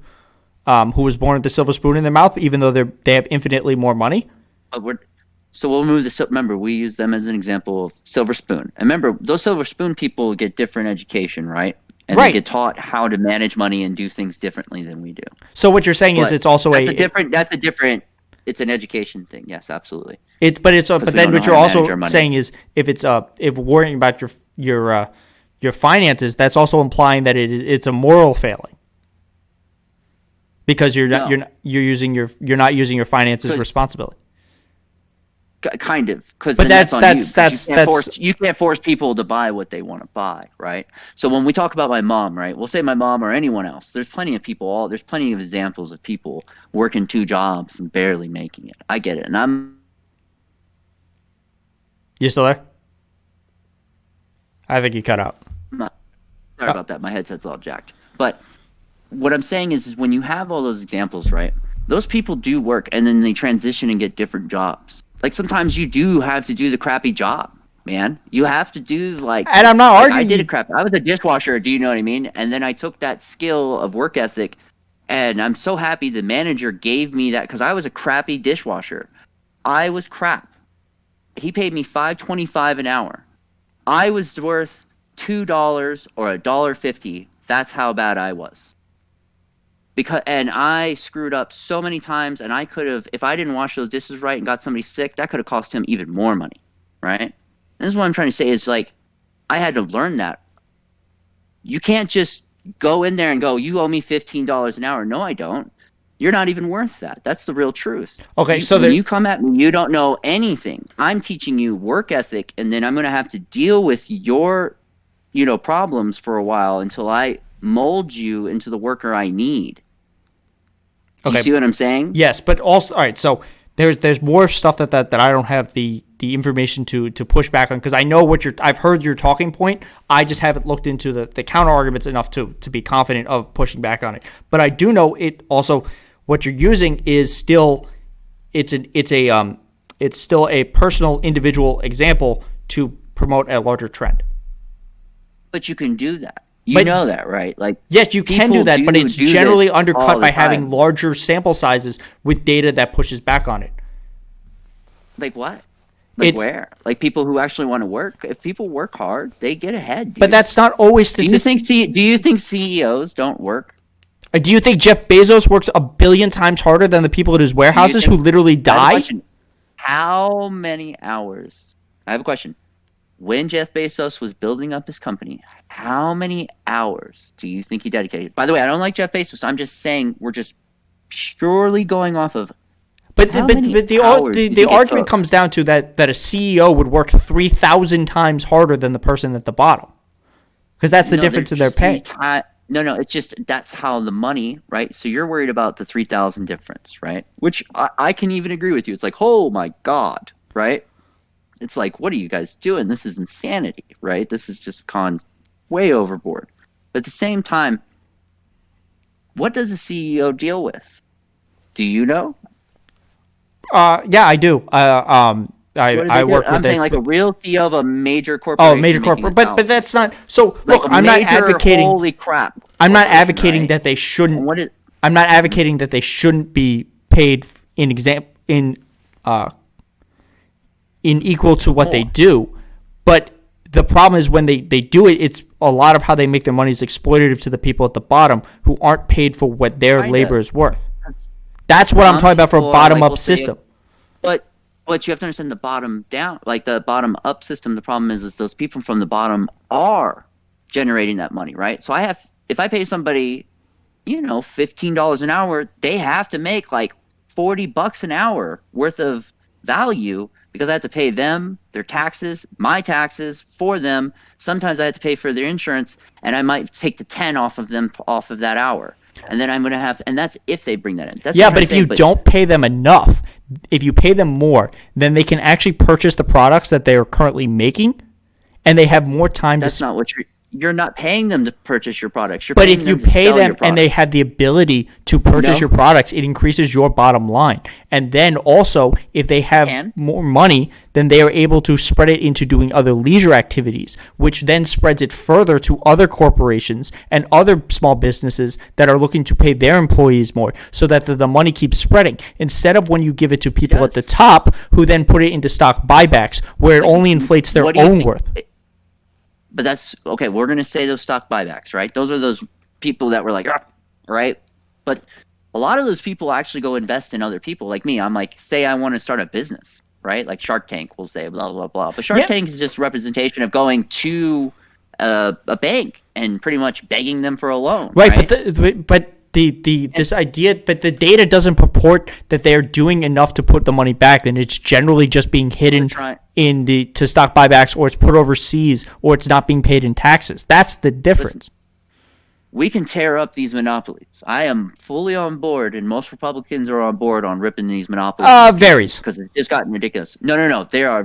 who was born with the silver spoon in their mouth, even though they have infinitely more money? So we'll move this up. Remember, we use them as an example of silver spoon. And remember, those silver spoon people get different education, right? And they get taught how to manage money and do things differently than we do. So what you're saying is it's also it's an education thing. Yes, absolutely. But then what you're also saying is if worrying about your finances, that's also implying that it's a moral failing. Because you're not using your finances responsibly. Kind of, because you can't force people to buy what they want to buy, right? So when we talk about my mom, right, we'll say my mom or anyone else. There's plenty of examples of people working 2 jobs and barely making it. I get it, and You still there? I think you cut out. Sorry about that. My headset's all jacked. But what I'm saying is when you have all those examples, right? Those people do work, and then they transition and get different jobs. Like sometimes you do have to do the crappy job, man. You have to do and I'm not arguing. I did a crap. I was a dishwasher. Do you know what I mean? And then I took that skill of work ethic, and I'm so happy the manager gave me that because I was a crappy dishwasher. I was crap. He paid me $5.25 an hour. I was worth $2 or $1.50. That's how bad I was. And I screwed up so many times, and I could have, if I didn't wash those dishes right and got somebody sick, that could have cost him even more money, right? And And this is what I'm trying to say is like, I had to learn that. You can't just go in there and go, you owe me $15 an hour. No, I don't. You're not even worth that. That's the real truth. Okay, so when you come at me, you don't know anything. I'm teaching you work ethic, and then I'm going to have to deal with your, problems for a while until I mold you into the worker I need. You see what I'm saying? Yes, but also, all right. So there's more stuff that I don't have the information to push back on, because I know I've heard your talking point. I just haven't looked into the counter arguments enough to be confident of pushing back on it. But I do know it also. What you're using is still it's still a personal individual example to promote a larger trend. But you can do that. You know that, right? Like, yes, you can do that, but it's generally undercut by having larger sample sizes with data that pushes back on it. Like what? Like where? Like people who actually want to work. If people work hard, they get ahead. Dude. But that's not always statistics. Do you think CEOs don't work? Do you think Jeff Bezos works a billion times harder than the people at his warehouses who literally die? How many hours? I have a question. When Jeff Bezos was building up his company, how many hours do you think he dedicated? By the way, I don't like Jeff Bezos. I'm just saying we're just purely going off of. But the argument comes down to that a CEO would work 3,000 times harder than the person at the bottom, because that's the difference in their pay. No, it's just that's how the money, right? So you're worried about the 3,000 difference, right? Which I can even agree with you. It's like, oh my God, right? It's like, what are you guys doing? This is insanity, right? This is just gone way overboard. But at the same time, what does a CEO deal with? Do you know? Yeah, I do. I work with. I'm saying like a real CEO of a major corporation. Oh, major corporation, but that's not. So look, I'm not advocating. Holy crap! I'm not advocating that they shouldn't. I'm not advocating that they shouldn't be paid in equal to what they do. But the problem is when they do it, it's a lot of how they make their money is exploitative to the people at the bottom who aren't paid for what their labor is worth. That's what I'm talking about for a bottom-up system. But you have to understand the bottom down, like the bottom up system. The problem is those people from the bottom are generating that money, right? So if I pay somebody, $15 an hour, they have to make like $40 an hour worth of value because I have to pay them, their taxes, my taxes for them. Sometimes I have to pay for their insurance, and I might take the 10 off of that hour. And then I'm going to have, and that's if they bring that in. That's but if you don't pay them enough, if you pay them more, then they can actually purchase the products that they are currently making, and they have more time. That's not what you're not paying them to purchase your products. But if you pay them and they have the ability to purchase your products, it increases your bottom line. And then also, if they have more money, then they are able to spread it into doing other leisure activities, which then spreads it further to other corporations and other small businesses that are looking to pay their employees more, so that the money keeps spreading. Instead of when you give it to people at the top who then put it into stock buybacks, where it only inflates their own worth. But that's okay. We're going to say those stock buybacks, right? Those are those people that were like, right? But a lot of those people actually go invest in other people. Like me, I'm like, say I want to start a business, right? Like Shark Tank will say, blah, blah, blah. But Shark Tank is just a representation of going to a bank and pretty much begging them for a loan. Right? But this idea that the data doesn't purport that they're doing enough to put the money back, then it's generally just being hidden to stock buybacks, or it's put overseas, or it's not being paid in taxes. That's the difference. Listen, we can tear up these monopolies. I am fully on board, and most Republicans are on board on ripping these monopolies. Varies. Because it's just gotten ridiculous. No. They are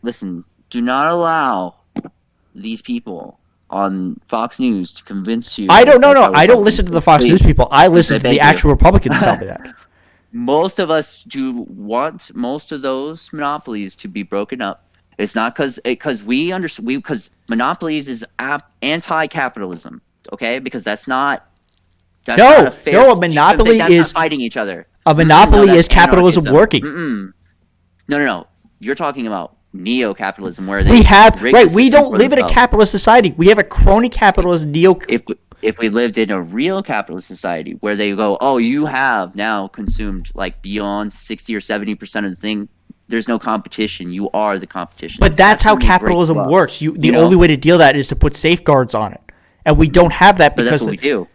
listen, do not allow these people on Fox News to convince you. I don't know. I don't listen to the Fox News people. I listen to the actual Republicans tell me that. Most of us do want most of those monopolies to be broken up. It's not because we understand because monopolies is anti-capitalism. Okay, because that's not a monopoly is not fighting each other. A monopoly is capitalism working. No. You're talking about neo-capitalism, where we don't live in a capitalist society. We have a crony capitalist If we lived in a real capitalist society where they go, oh, you have now consumed like beyond 60 or 70% of there's no competition. You are the competition. But that's how when we break capitalism you up, works. The you know? only way to deal that is to put safeguards on it, and we don't have that But because that's what we do.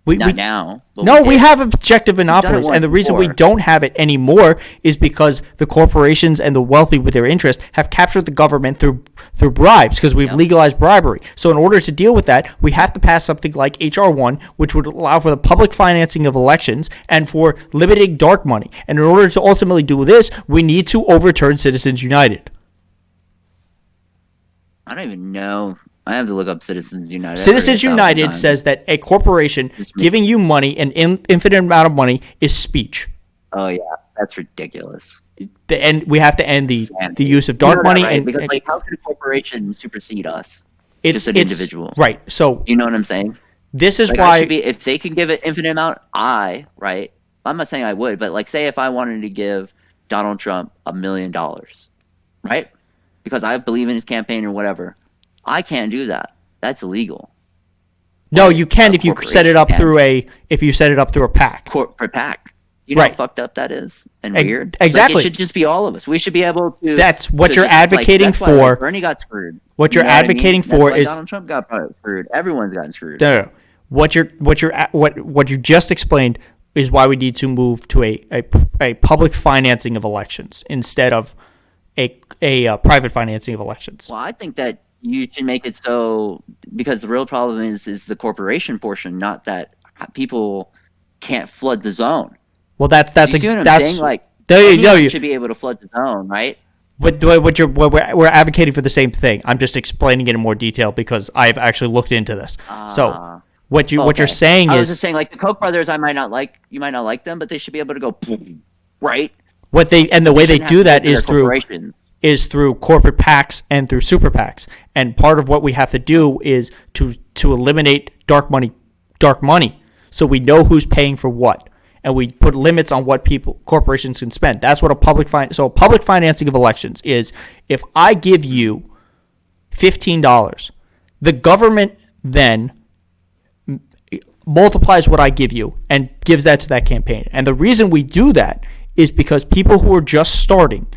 Not now. But No, we we did. have objective done it monopolies, once and the reason we before. don't have it anymore is because the corporations and the wealthy with their interest have captured the government through bribes, because we've legalized bribery. So in order to deal with that, we have to pass something like HR1, which would allow for the public financing of elections and for limiting dark money. And in order to ultimately do this, we need to overturn Citizens United. I don't even know. I have to look up Citizens United. Citizens United says that a corporation giving you money, an infinite amount of money, is speech. Oh yeah, that's ridiculous. And we have to end the use of dark money. Right? And Because like, how could a corporation supersede us? It's just an individual, right? So you know what I'm saying? This is like, why if they can give an infinite amount, right? I'm not saying I would, but like, say if I wanted to give Donald Trump $1 million, right? Because I believe in his campaign or whatever. I can't do that. That's illegal. No, you can if you set it up through a PAC. Corporate PAC. You know how fucked up that is and weird. Exactly. Like, it should just be all of us. We should be able to. That's what you're just, advocating that's why, for. Bernie got screwed. What you're You know what I mean? advocating That's for why is Donald Trump got screwed. Everyone's gotten screwed. No. What you just explained is why we need to move to a public financing of elections instead of a private financing of elections. Well, I think that you should make it so, because the real problem is the corporation portion, not that people can't flood the zone. Well, that's you see what I'm saying? Like, you should be able to flood the zone, right? We're advocating for the same thing. I'm just explaining it in more detail because I've actually looked into this. So what you're saying is, I was just saying, like, the Koch brothers, you might not like them, but they should be able to go right. The way they do that is through corporate PACs and through super PACs. And part of what we have to do is to eliminate dark money, so we know who's paying for what, and we put limits on what corporations can spend. That's what public financing of elections is. If I give you $15, the government then multiplies what I give you and gives that to that campaign. And the reason we do that is because people who are just starting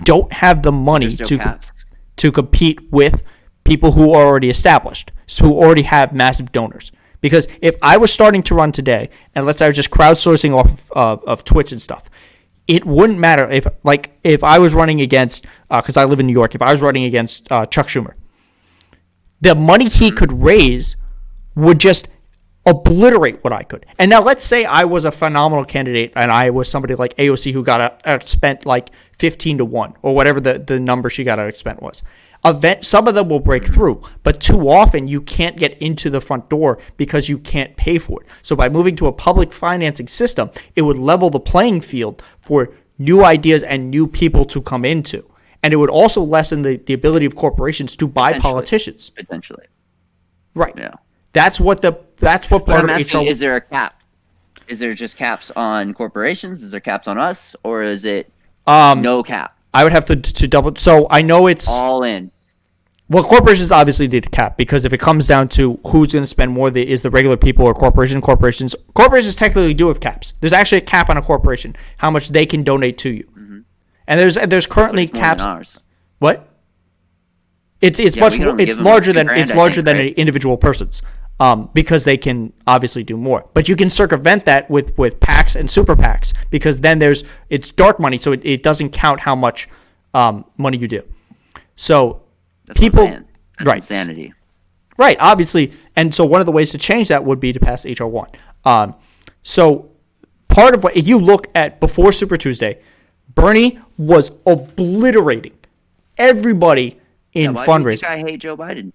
don't have the money to compete with people who are already established, who already have massive donors. Because if I was starting to run today, and let's say I was just crowdsourcing off of Twitch and stuff, it wouldn't matter if I was running against, because I live in New York, if I was running against Chuck Schumer, the money he could raise would just obliterate what I could. And now let's say I was a phenomenal candidate and I was somebody like AOC who got outspent like 15-1 or whatever the number she got outspent was. Some of them will break through, but too often you can't get into the front door because you can't pay for it. So by moving to a public financing system, it would level the playing field for new ideas and new people to come into. And it would also lessen the ability of corporations to buy politicians. Potentially. Right. Yeah. That's what part I'm of asking, HR. is there a cap? Is there just caps on corporations? Is there caps on us? Or is it no cap? I would have to double. So I know it's all in. Well, corporations obviously need a cap because if it comes down to who's going to spend more, is the regular people or corporations technically do have caps. There's actually a cap on a corporation, how much they can donate to you. Mm-hmm. And there's currently caps. More than ours. What? It's much more. It's larger than an individual person's. Because they can obviously do more. But you can circumvent that with PACs and super PACs because then it's dark money, so it doesn't count how much money you do. So that's people, that's insanity. Right, obviously. And so one of the ways to change that would be to pass HR1. So part of if you look at before Super Tuesday, Bernie was obliterating everybody in fundraising. Why do you think I hate Joe Biden?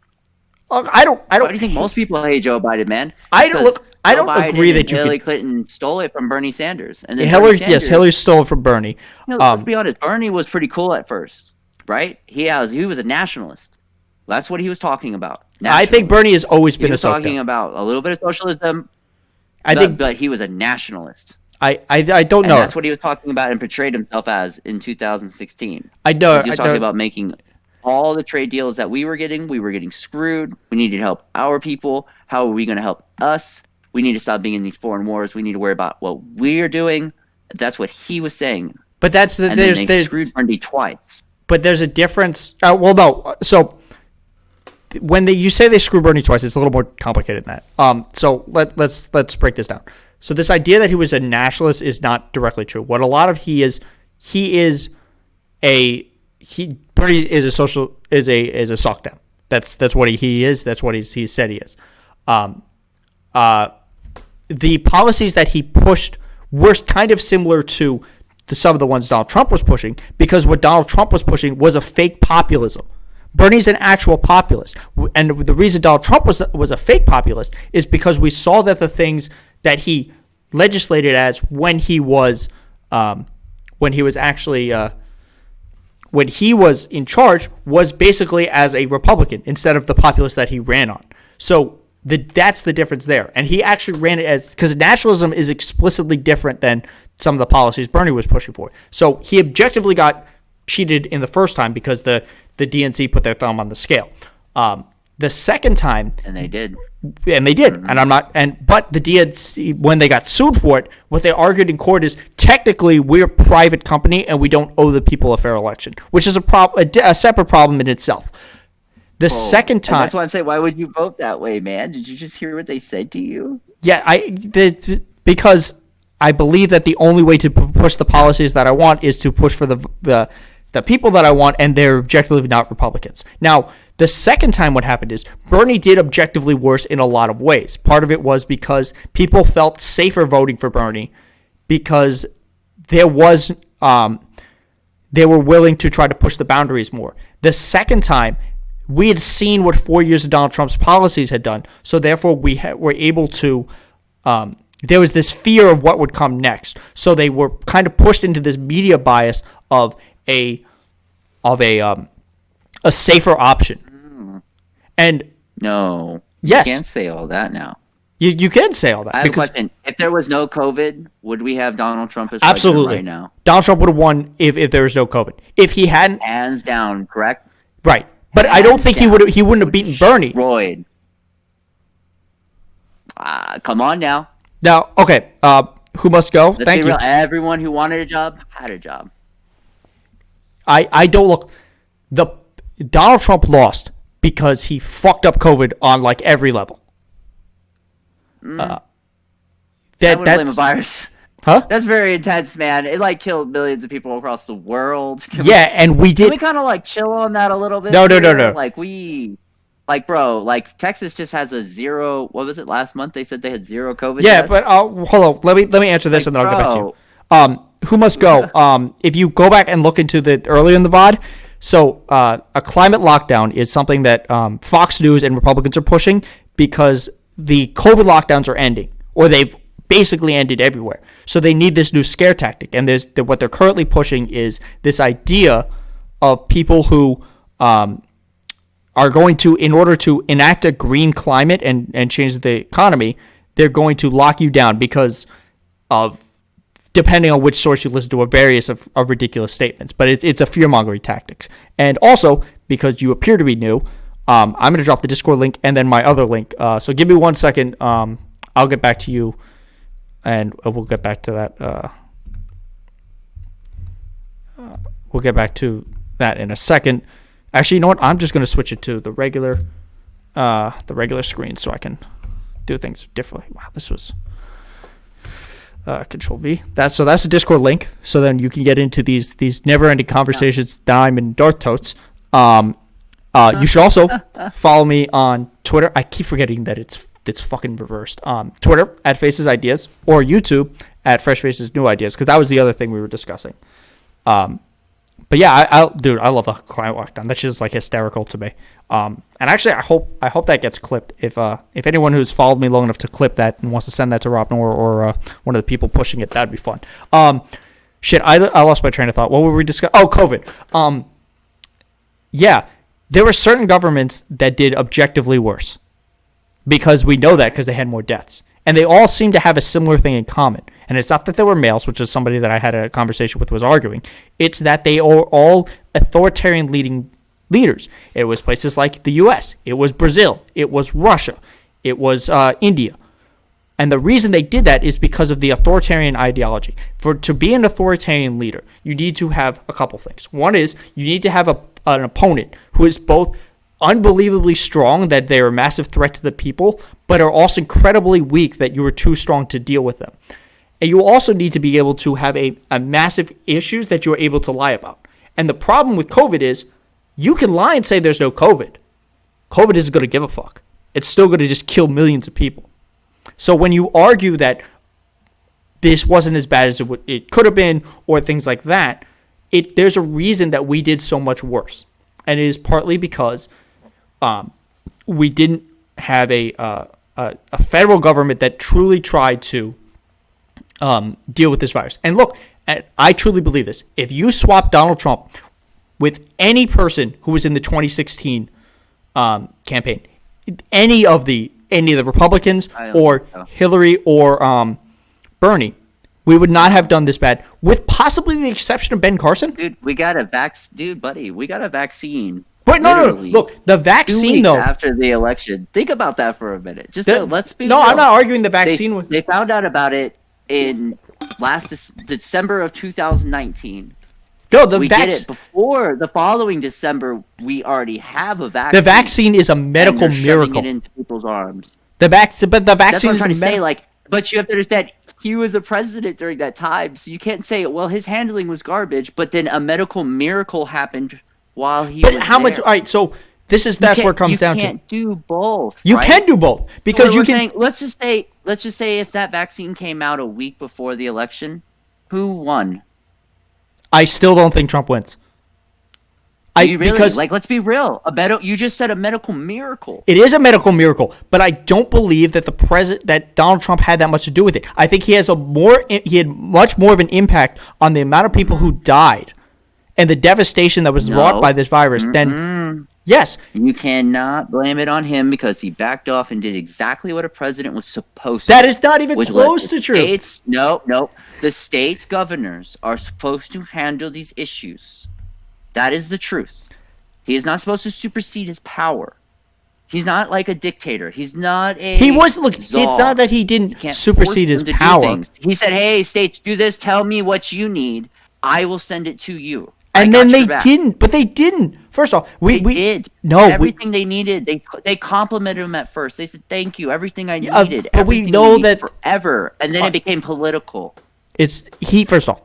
I don't. Why do you think most people hate Joe Biden, man? I don't agree that Hillary Clinton stole it from Bernie Sanders, and then Hillary stole it from Bernie. Let's be honest. Bernie was pretty cool at first, right? He was a nationalist. That's what he was talking about. I think Bernie has always been talking about a little bit of socialism. But he was a nationalist. I don't know. And that's what he was talking about and portrayed himself as in 2016. I know. He was talking about making all the trade deals that we were getting screwed. We needed to help our people. How are we going to help us? We need to stop being in these foreign wars. We need to worry about what we're doing. That's what he was saying. But that's the and then they screwed Bernie twice. But there's a difference. Well, no. So when you say they screw Bernie twice, it's a little more complicated than that. So let's break this down. So this idea that he was a nationalist is not directly true. What a lot of Bernie is a social is a sock down. That's what he is. That's what he said he is. The policies that he pushed were kind of similar to some of the ones Donald Trump was pushing, because what Donald Trump was pushing was a fake populism. Bernie's an actual populist, and the reason Donald Trump was a fake populist is because we saw that the things that he legislated as when he was in charge was basically as a Republican instead of the populist that he ran on. So that's the difference there. And he actually ran it as, because nationalism is explicitly different than some of the policies Bernie was pushing for. So he objectively got cheated in the first time because the DNC put their thumb on the scale. The second time, and they did. Mm-hmm. But the DNC, when they got sued for it, what they argued in court is technically we're a private company and we don't owe the people a fair election, which is a separate problem in itself. The second time, that's why I'm saying, why would you vote that way, man? Did you just hear what they said to you? Yeah, because I believe that the only way to push the policies that I want is to push for the people that I want, and they're objectively not Republicans. Now, the second time what happened is Bernie did objectively worse in a lot of ways. Part of it was because people felt safer voting for Bernie because they were willing to try to push the boundaries more. The second time, we had seen what 4 years of Donald Trump's policies had done, so therefore we were able to. There was this fear of what would come next, so they were kind of pushed into this media bias of a safer option. And no, yes, you can't say all that now. You can say all that. I have a question. If there was no COVID, would we have Donald Trump as absolutely president right now? Donald Trump would have won if there was no COVID. If he hadn't, hands down, correct? Right. But I don't think he wouldn't have beaten Bernie. Destroyed. Come on now. Now, okay. Who must go? Let's Thank be you. real. Everyone who wanted a job had a job. I don't look. Donald Trump lost because he fucked up COVID on like every level. I wouldn't blame a virus. Huh? That's very intense, man. It like killed millions of people across the world. And we did. Can we kind of like chill on that a little bit? No. Like Texas just has a zero. What was it last month? They said they had zero COVID. Yeah, deaths. but hold on. Let me answer this and then I'll get back to you. Who must go? If you go back and look into the earlier in the VOD, so a climate lockdown is something that Fox News and Republicans are pushing because the COVID lockdowns are ending, or they've basically ended everywhere. So they need this new scare tactic, and what they're currently pushing is this idea of people who are going to, in order to enact a green climate and change the economy, they're going to lock you down because of, depending on which source you listen to, a various of ridiculous statements. But it's a fear-mongering tactics. And also, because you appear to be new, I'm going to drop the Discord link and then my other link. So give me 1 second. I'll get back to you, and we'll get back to that. We'll get back to that in a second. Actually, you know what? I'm just going to switch it to the regular screen so I can do things differently. Wow, this was Control V. That's the Discord link. So then you can get into these never-ending conversations that I'm in Darth Totes. You should also follow me on Twitter. I keep forgetting that it's fucking reversed. Twitter at Faces Ideas, or YouTube at Fresh Faces New Ideas, because that was the other thing we were discussing. But yeah, I love the climate lockdown. That's just like hysterical to me. And actually, I hope that gets clipped. If anyone who's followed me long enough to clip that and wants to send that to Rob Noor or one of the people pushing it, that'd be fun. Shit, I lost my train of thought. What were we discussing? Oh, COVID. Yeah, there were certain governments that did objectively worse because we know that because they had more deaths. And they all seem to have a similar thing in common. And it's not that they were males, which is somebody that I had a conversation with was arguing. It's that they are all authoritarian leaders. It was places like the U.S. It was Brazil. It was Russia. It was India. And the reason they did that is because of the authoritarian ideology. To be an authoritarian leader, you need to have a couple things. One is you need to have an opponent who is both unbelievably strong, that they're a massive threat to the people, but are also incredibly weak, that you are too strong to deal with them. And you also need to be able to have a massive issues that you're able to lie about. And the problem with COVID is you can lie and say there's no COVID. COVID isn't going to give a fuck. It's still going to just kill millions of people. So when you argue that this wasn't as bad as it could have been, or things like that, there's a reason that we did so much worse. And it is partly because we didn't have a federal government that truly tried to deal with this virus. And look, I truly believe this. If you swap Donald Trump with any person who was in the 2016 campaign, any of the Republicans or Hillary or Bernie, we would not have done this bad, with possibly the exception of Ben Carson. Dude, we got a vaccine. But no. Look, the vaccine 2 weeks though. After the election, think about that for a minute. Let's be. No, real. I'm not arguing the vaccine. They found out about it in December of 2019. No, we did it before the following December. We already have a vaccine. The vaccine is a medical miracle. Shoving it into people's arms. But the vaccine That's what I'm is trying to say. But you have to understand, he was a president during that time, so you can't say, well, his handling was garbage, but then a medical miracle happened while he was how much? there. All right, so that's where it comes down to. You can't do both. You right? can do both because you can. Saying, let's just say if that vaccine came out a week before the election, who won? I still don't think Trump wins. Because let's be real. You just said a medical miracle. It is a medical miracle, but I don't believe that that Donald Trump had that much to do with it. I think he had much more of an impact on the amount of people who died and the devastation that was wrought by this virus than. Yes. You cannot blame it on him because he backed off and did exactly what a president was supposed to. That is not even close to true. No. The state's governors are supposed to handle these issues. That is the truth. He is not supposed to supersede his power. He's not like a dictator. He's not a czar. It's not that he didn't supersede his power. He said, hey, states, do this. Tell me what you need. I will send it to you. And then they didn't. But they didn't. First off, we did. No. Everything they needed, they complimented him at first. They said, thank you. Everything I needed. But we know that forever. And then it became political. First off,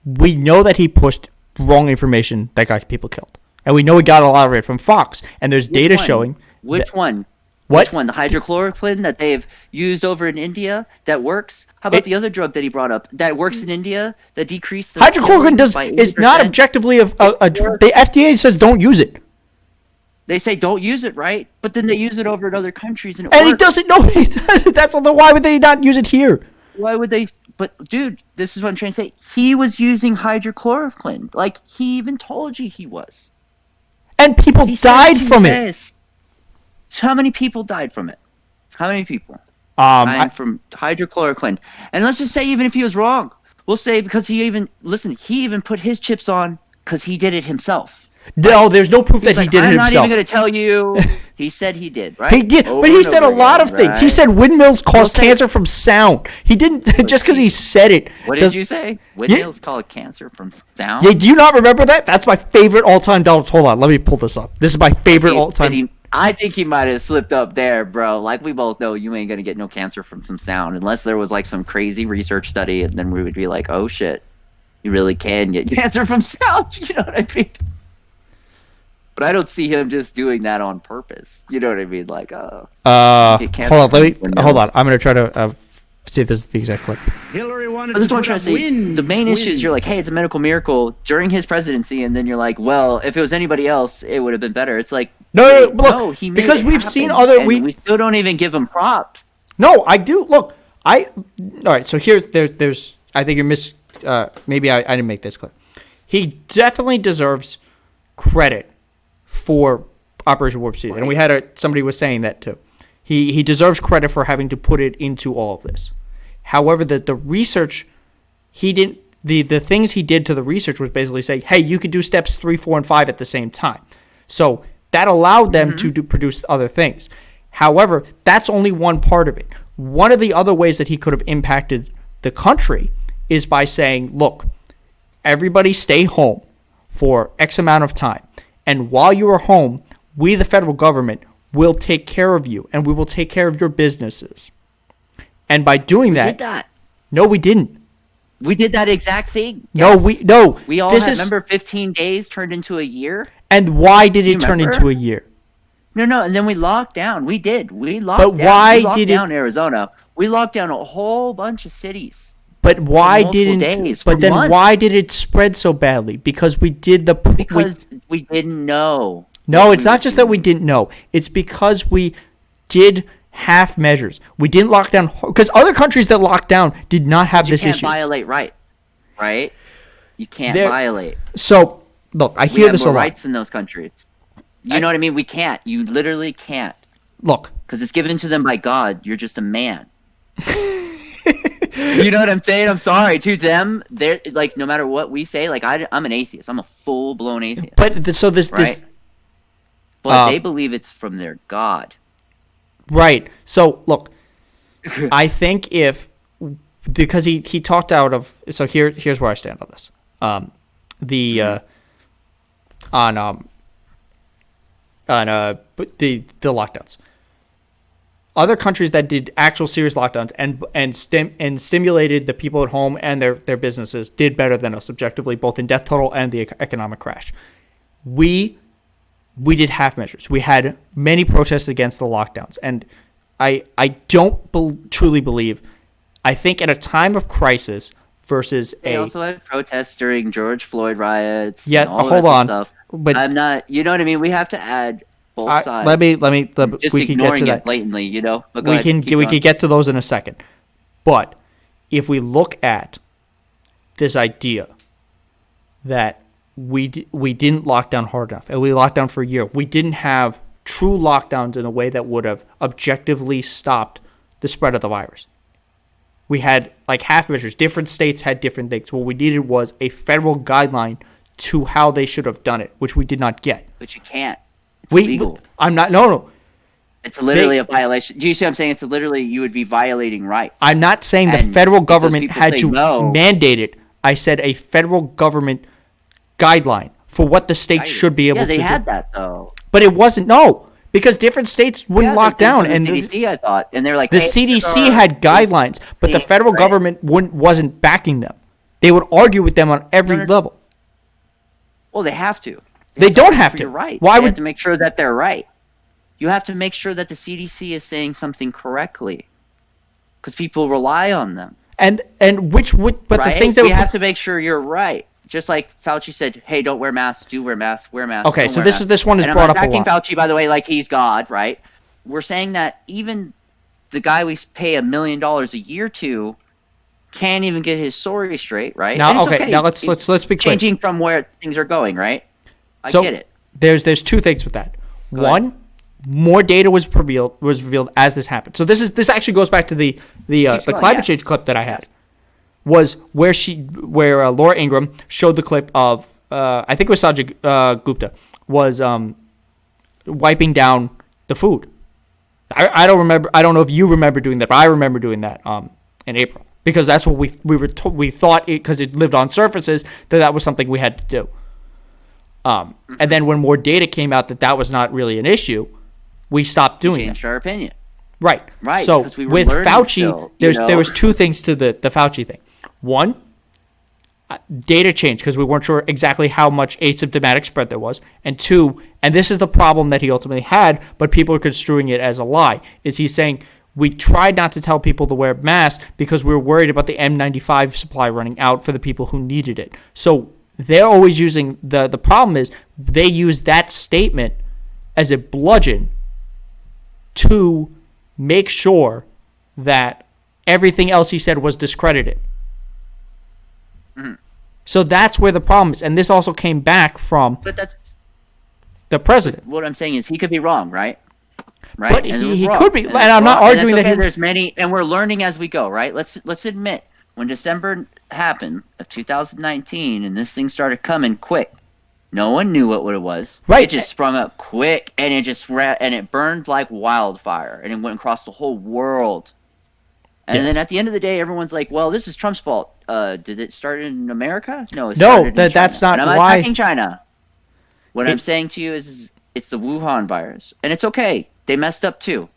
we know that he pushed wrong information that got people killed. And we know he got a lot of it from Fox. And there's data showing. Which one? What? Which one? The hydrochloroquine that they've used over in India that works? How about the other drug that he brought up that works in India that decreased the hydrochloroquine is not objectively the FDA says don't use it. They say don't use it, right? But then they use it over in other countries and he doesn't know. That's why would they not use it here? Why would they? But dude, this is what I'm trying to say. He was using hydrochloroquine. Like he even told you he was. And people died from it. So how many people died from it? How many people? From hydrochloroquine. And let's just say even if he was wrong, we'll say because he even put his chips on because he did it himself. No, there's no proof that he did it himself. I'm not even going to tell you. He said he did, right? He did, but he said a lot of things. He said windmills cause cancer from sound. He didn't just because he said it. What did you say? Windmills cause cancer from sound? Yeah, do you not remember that? That's my favorite all-time Donald. Hold on, let me pull this up. This is my favorite all-time. I think he might have slipped up there, bro. Like we both know, you ain't gonna get no cancer from some sound unless there was like some crazy research study, and then we would be like, oh shit, you really can get cancer from sound. You know what I mean? But I don't see him just doing that on purpose. You know what I mean? Like, hold on. I'm gonna try to see if this is the exact clip. Hillary wanted to try to say the main issue is you're like, hey, it's a medical miracle during his presidency, and then you're like, well, if it was anybody else, it would have been better. It's like, no, he made because it we've happen, seen other. and we still don't even give him props. No, I do. Look, all right. So there's. I think you're maybe I didn't make this clear. He definitely deserves credit for Operation Warp Speed, and we had somebody was saying that too. He deserves credit for having to put it into all of this. However, the research he didn't. The things he did to the research was basically say, hey, you could do steps 3, 4, and 5 at the same time. So that allowed them to produce other things. However, that's only one part of it. One of the other ways that he could have impacted the country is by saying, look, everybody stay home for X amount of time. And while you are home, we, the federal government, will take care of you and we will take care of your businesses. And by doing We that, did that. No, we didn't. We did that exact thing. No, Yes. We all remember 15 days turned into a year. And why did Do you it turn remember? into a year? No, and then we locked down. We did. We locked But down. why we locked did down Arizona. We locked down a whole bunch of cities. But why multiple didn't? days, But for then months. why did it spread so badly? Because we did the. Because we didn't know. No, it's not just that we didn't know. It's because we did half measures. We didn't lock down because other countries that locked down did not have this You can't issue. violate rights, right? You can't There- violate. So look, I We hear have this a more lot. rights in those countries. You know what I mean? We can't. You literally can't. Look, because it's given to them by God. You're just a man. You know what I'm saying? I'm sorry to them. They're like, no matter what we say, like I'm an atheist. I'm a full blown atheist. But so this right? this But they believe it's from their God. right. So look, I think if because he talked out of so here's where I stand on this. The lockdowns. Other countries that did actual serious lockdowns and stimulated the people at home and their businesses did better than us objectively, both in death total and the economic crash. We did half measures. We had many protests against the lockdowns, and I don't truly believe. I think at a time of crisis versus They also had protests during George Floyd riots. Yeah, and all hold that on, stuff. but I'm not. You know what I mean? We have to add both sides. let me Just we can get ignoring to it that blatantly. You know. But go we ahead, can keep we going. can get to those in a second. But if we look at this idea that we didn't lock down hard enough, and we locked down for a year, we didn't have true lockdowns in a way that would have objectively stopped the spread of the virus. We had like half measures. Different states had different things. What we needed was a federal guideline to how they should have done it, which we did not get. But you can't. It's illegal. I'm not. No. It's literally a violation. Do you see what I'm saying? It's literally you would be violating rights. I'm not saying the And federal if those government people had say to no- mandate it. I said a federal government guideline for what the states should be able Yeah, to they do. had that though. But it wasn't. No, because different states wouldn't lock they came down, from the and CDC, I thought, and they're like the hey, CDC had guidelines, but the federal right. government wasn't backing them. They would argue with them on every level. Well, they have to. They don't have for to. your right. Why They would have to make sure that they're right? You have to make sure that the CDC is saying something correctly, because people rely on them. and which would but right? the things that we would, have to make sure you're right. Just like Fauci said, "Hey, don't wear masks. Do wear masks. Wear masks." Okay, don't so wear this masks." is- this one is and brought I'm up a attacking lot. Fauci, by the way, like he's God, right? We're saying that even the guy we pay $1 million a year to can't even get his story straight, right? Now, And it's okay, now let's be clear. Changing from where things are going, right? I so get it. There's two things with that. One, more data was revealed as this happened. So this actually goes back to the going, climate change clip that I had. Was where Laura Ingram showed the clip of I think it was Sajid Gupta was wiping down the food. I don't remember. I don't know if you remember doing that, but I remember doing that in April because that's what we thought because it lived on surfaces that was something we had to do. And then when more data came out that was not really an issue, we stopped doing it. Changed our opinion. Right. Right, So 'cause we were with learning Fauci, still, you know? there was two things to the Fauci thing. One, data changed because we weren't sure exactly how much asymptomatic spread there was. And two, and this is the problem that he ultimately had, but people are construing it as a lie, is he's saying we tried not to tell people to wear masks because we were worried about the N95 supply running out for the people who needed it. So they're always using the problem is they use that statement as a bludgeon to make sure that everything else he said was discredited. So that's where the problem is. And this also came back from But that's the president. what I'm saying is he could be wrong, right? Right. But And it he- was he wrong. could be, and it's I'm not wrong. arguing that's that okay. he- There's many, and we're learning as we go, right? Let's admit when December happened of 2019 and this thing started coming quick, No one knew what it was. Right. It just sprung up quick, and it just and it burned like wildfire, and it went across the whole world. And then at the end of the day, everyone's like, "Well, this is Trump's fault. Did it start in America? No, it started in China." That's not and I'm why. not attacking China. What I'm saying to you is it's the Wuhan virus, and it's okay. They messed up too.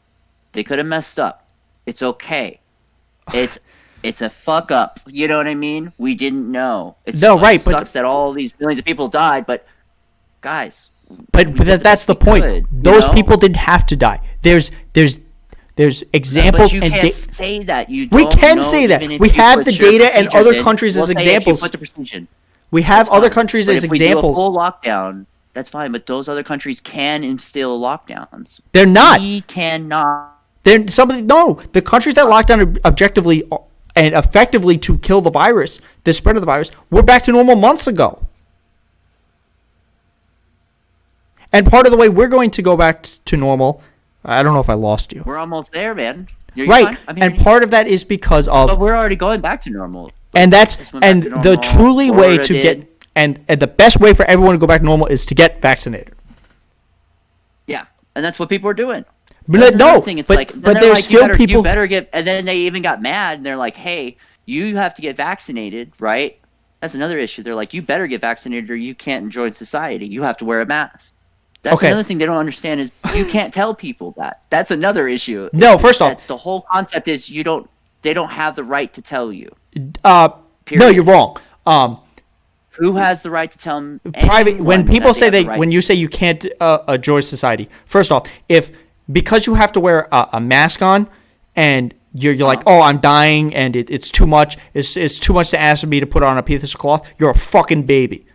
They could have messed up. It's okay. It's a fuck up. You know what I mean? We didn't know. It sucks that all these millions of people died, but guys. But that's the point. Those people didn't have to die. There's examples. But you can't say that. We can say that. We have the data and other countries as examples. We have other countries as examples. If we do a full lockdown, that's fine. But those other countries can instill lockdowns. They're not. We cannot. The countries that locked down objectively and effectively to kill the virus, the spread of the virus, we're back to normal months ago. And part of the way we're going to go back to normal, I don't know if I lost you. We're almost there, man. You're right. Fine. I mean, and part of that is because of. But we're already going back to normal. And the truly way to get and the best way for everyone to go back to normal is to get vaccinated. Yeah, and that's what people are doing. But but there's still people. You better get, and then they even got mad, and they're like, "Hey, you have to get vaccinated, right?" That's another issue. They're like, "You better get vaccinated, or you can't enjoy society. You have to wear a mask." That's another thing they don't understand is you can't tell people that. That's another issue. No, first off, the whole concept is they don't have the right to tell you. No, you're wrong. Who has the right to tell them? When people say when you say you can't enjoy society, first off, because you have to wear a mask on, and you're like, oh, I'm dying, and it's too much. It's too much to ask of me to put on a piece of cloth. You're a fucking baby.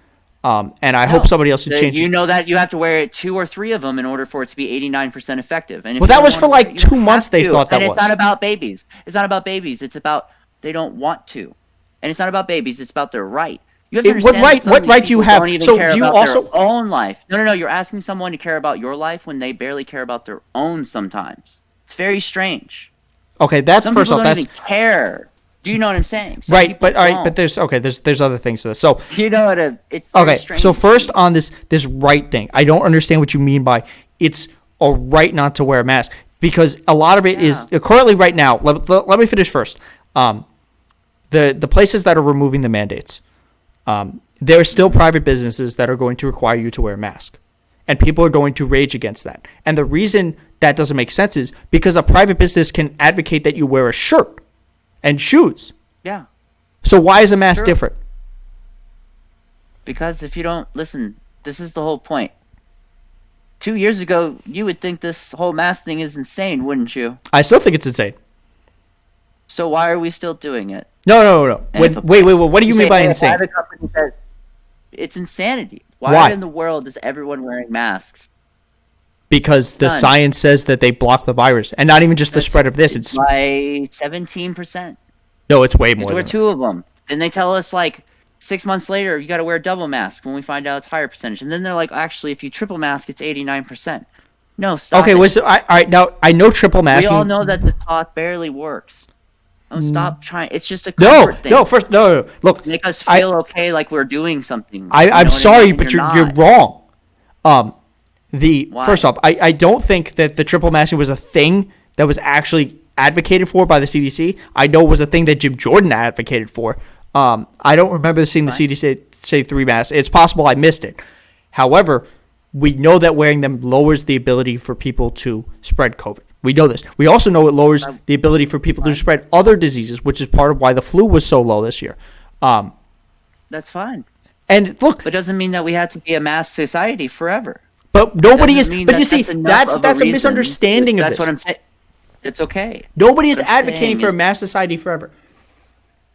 And I hope somebody else would change. You know that you have to wear 2 or 3 of them in order for it to be 89% effective. And that was for like 2 months. They thought that was. And it's not about babies. It's not about babies. It's about they don't want to. And it's not about babies. It's about their right. You have to understand what right do you have? So do you also their own life? No. You're asking someone to care about your life when they barely care about their own. Sometimes it's very strange. Okay, that's some first people off. Don't That's even care. Do you know what I'm saying? Some right, but all right, but there's other things to this. So you know what? It's okay. So first on this right thing, I don't understand what you mean by it's a right not to wear a mask because a lot of it is currently right now. Let me finish first. The places that are removing the mandates, there are still private businesses that are going to require you to wear a mask, and people are going to rage against that. And the reason that doesn't make sense is because a private business can advocate that you wear a shirt and shoes. Yeah. So why is a mask different? Because if you don't listen, this is the whole point. 2 years ago, you would think this whole mask thing is insane, wouldn't you? I still think it's insane. So why are we still doing it? No. Wait. What do you mean by insane? It's insanity. Why in the world is everyone wearing masks? Because the science says that they block the virus, and not even just the spread of this. It's by 17%. No, it's way more. Wear 2 of them. Then they tell us like 6 months later you got to wear a double mask when we find out it's higher percentage, and then they're like, actually, if you triple mask, it's 89%. No, stop. Okay, all right. Now I know triple masking. We all know that the talk barely works. Don't stop trying. It's just a comfort thing. No. Look, make us feel okay, like we're doing something. I'm sorry, but you're wrong. First off, I don't think that the triple masking was a thing that was actually advocated for by the CDC. I know it was a thing that Jim Jordan advocated for. I don't remember seeing the CDC say 3 masks. It's possible I missed it. However, we know that wearing them lowers the ability for people to spread COVID. We know this. We also know it lowers the ability for people to spread other diseases, which is part of why the flu was so low this year. That's fine. And look, but it doesn't mean that we have to be a mass society forever. But nobody is. But you see, that's a misunderstanding of this. That's what I'm saying. It's okay. Nobody is advocating for a mass society forever.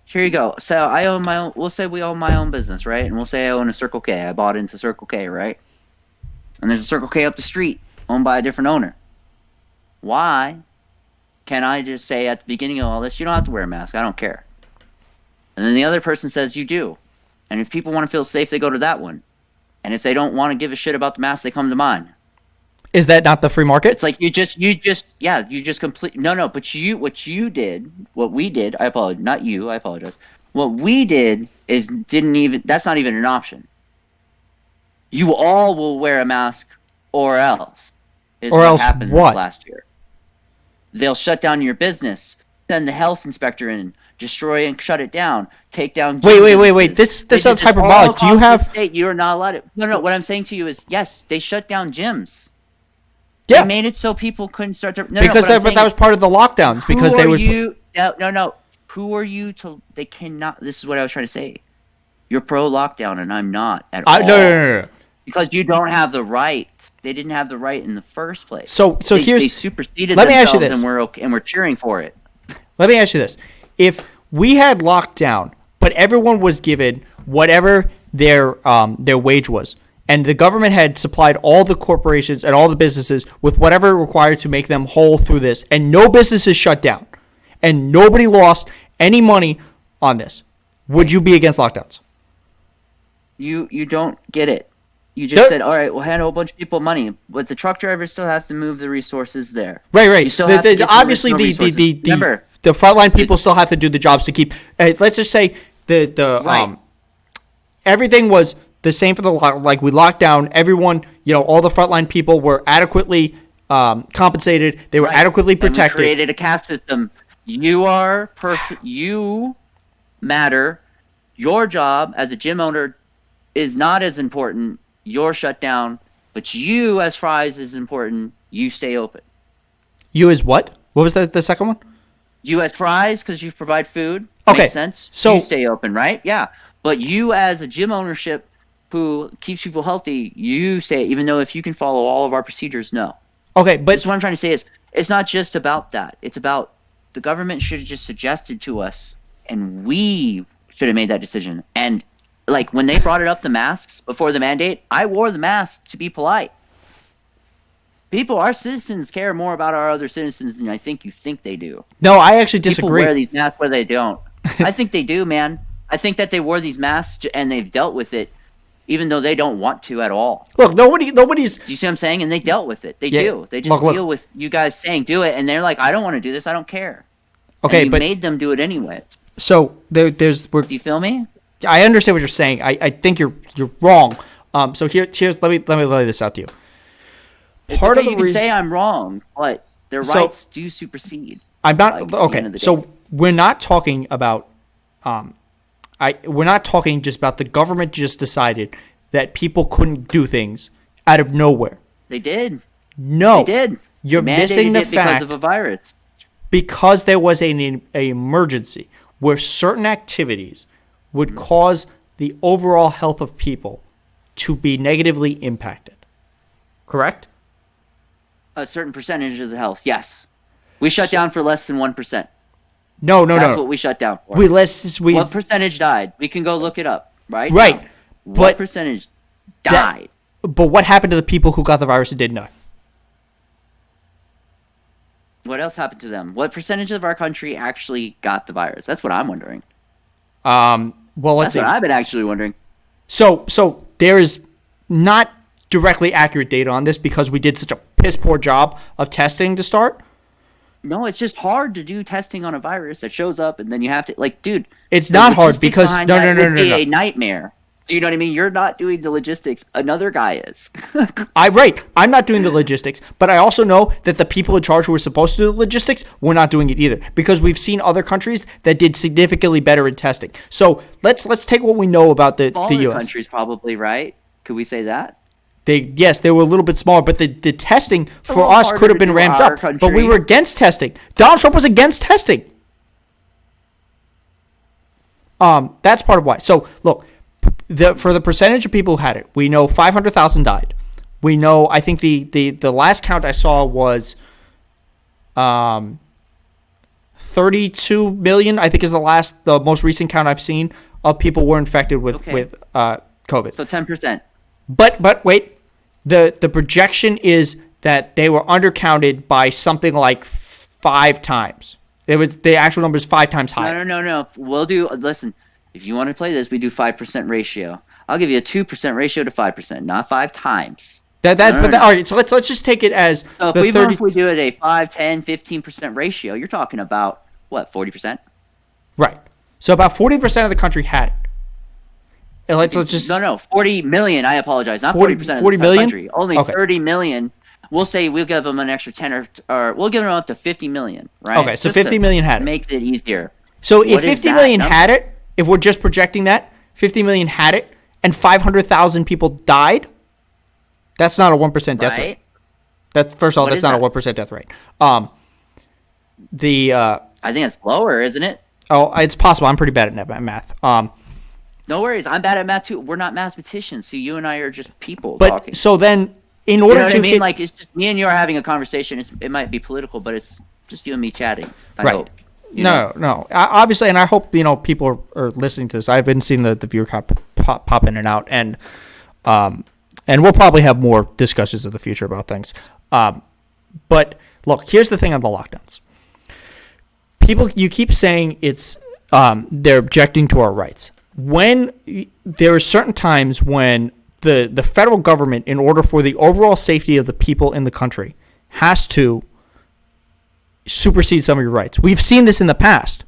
Here you go. So I own my own. We'll say we own my own business, right? And we'll say I own a Circle K. I bought into Circle K, right? And there's a Circle K up the street owned by a different owner. Why can I just say at the beginning of all this, you don't have to wear a mask, I don't care. And then the other person says you do. And if people want to feel safe, they go to that one. And if they don't want to give a shit about the mask, they come to mine. Is that not the free market? It's like you just complete. No, but what we did, I apologize, not you, I apologize. What we did is that's not even an option. You all will wear a mask, or else. Or else happened what? Last year. They'll shut down your business, send the health inspector in, destroy and shut it down, take down. Wait. This sounds hyperbolic. Do you have? State, you're not allowed to. No. What I'm saying to you is, yes, they shut down gyms. Yeah. They made it so people couldn't start their. Because that was part of the lockdowns. Because they would. No. Who are you to? They cannot. This is what I was trying to say. You're pro lockdown, and I'm not at all. No. Because you don't have the right. They didn't have the right in the first place. So here's. They superseded let me themselves, ask you this. and we're cheering for it. Let me ask you this: if we had lockdown, but everyone was given whatever their wage was, and the government had supplied all the corporations and all the businesses with whatever required to make them whole through this, and no businesses shut down, and nobody lost any money on this, would you be against lockdowns? You don't get it. You just said, all right, we'll hand a whole bunch of people money, but the truck drivers still have to move the resources there. Right. You still have to get obviously, the frontline people still have to do the jobs to keep. Let's just say everything was the same for we locked down everyone. All the frontline people were adequately compensated. They were adequately protected. And we created a caste system. You are perfect. You matter. Your job as a gym owner is not as important. You're shut down, but you as Fry's is important. You stay open. You as what? What was the second one? You as Fry's because you provide food. Okay. Makes sense. So you stay open, right? Yeah. But you as a gym ownership who keeps people healthy, you say, even though if you can follow all of our procedures, no. Okay, but what I'm trying to say is it's not just about that. It's about the government should have just suggested to us, and we should have made that decision. And when they brought it up, the masks before the mandate, I wore the mask to be polite. Our citizens care more about our other citizens than I think you think they do. No, I actually disagree. People wear these masks where they don't. I think they do, man. I think that they wore these masks and they've dealt with it, even though they don't want to at all. Look, nobody's. Do you see what I'm saying? And they dealt with it. They do. They just deal with you guys saying do it, and they're like, I don't want to do this. I don't care. Okay, and you made them do it anyway. So do you feel me? I understand what you're saying. I think you're wrong. So here's let me lay this out to you. Part of the reason you can say I'm wrong, but their rights do supersede. I'm not okay. So we're not talking about we're not talking just about the government just decided that people couldn't do things out of nowhere. They did. No, they did. You're missing the fact because of a virus. Because there was an emergency where certain activities would cause the overall health of people to be negatively impacted. Correct? A certain percentage of the health, yes. We shut down for less than 1%. No. That's what we shut down for. What percentage died? We can go look it up, right? Right. Now. What percentage died? But what happened to the people who got the virus and didn't die? What else happened to them? What percentage of our country actually got the virus? That's what I'm wondering. Well, let's see. That's what I've been actually wondering. So there is not directly accurate data on this because we did such a piss poor job of testing to start. No, it's just hard to do testing on a virus that shows up and then you have to dude. It's not hard because no. A nightmare. Do you know what I mean? You're not doing the logistics. Another guy is. I'm not doing the logistics, but I also know that the people in charge who were supposed to do the logistics were not doing it either because we've seen other countries that did significantly better in testing. So let's take what we know about the U.S. countries probably, right? Could we say that? They were a little bit smaller, but the testing for us could have been ramped up. But we were against testing. Donald Trump was against testing. That's part of why. So look. For the percentage of people who had it, we know 500,000 died. We know, I think the last count I saw was 32 million, I think is the most recent count I've seen of people were infected with COVID. So 10%. But wait, the projection is that they were undercounted by something like 5 times. The actual number is 5 times higher. No. Listen. If you want to play this, we do 5% ratio. I'll give you a 2% ratio to 5%, not 5 times. All right. So let's just take it as so if we do it a 5, 10, 15% ratio, you're talking about what, 40%? Right. So about 40% of the country had it. Let's just no 40 million. I apologize, not 40 40% of 40 the million? country. Only Okay. 30 million. We'll say we'll give them an extra 10 or we'll give them up to 50 million, right? Okay, so Just 50 to million had it. make it easier. So if What is 50 that million number? had it, if we're just projecting that, 50 million had it, and 500,000 people died, that's not a 1% death Right? rate. That's first of all, What that's is not that? a 1% death rate. I think it's lower, isn't it? It's possible. I'm pretty bad at math. No worries. I'm bad at math too. We're not mathematicians, so you and I are just people But talking. so then, in You order know what to I mean? hit, Like, it's just me and you are having a conversation. It might be political, but it's just you and me chatting. I right? hope. You know? No. Obviously, and I hope people are listening to this. I've been seeing the viewer count pop in and out, and we'll probably have more discussions in the future about things. But look, here's the thing on the lockdowns. People, you keep saying it's they're objecting to our rights. When there are certain times when the federal government, in order for the overall safety of the people in the country, has to supersede some of your rights. We've seen this in the past,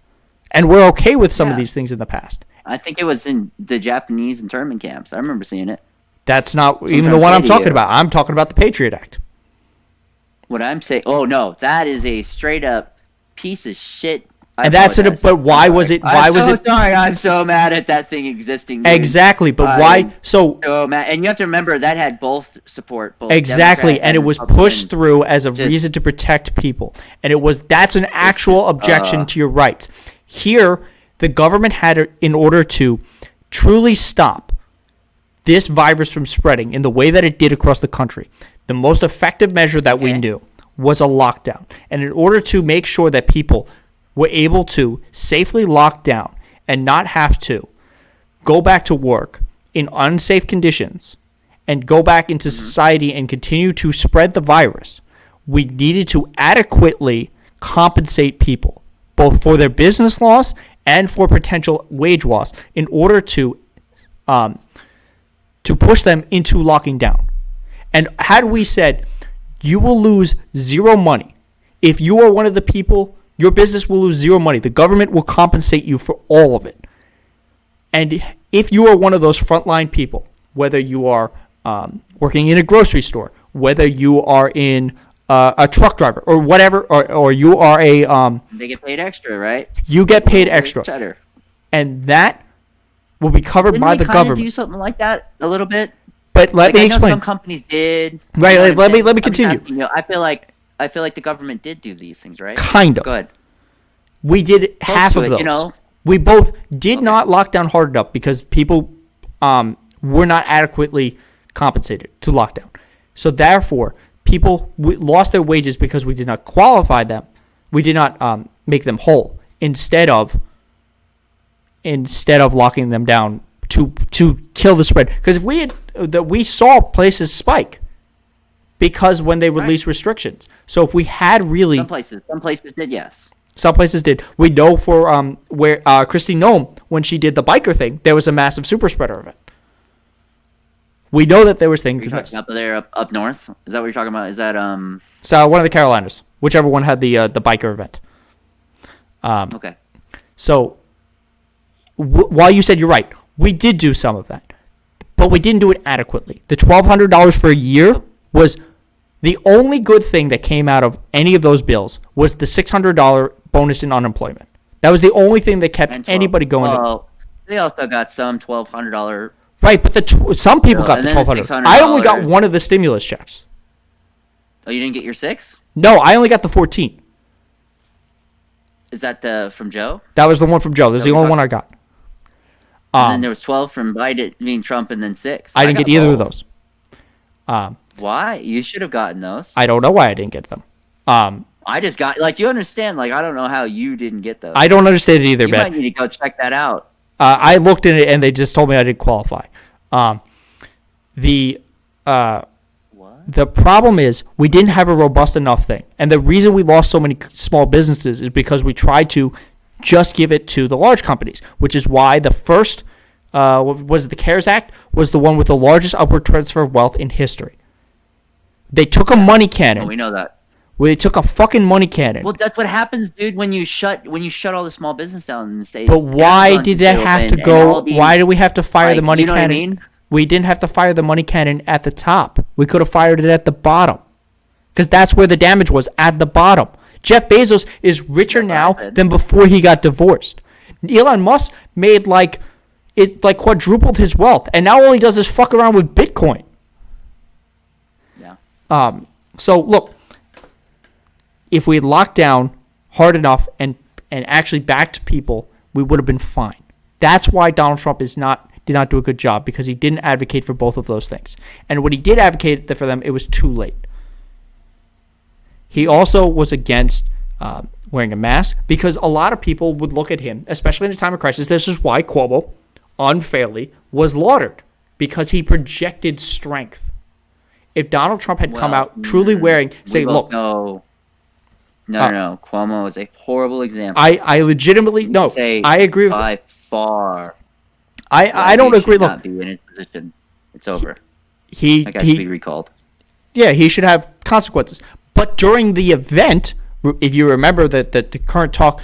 and we're okay with some of these things in the past. I think it was in the Japanese internment camps. I remember seeing it. That's not I'm even trying the to one say I'm to talking you. about. I'm talking about the Patriot Act. What I'm saying, oh no, that is a straight up piece of shit. And that's it. But why was it? Why was it? Sorry, I'm so mad at that thing existing. Dude. Exactly, but why? So mad, and you have to remember that had both support. Both exactly, Democrat and it was Republican. pushed through as a reason to protect people, and that's an actual objection to your rights. Here, the government had, in order to truly stop this virus from spreading in the way that it did across the country, the most effective measure that we knew was a lockdown, and in order to make sure that people were able to safely lock down and not have to go back to work in unsafe conditions and go back into society and continue to spread the virus, we needed to adequately compensate people, both for their business loss and for potential wage loss, in order to push them into locking down. And had we said, you will lose zero money if you are one of the people, your business will lose zero money. The government will compensate you for all of it. And if you are one of those frontline people, whether you are working in a grocery store, whether you are in a truck driver or whatever, or you are they get paid extra, right? You get paid extra. Cheddar. And that will be covered Didn't by they the kinda government. do something like that a little bit? But let me I know explain. some companies did. Right, You know what I'm let me saying? I'm just continue. asking you, I feel like the government did do these things, right? Kind of. Go ahead. We did Close half to of it, those. you know? We both did not lock down hard enough because people were not adequately compensated to lockdown. So therefore, people lost their wages because we did not qualify them. We did not make them whole. Instead of locking them down to kill the spread. Because if we saw places spike because when they released restrictions. So if we had really Some places did, yes. Some places did. We know for where Kristi Noem, when she did the biker thing, there was a massive super spreader event. We know that there was things. You're talking up there, up north. Is that what you're talking about? Is that So one of the Carolinas, whichever one had the biker event. okay? So while you said you're right, we did do some of that, but we didn't do it adequately. The $1,200 for a year was the only good thing that came out of any of those bills. Was the $600 bonus in unemployment. That was the only thing that kept anybody going. Well, they also got some $1,200. Right, but some people got and the then $1,200. I only got $600. one of the stimulus checks. Oh, you didn't get your 6? No, I only got the 14. Is that from Joe? That was the one from Joe. That's the only one I got. And then there was 12 from Biden, Trump, and then 6. I didn't get either of those. Why? You should have gotten those. I don't know why I didn't get them. I just got, do you understand? I don't know how you didn't get those. I don't understand it either, You man. might need to go check that out. I looked in it and they just told me I didn't qualify. The problem is we didn't have a robust enough thing, and the reason we lost so many small businesses is because we tried to just give it to the large companies, which is why the first was it the CARES Act was the one with the largest upward transfer of wealth in history. They took a money cannon. Oh, we know that. where they took a fucking money cannon. Well, that's what happens, dude, when you shut all the small business down and say. But why did that have to go? Why do we have to fire the money you know cannon? What I mean? We didn't have to fire the money cannon at the top. We could have fired it at the bottom, because that's where the damage was, at the bottom. Jeff Bezos is richer now than before he got divorced. Elon Musk made quadrupled his wealth, and now all he does is fuck around with Bitcoin. Yeah. So look, if we had locked down hard enough and actually backed people, we would have been fine. That's why Donald Trump did not do a good job, because he didn't advocate for both of those things. And when he did advocate for them, it was too late. He also was against wearing a mask, because a lot of people would look at him, especially in a time of crisis. This is why Cuomo unfairly was lauded, because he projected strength. If Donald Trump had come out truly wearing, say, look. No. Cuomo is a horrible example. I legitimately, no, I agree with by far. I don't agree. Look, Look, be in his position. It's over. That guy should be recalled. Yeah, he should have consequences. But during the event, if you remember that the current talk,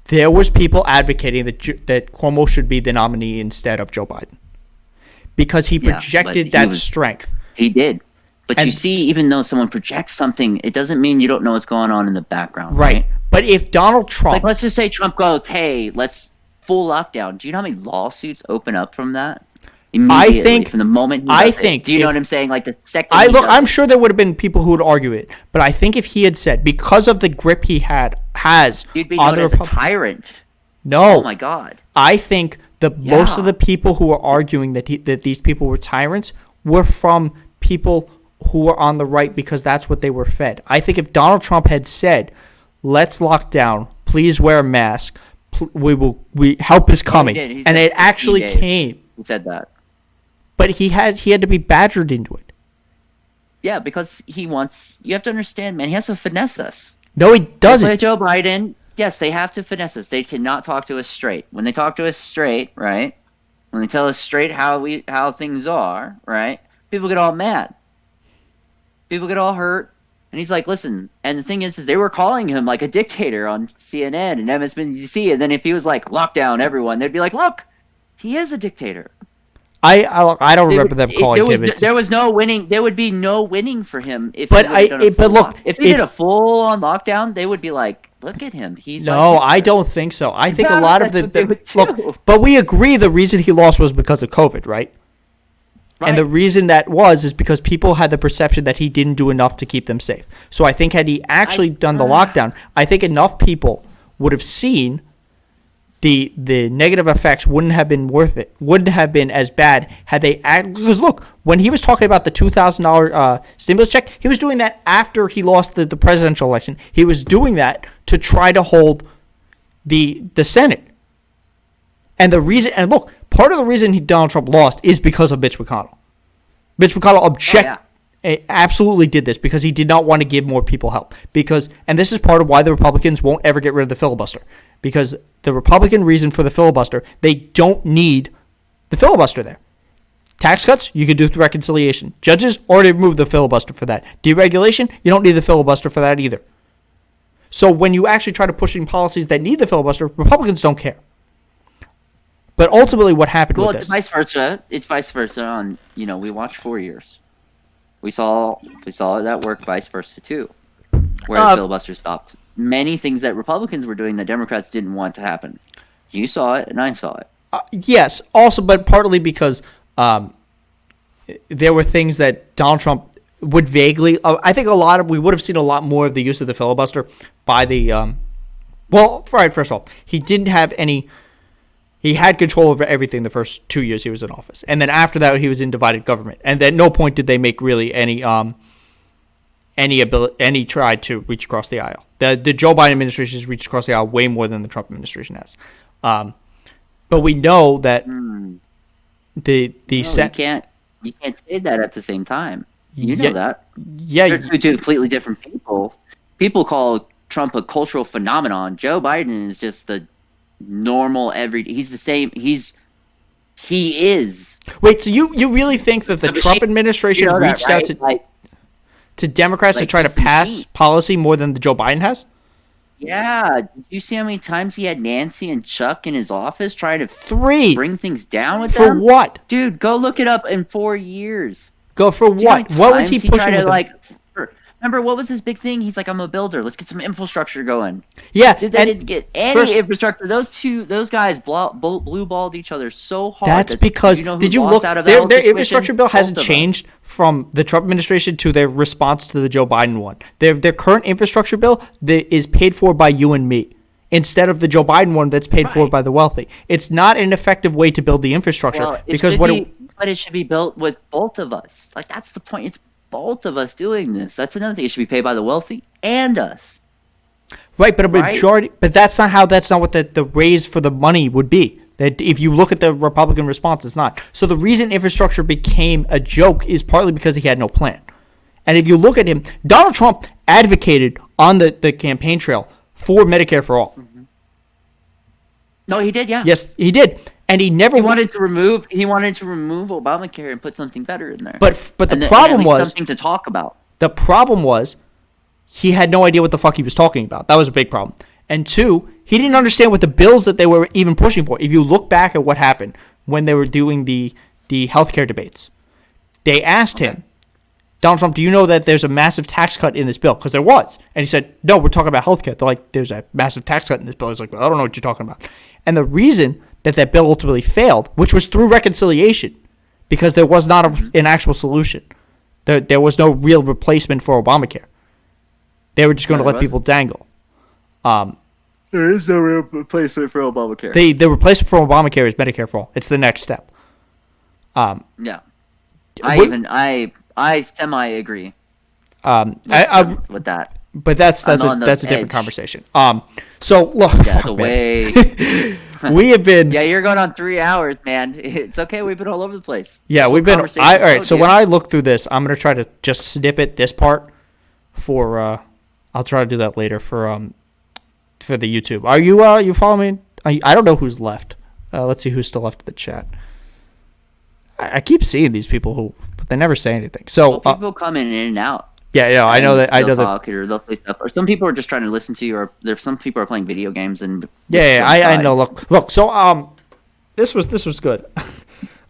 there was people advocating that Cuomo should be the nominee instead of Joe Biden, because he projected strength. He did. But you see, even though someone projects something, it doesn't mean you don't know what's going on in the background. Right. But if Donald Trump... Like, let's just say Trump goes, hey, let's full lockdown. Do you know how many lawsuits open up from that? Immediately, I think, from the moment he does it. Do you know what I'm saying? Like, the second I'm sure there would have been people who would argue it. But I think if he had said, because of the grip he has you'd be known as a tyrant. No. Oh, my God. I think most of the people who were arguing that these people were tyrants were from people who were on the right, because that's what they were fed. I think if Donald Trump had said, let's lock down, please wear a mask, help is coming, and it actually came. He said that. But he had to be badgered into it. Yeah, because you have to understand, man, he has to finesse us. No, he doesn't. Like Joe Biden, yes, they have to finesse us. They cannot talk to us straight. When they talk to us straight, right? When they tell us straight how things are, right? People get all mad. People get all hurt. And he's like, listen, and the thing is they were calling him like a dictator on CNN and MSNBC, and then if he was like, lock down everyone, they'd be like, look, he is a dictator. I don't remember them calling him. There was no winning. There would be no winning for him if. But if he did a full on lockdown, they would be like, look at him. I don't think so. I think a lot of look. But we agree the reason he lost was because of COVID, right? Right. And the reason that is because people had the perception that he didn't do enough to keep them safe. So I think had he actually done the lockdown, I think enough people would have seen the negative effects wouldn't have been worth it, wouldn't have been as bad had they because look, when he was talking about the $2,000 stimulus check, he was doing that after he lost the presidential election. He was doing that to try to hold the Senate. And part of the reason Donald Trump lost is because of Mitch McConnell. Mitch McConnell absolutely did this because he did not want to give more people help. And this is part of why the Republicans won't ever get rid of the filibuster. Because the Republican reason for the filibuster, they don't need the filibuster there. Tax cuts, you can do through reconciliation. Judges already removed the filibuster for that. Deregulation, you don't need the filibuster for that either. So when you actually try to push in policies that need the filibuster, Republicans don't care. But ultimately, what happened with this? It's vice versa. It's vice versa. We watched 4 years. We saw that work vice versa too, where the filibuster stopped. Many things that Republicans were doing that Democrats didn't want to happen. You saw it, and I saw it. Yes, also, but partly because there were things that Donald Trump would vaguely. I think we would have seen a lot more of the use of the filibuster by the. First of all, he didn't have any. He had control over everything the first 2 years he was in office. And then after that, he was in divided government. And at no point did they make really any try to reach across the aisle. The Joe Biden administration has reached across the aisle way more than the Trump administration has. But we know that you can't say that at the same time. You know that. Yeah. They're two completely different people. People call Trump a cultural phenomenon. Joe Biden is just the normal he's the same. He is. Wait, so you really think that the Trump administration reached out to to Democrats to try to pass policy more than the Joe Biden has? Yeah. Did you see how many times he had Nancy and Chuck in his office trying to bring things down with them? For what? Dude, go look it up in 4 years. Go for what? What was he pushing with them? Remember, what was his big thing? He's like, I'm a builder. Let's get some infrastructure going. Yeah. They didn't get any infrastructure. Those guys blue balled each other so hard. That's because, did you look, their infrastructure bill hasn't changed from the Trump administration to their response to the Joe Biden one. Their current infrastructure bill is paid for by you and me, instead of the Joe Biden one that's paid for by the wealthy. It's not an effective way to build the infrastructure but it should be built with both of us. Like, that's the point. It's both of us doing this. That's another thing. It should be paid by the wealthy and us. Right, but a majority, but that's not what the raise for the money would be. That if you look at the Republican response, it's not. So the reason infrastructure became a joke is partly because he had no plan. And if you look at him, Donald Trump advocated on the campaign trail for Medicare for all. Mm-hmm. No, he did, yeah. Yes, he did. And he wanted to remove Obamacare and put something better in there. But the problem was something to talk about. The problem was he had no idea what the fuck he was talking about. That was a big problem. And two, he didn't understand what the bills that they were even pushing for. If you look back at what happened when they were doing the healthcare debates, they asked him, Donald Trump, do you know that there's a massive tax cut in this bill? Because there was. And he said, no, we're talking about healthcare. They're like, there's a massive tax cut in this bill. He's like, well, I don't know what you're talking about. And the reason that bill ultimately failed, which was through reconciliation, because there was not an actual solution. There was no real replacement for Obamacare. They were just going to let people dangle. There is no real replacement for Obamacare. The replacement for Obamacare is Medicare for all. It's the next step. Yeah. I semi agree. With that. But that's a different conversation. So look, we have been. Yeah, you're going on 3 hours, man. It's okay. We've been all over the place. Yeah, we've been. All right. So when I look through this, I'm gonna try to just snippet this part for. I'll try to do that later for the YouTube. Are you following me? I don't know who's left. Let's see who's still left in the chat. I keep seeing these people but they never say anything. So people come in and out. Yeah, I know that. I know that. Or they'll play stuff, or some people are just trying to listen to you, or there's some people are playing video games and. Yeah, I know. Look. So this was good.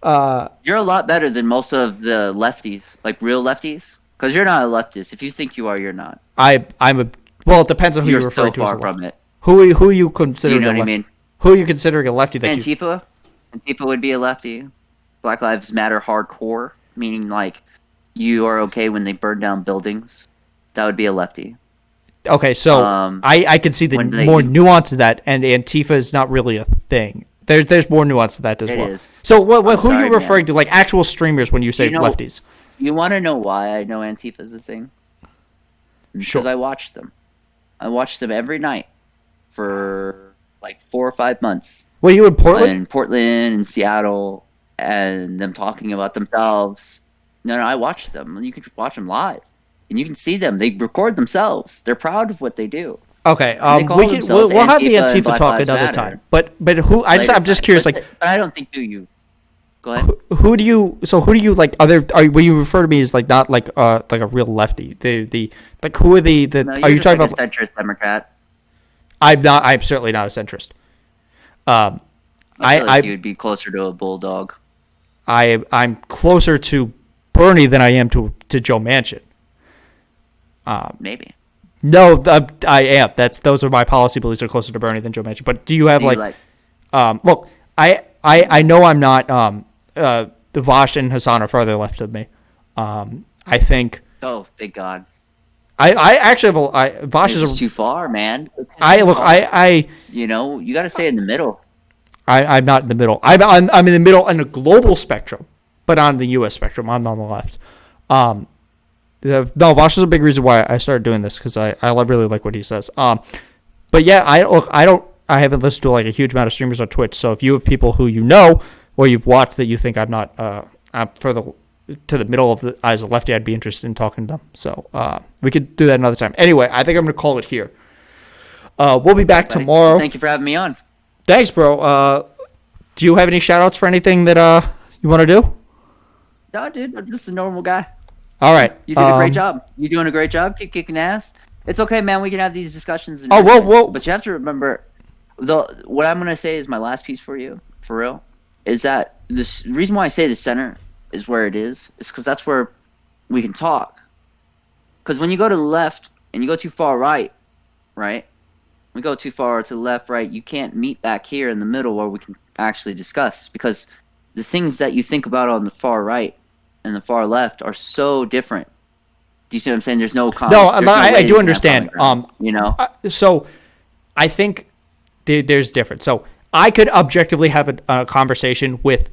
You're a lot better than most of the lefties, like real lefties, because you're not a leftist. If you think you are, you're not. I'm a. Well, it depends on who you're referring to. You're so far from it. Who are you considering? You know what I mean? Who are you considering a lefty? Antifa would be a lefty. Black Lives Matter hardcore, meaning like you are okay when they burn down buildings. That would be a lefty. Okay, so I can see the more nuance of that, and Antifa is not really a thing. There's more nuance to that as well. Is. So who are you referring to? Like actual streamers when you say lefties? You want to know why I know Antifa is a thing? Because I watched them. I watched them every night for like 4 or 5 months. Were you in Portland? In Portland and Seattle, and them talking about themselves. No, I watched them. You can watch them live, and you can see them. They record themselves. They're proud of what they do. Okay, we'll have the Antifa talk another time. But who? I'm just curious. But I don't think you. Go ahead. Who do you like? When you refer to me as like not like a real lefty? Who are the? No, are you talking like about a centrist Democrat? I'm not. I'm certainly not a centrist. I feel like you would be closer to a bulldog. I'm closer to Bernie than I am to Joe Manchin. Maybe. No, I am. Those are my policy beliefs are closer to Bernie than Joe Manchin. But do you have look, I know I'm not the Vosh and Hassan are farther left of me. I think. Oh, thank God. I actually have Vosh is too far, man. You know, you got to stay in the middle. I'm not in the middle. I'm in the middle on the global spectrum, but on the U.S. spectrum, I'm on the left. No, Vosh is a big reason why I started doing this because I really like what he says. But yeah, I haven't listened to like a huge amount of streamers on Twitch. So if you have people who you know or you've watched that you think I'm not I'm further to the middle of the as a lefty, I'd be interested in talking to them. So we could do that another time. Anyway, I think I'm gonna call it here. We'll be back tomorrow. Thank you for having me on. Thanks, bro. Do you have any shout outs for anything that you want to do? No, dude, I'm just a normal guy. All right. You did a great job. You're doing a great job. Keep kicking ass. It's okay, man. We can have these discussions. In whoa. But you have to remember, what I'm going to say is my last piece for you, for real, is that the reason why I say the center is where it is because that's where we can talk. Because when you go to the left and you go too far right, we go too far to the left, right, you can't meet back here in the middle where we can actually discuss. Because the things that you think about on the far right and the far left are so different. Do you see what I'm saying? There's no I do understand. So I think there's difference. So I could objectively have a conversation with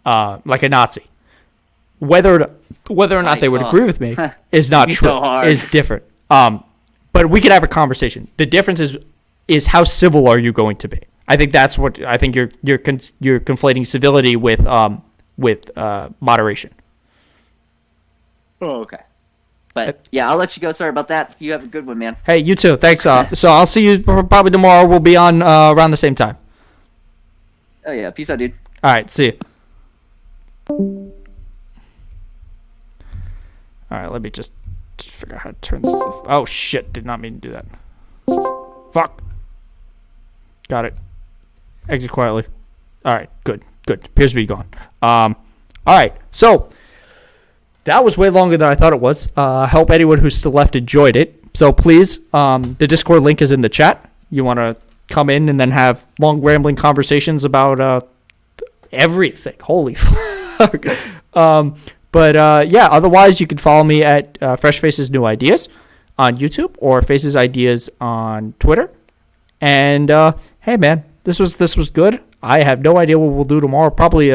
like a Nazi. Whether or not they would agree with me is not true. Is different. But we could have a conversation. The difference is how civil are you going to be? I think that's what I think you're conflating civility with moderation. Oh, okay. But yeah, I'll let you go. Sorry about that. You have a good one, man. Hey, you too. Thanks. So I'll see you probably tomorrow. We'll be on around the same time. Oh yeah, peace out, dude. All right, see you. All right, let me just figure out how to turn this off. Oh shit! Did not mean to do that. Fuck. Got it. Exit quietly. All right, good. Appears to be gone. All right, so. That was way longer than I thought it was. I hope anyone who's still left enjoyed it. So please, the Discord link is in the chat. You want to come in and then have long rambling conversations about everything. Holy fuck. Yeah, otherwise you can follow me at Fresh Faces New Ideas on YouTube or Faces Ideas on Twitter. And hey man, this was good. I have no idea what we'll do tomorrow. Probably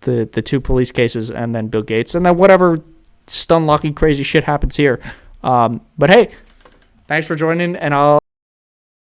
the two police cases and then Bill Gates and then whatever stun locking crazy shit happens here. But hey, thanks for joining and I'll